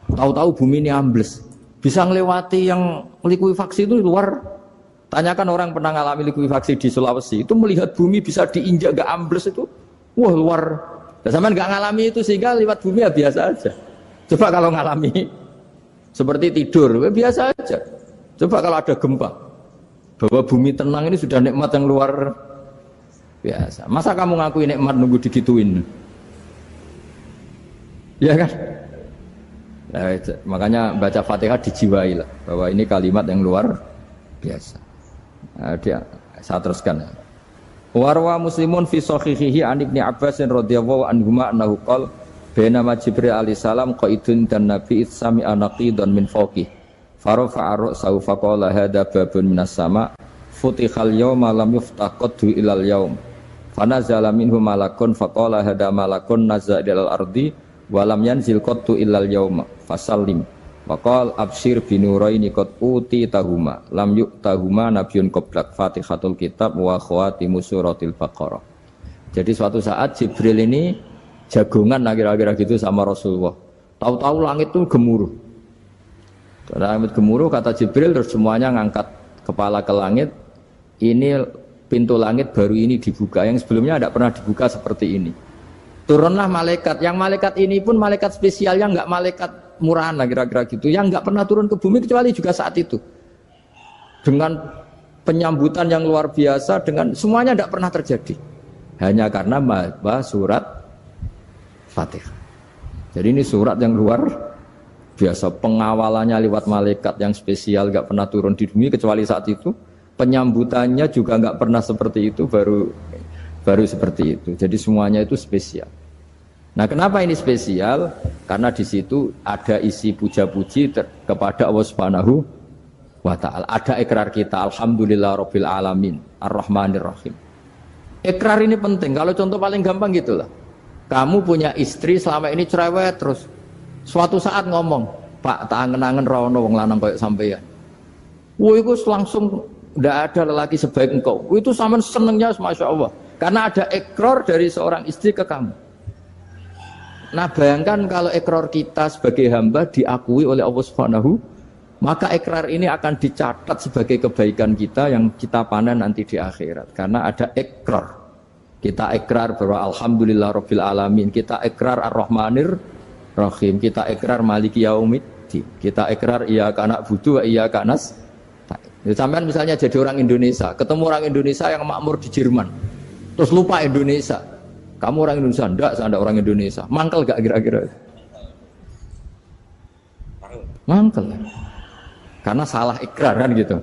tahu-tahu bumi ini ambles, bisa ngelewati yang likuifaksi itu luar. Tanyakan orang pernah ngalami likuifaksi di Sulawesi, itu melihat bumi bisa diinjak gak ambles itu, wah luar. Dan sama nggak ngalami itu sehingga lewat bumi ya biasa aja. Coba kalau ngalami seperti tidur, ya biasa aja. Coba kalau ada gempa, bahwa bumi tenang ini sudah nikmat yang luar biasa. Masa kamu ngakui nikmat nunggu digituin? Ya kan? Nah, makanya baca Fatihah dijiwai lah, bahwa ini kalimat yang luar biasa. Nah, saya teruskan. Warwa Muslimun fi sahihihi an Ibnu Abbas radhiyallahu anhuma annahu qala bainama Jibril alaihi salam qaidun dan Nabi sami anaqidan min fawqih farafa'a ra'sahu faqala hadza babun minas sama futihal yawma lam yuftaqadhu ilal yaum fanazala minhu malakun faqala hadza malakun nazza ilal ardi wa lam yanzil qattu ilal yauma fasallim waqal absyir binuraini qad utitahuma lam yu'tahuma nabiyyun qablak fatihatul kitab wa khawatimu suratil baqarah. Jadi suatu saat Jibril ini jagongan kira-kira gitu sama Rasulullah, tahu-tahu langit itu gemuruh. Karena langit gemuruh kata Jibril terus semuanya ngangkat kepala ke langit. Ini pintu langit baru ini dibuka, yang sebelumnya tidak pernah dibuka seperti ini. Turunlah malaikat, yang malaikat ini pun malaikat spesial, yang enggak malaikat murahan lah kira-kira gitu, yang enggak pernah turun ke bumi kecuali juga saat itu. Dengan penyambutan yang luar biasa, dengan semuanya tidak pernah terjadi. Hanya karena bahwa surat Fatihah. Jadi ini surat yang luar biasa, pengawalannya lewat malaikat yang spesial, enggak pernah turun di bumi kecuali saat itu. Penyambutannya juga enggak pernah seperti itu, baru seperti itu. Jadi semuanya itu spesial. Nah, kenapa ini spesial? Karena di situ ada isi puja-puji kepada Allah Subhanahu wa ta'ala. Ada ikrar kita, alhamdulillah rabbil alamin, ar-rahmanir rahim. Ikrar ini penting. Kalau contoh paling gampang gitulah. Kamu punya istri selama ini cerewet terus. Suatu saat ngomong, "Pak, tak angen-angen ra ono wong lanang koyo sampeyan." Wah, itu langsung tidak ada lelaki sebaik engkau. Itu sampean senengnya Masya Allah. Karena ada ikrar dari seorang istri ke kamu. Nah, bayangkan kalau ikrar kita sebagai hamba diakui oleh Allah Subhanahu, maka ikrar ini akan dicatat sebagai kebaikan kita yang kita panen nanti di akhirat. Karena ada ikrar. Kita ikrar bahwa alhamdulillah rabbil alamin, kita ikrar ar-rahmanir rahim, kita ikrar maliki yaumiddin, kita ikrar iyyaka na'budu wa iyyaka nasta'in. Sampean misalnya jadi orang Indonesia, ketemu orang Indonesia yang makmur di Jerman, terus lupa Indonesia. Kamu orang Indonesia? Enggak, saya ada orang Indonesia. Mangkel gak kira-kira? Mangkel. Karena salah ikrar kan gitu.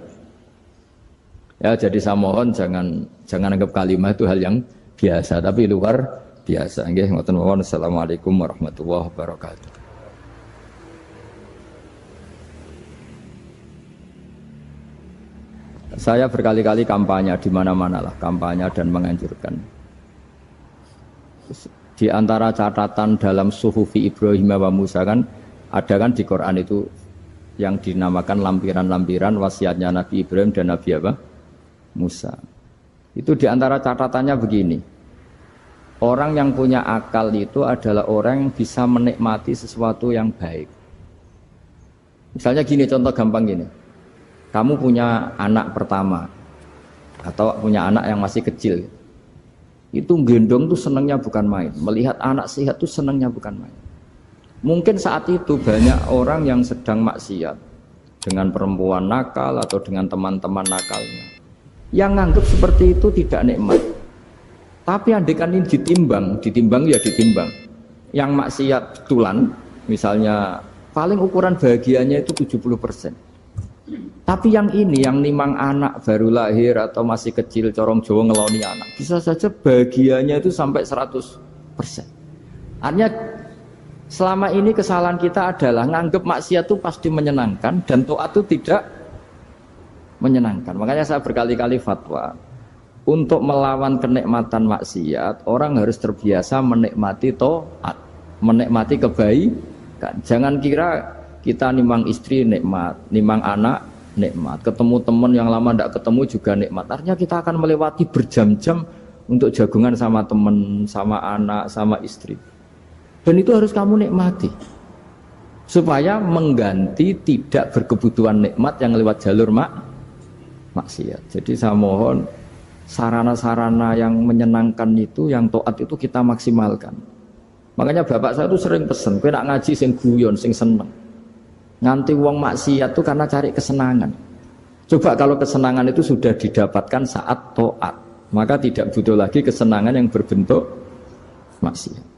Ya, jadi saya mohon jangan anggap kalimat itu hal yang biasa, tapi luar biasa. Nggih, ngoten mawon. Assalamualaikum warahmatullahi wabarakatuh. Saya berkali-kali kampanye di mana-mana lah, kampanye dan menganjurkan. Di antara catatan dalam Suhufi Ibrahim wa Musa kan ada kan di Quran itu yang dinamakan lampiran-lampiran wasiatnya Nabi Ibrahim dan Nabi apa? Musa. Itu di antara catatannya begini. Orang yang punya akal itu adalah orang yang bisa menikmati sesuatu yang baik. Misalnya gini, contoh gampang gini. Kamu punya anak pertama atau punya anak yang masih kecil. Itu gendong tuh senangnya bukan main. Melihat anak sehat tuh senangnya bukan main. Mungkin saat itu banyak orang yang sedang maksiat dengan perempuan nakal atau dengan teman-teman nakalnya, yang nganggap seperti itu tidak nikmat. Tapi andekan ini ditimbang ya ditimbang. Yang maksiat betulan, misalnya paling ukuran bahagianya itu 70%. Tapi yang ini, yang nimang anak baru lahir atau masih kecil, corong Jawa ngeloni anak, bisa saja bahagianya itu sampai 100%. Artinya selama ini kesalahan kita adalah nganggap maksiat itu pasti menyenangkan dan taat itu tidak menyenangkan. Makanya saya berkali-kali fatwa, untuk melawan kenikmatan maksiat, orang harus terbiasa menikmati taat, menikmati kebaikan. Jangan kira kita nimang istri nikmat, nimang anak nikmat. Ketemu teman yang lama tidak ketemu juga nikmat. Artinya kita akan melewati berjam-jam untuk jagungan sama teman, sama anak, sama istri. Dan itu harus kamu nikmati. Supaya mengganti tidak berkebutuhan nikmat yang lewat jalur maksiat. Jadi saya mohon sarana-sarana yang menyenangkan itu, yang taat itu kita maksimalkan. Makanya bapak saya itu sering pesen, kowe nak ngaji sing guyon, sing seneng. Nganti wong maksiat itu karena cari kesenangan. Coba kalau kesenangan itu sudah didapatkan saat taat, maka tidak butuh lagi kesenangan yang berbentuk maksiat.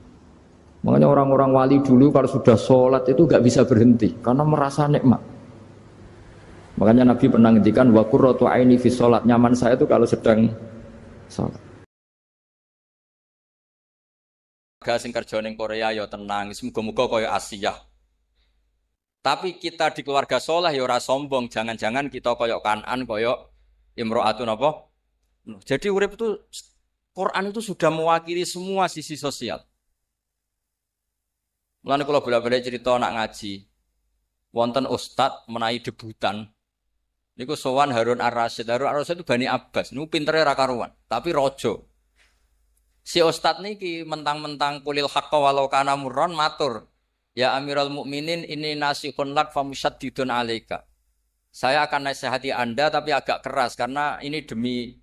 Makanya orang-orang wali dulu kalau sudah sholat itu gak bisa berhenti karena merasa nikmat. Makanya Nabi pernah ngendikan wa qurratu aini fi sholat, nyaman saya itu kalau sedang sholat. Sing kerja ning Korea ya tenang, muga-muga kaya Asia. Tapi kita di keluarga soleh ya ora sombong, jangan-jangan kita kaya Kanan, kaya Imro'atun apa? Jadi urip itu Quran itu sudah mewakili semua sisi sosial. Mulane kula bolak-balik cerita nak ngaji. Wonten ustad menawi debutan. Niku sowan Harun Ar-Rasyid. Harun Ar-Rasyid itu Bani Abbas, niku pintere ra karuan, tapi raja. Si ustad niki mentang-mentang kulil haqqa walau kana murran matur. Ya Amirul Mukminin ini nasihun lak famusyaddidun alaika. Saya akan nasihati Anda tapi agak keras karena ini demi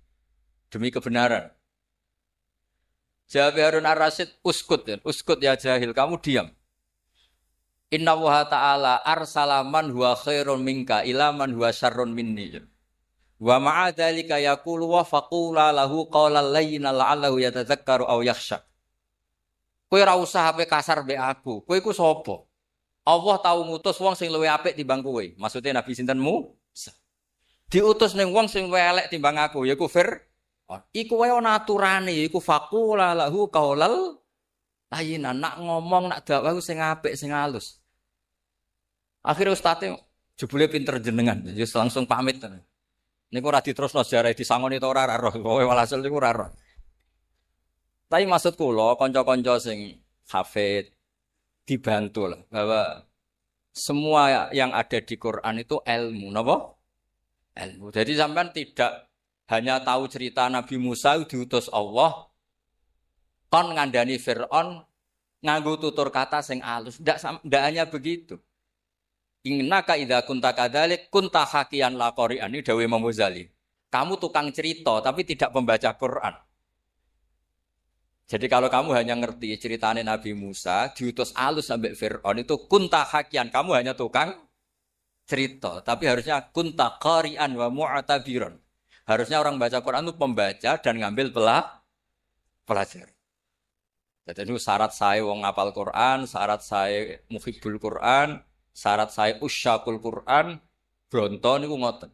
kebenaran. Jawab Harun Ar-Rasyid, uskut ya jahil, kamu diam. Inna wa ta'ala arsala man huwa khairun minka ila man huwa syarrun minni. Wa ma'a dzalika yaqulu wa faqula lahu qawlan layyinan la'allahu yatadzakkaru aw yakhsha. Kowe ora usah ape kasar mbek aku. Kowe iku sapa? Allah tau ngutus wong sing luwih apik timbang kowe. Maksudnya Nabi sintenmu? Diutus ning wong sing luwih elek timbang aku, yaiku iku wae ana aturane, iku faqula lahu qawlan layyinan, nak ngomong nak dakwah sing apik sing halus. Akhirnya ustadnya jebule pinter jenengan, jadi langsung pamit. Niku ora diterusno sejarah disangoni ta ora roh, kowe walhasil niku ora roh. Tapi maksud kula kanca-kanca sing hafid dibantu lah bahwa semua yang ada di Quran itu ilmu, napa? Ilmu. Jadi sampean tidak hanya tahu cerita Nabi Musa diutus Allah kon ngandani Fir'aun nganggo tutur kata sing alus, ndak hanya begitu. Innaka idza kunta kadzalik kunta hakiyan la qari'an, ini dawuh Imam Ghazali. Kamu tukang cerita tapi tidak pembaca Quran. Jadi kalau kamu hanya ngerti ceritanya Nabi Musa diutus alus sampai Fir'aun itu kunta hakiyan, kamu hanya tukang cerita, tapi harusnya kunta qari'an wa mu'tabiran. Harusnya orang baca Quran itu pembaca dan ngambil pelajar. Jadi itu syarat saya wong ngapal Quran, syarat saya muhibbul Quran, syarat saya usyakul Quran, bronto niku ngoten.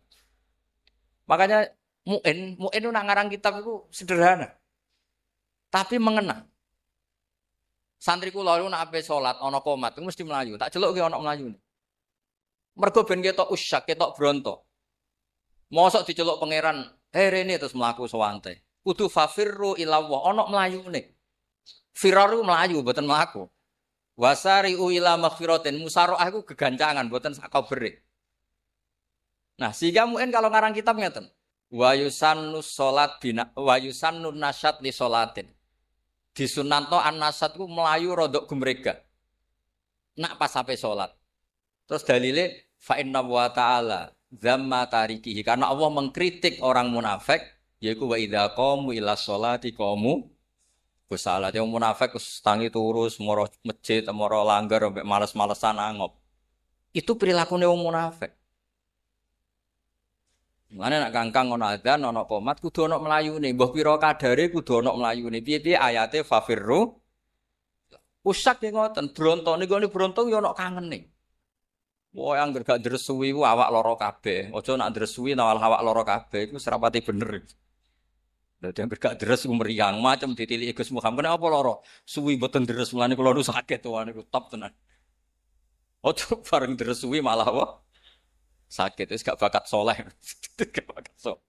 Makanya mu'in itu nak ngarang kitab itu sederhana. Tapi mengena. Santri kula niku nak ape salat ana qomat itu mesti melayu. Tak celuk ki ana melayune. Mergo ben ketok usyak, ketok bronto. Mosok diceluk pangeran, rene terus mlaku sewante. Kudu fafirru ila Allah, ana melayune. Firaru melayu mboten mlaku. Wasari'u ila maghfiratin, musaraah iku gegancangan mboten sak kabere. Nah, sehingga mungkin kalau ngarang kitab ngeten. Wa yusannu salat bina wa yusannu nasyat li salatin. Disunanto an-nasyat ku melayu rodok gumrega. Nak pas sampai salat. Terus dalile fa inna wa ta'ala zamma tarikihi, karena Allah mengkritik orang munafik yaiku wa idza qamu ila sholati qamu kusalat. Yang munafik tangi turus moro masjid moro langgar sampai males-malesan angop. Itu perilakune wong munafik. Mane nek kangkang ana adzan ana qomat kudu ana mlayune, mbah pira kadare kudu ana mlayune. Piye-piye ayate fafirru usyak ngoten, bronto niku bronto ya ana kangene. Wah, angger gak ndresuwi ku awak lara kabeh. Aja nak ndresuwi nawal awak lara kabeh iku serapati bener. Dadi angger gak ndres ku meriang macam ditiliki Gus Muhammad. Kenapa lara? Suwi mboten ndres mulane kula nu sakit to niku top tenan. Aja bareng ndresuwi malah apa? Sakit wis gak bakat soleh. Gak bakat soleh.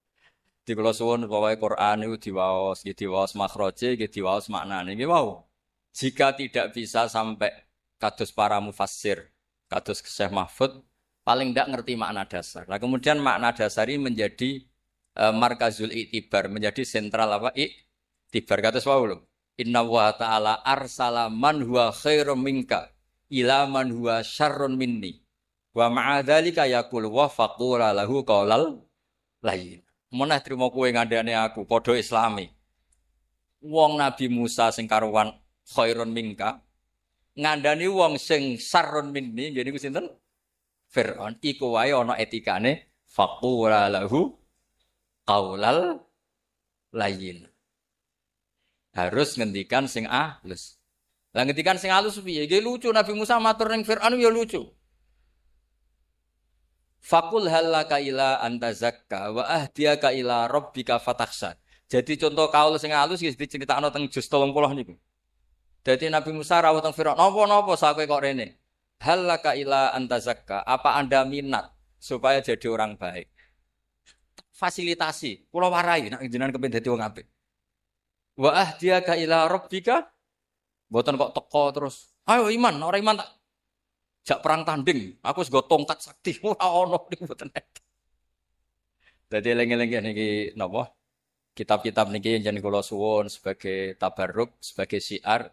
Di kula suwun pokoke Quran niku diwaos, nggih diwaos makhraje, nggih diwaos maknane. Nggih wau. Jika tidak bisa sampai kados para mufassir, kados Syekh Mahfud, paling tidak ngerti makna dasar. Nah, kemudian makna dasar ini menjadi markazul i'tibar, menjadi sentral apa? I'tibar kata Paulus. Inna wa ta'ala arsala man huwa khairum minka ila man huwa syarrun minni. Wa ma'a dzalika yaqul wa faqula lahu qaulal layyin. Meneh trimo kowe ngandhane aku padha islami. Wong Nabi Musa sing karuan khairun minka ngandani wong sing sarrun minni ngene iku sinten? Fir'aun iku wae ana etikane faqula lahu qaulal layyin. Harus ngendikan sing halus. Lah ngendikan sing halus piye? Nggih lucu Nabi Musa matur ning Fir'aun ya lucu. Faqul halaka ila anta zakka wa ahdiyaka ila rabbika fatakhsha. Jadi contoh kaul sing halus iki diceritakno teng juz 30 niku. Dadi Nabi Musa rawuh teng Firaun, "Napa-napa sakowe kok rene? Halaka ila anta zakka, apa Anda minat supaya jadi orang baik?" Fasilitasi, kula warai nek jenengan kepen dadi wong apik. Wa ahdiyaka ila rabbika, mboten kok teko terus. Ayo iman, ora iman tak jak perang tanding. Aku wis nggo tongkat sakti. Ora ono niku mboten. Dadi eling-eling niki napa? Kitab-kitab niki jeneng kula suwun sebagai tabarruk, sebagai syiar.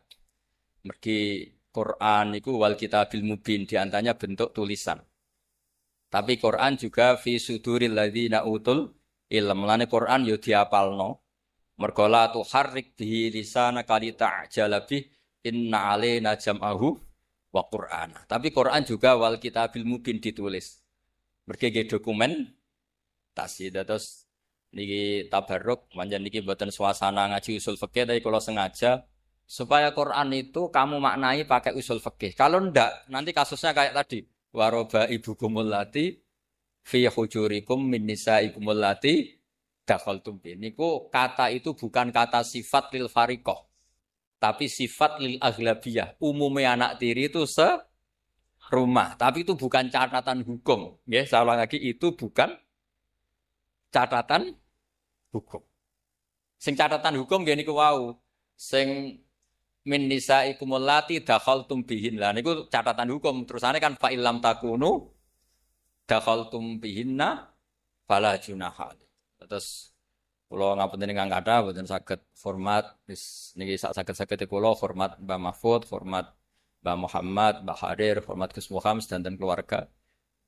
Mergi Quran niku wal kitabil mubin, di antaranya bentuk tulisan. Tapi Quran juga fi suduril ladzina utul ilm. Mulane Quran yo diapalno. Mergo la tuharrik bihi lisanaka lita'jala bih inna alaina jam'ahu wa Qur'an. Tapi Quran juga wal kitabil mubin ditulis. Mergi dokumen tasih terus niki tabarruk, manjen niki mboten suasana ngaji usul fikih tapi kalau sengaja supaya Quran itu kamu maknai pakai usul fikih. Kalau ndak nanti kasusnya kayak tadi. Waroba ibukumul lati fi hujurikum min nisaikumul lati dakhaltum bi. Niku kata itu bukan kata sifat lil fariqah. Tapi sifat lil aghlabiyah. Umumnya anak tiri itu serumah, tapi itu bukan catatan hukum. Nggih, saya ulang lagi itu bukan catatan hukum. Sing catatan hukum nggih niku wau. Sing min nisaikumul lati dakhaltum bihin. Lah niku catatan hukum. Terusane kan fa illam takunu dakhaltum bihinna fala junaha. Terus kula ngapunten ingkang kathah mboten saged format wis niki sak saged-sagede kula hormat Mbah Mahfud, hormat Mbah Muhammad, Mbah Harir, hormat Gus Muhammad dan keluarga.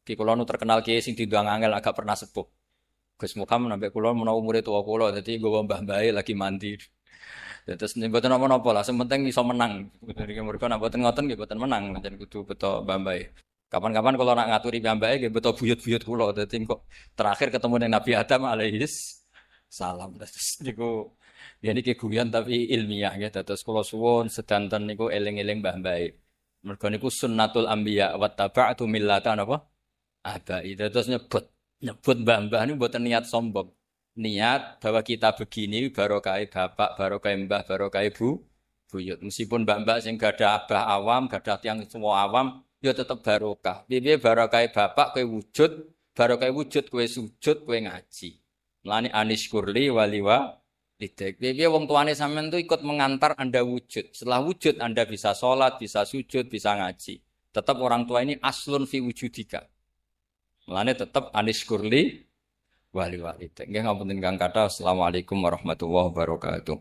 Ki kula nu terkenal kiai sing diundang angel agak pernah sepuh. Gus Muhammad nambah kula menawa umure tuwa kula dadi nggawa mbah-mbahe lagi mandi. Terus mboten napa-napa lah, sementing iso menang. Mereka nek mboten ngoten nggih mboten menang, pancen kudu beto mbah-mbahe. Kapan-kapan kalau nak ngaturi mbah-mbahe nggih beto buyut-buyut kula. Dadi kok terakhir ketemu dengan Nabi Adam alaihis salam. Terus niku ya niki guyon tapi ilmiah nggih. Terus kula suwun sedanten niku eling-eling mbah-mbahe. Mergo niku sunnatul anbiya wa taba'tu millata napa? Abai. Terus nyebut mbah-mbah niku mboten niat sombong. Niat bahwa kita begini barokah bapak, barokah mbah, barokah ibu, buyut. Meskipun mbak-mbak sing gada abah awam, gada tiang semua awam, ya tetap barokah. Piye barokah bapak kowe wujud, barokah wujud kowe sujud, kowe ngaji. Mulane anishkurli waliwa lidek. Piye wong tuane sampean tuh ikut mengantar Anda wujud. Setelah wujud Anda bisa sholat, bisa sujud, bisa ngaji. Tetap orang tua ini aslun fi wujudika. Mulane tetap anishkurli wali-wali. Nggih ngapunten kang kathah. Assalamualaikum warahmatullahi wabarakatuh.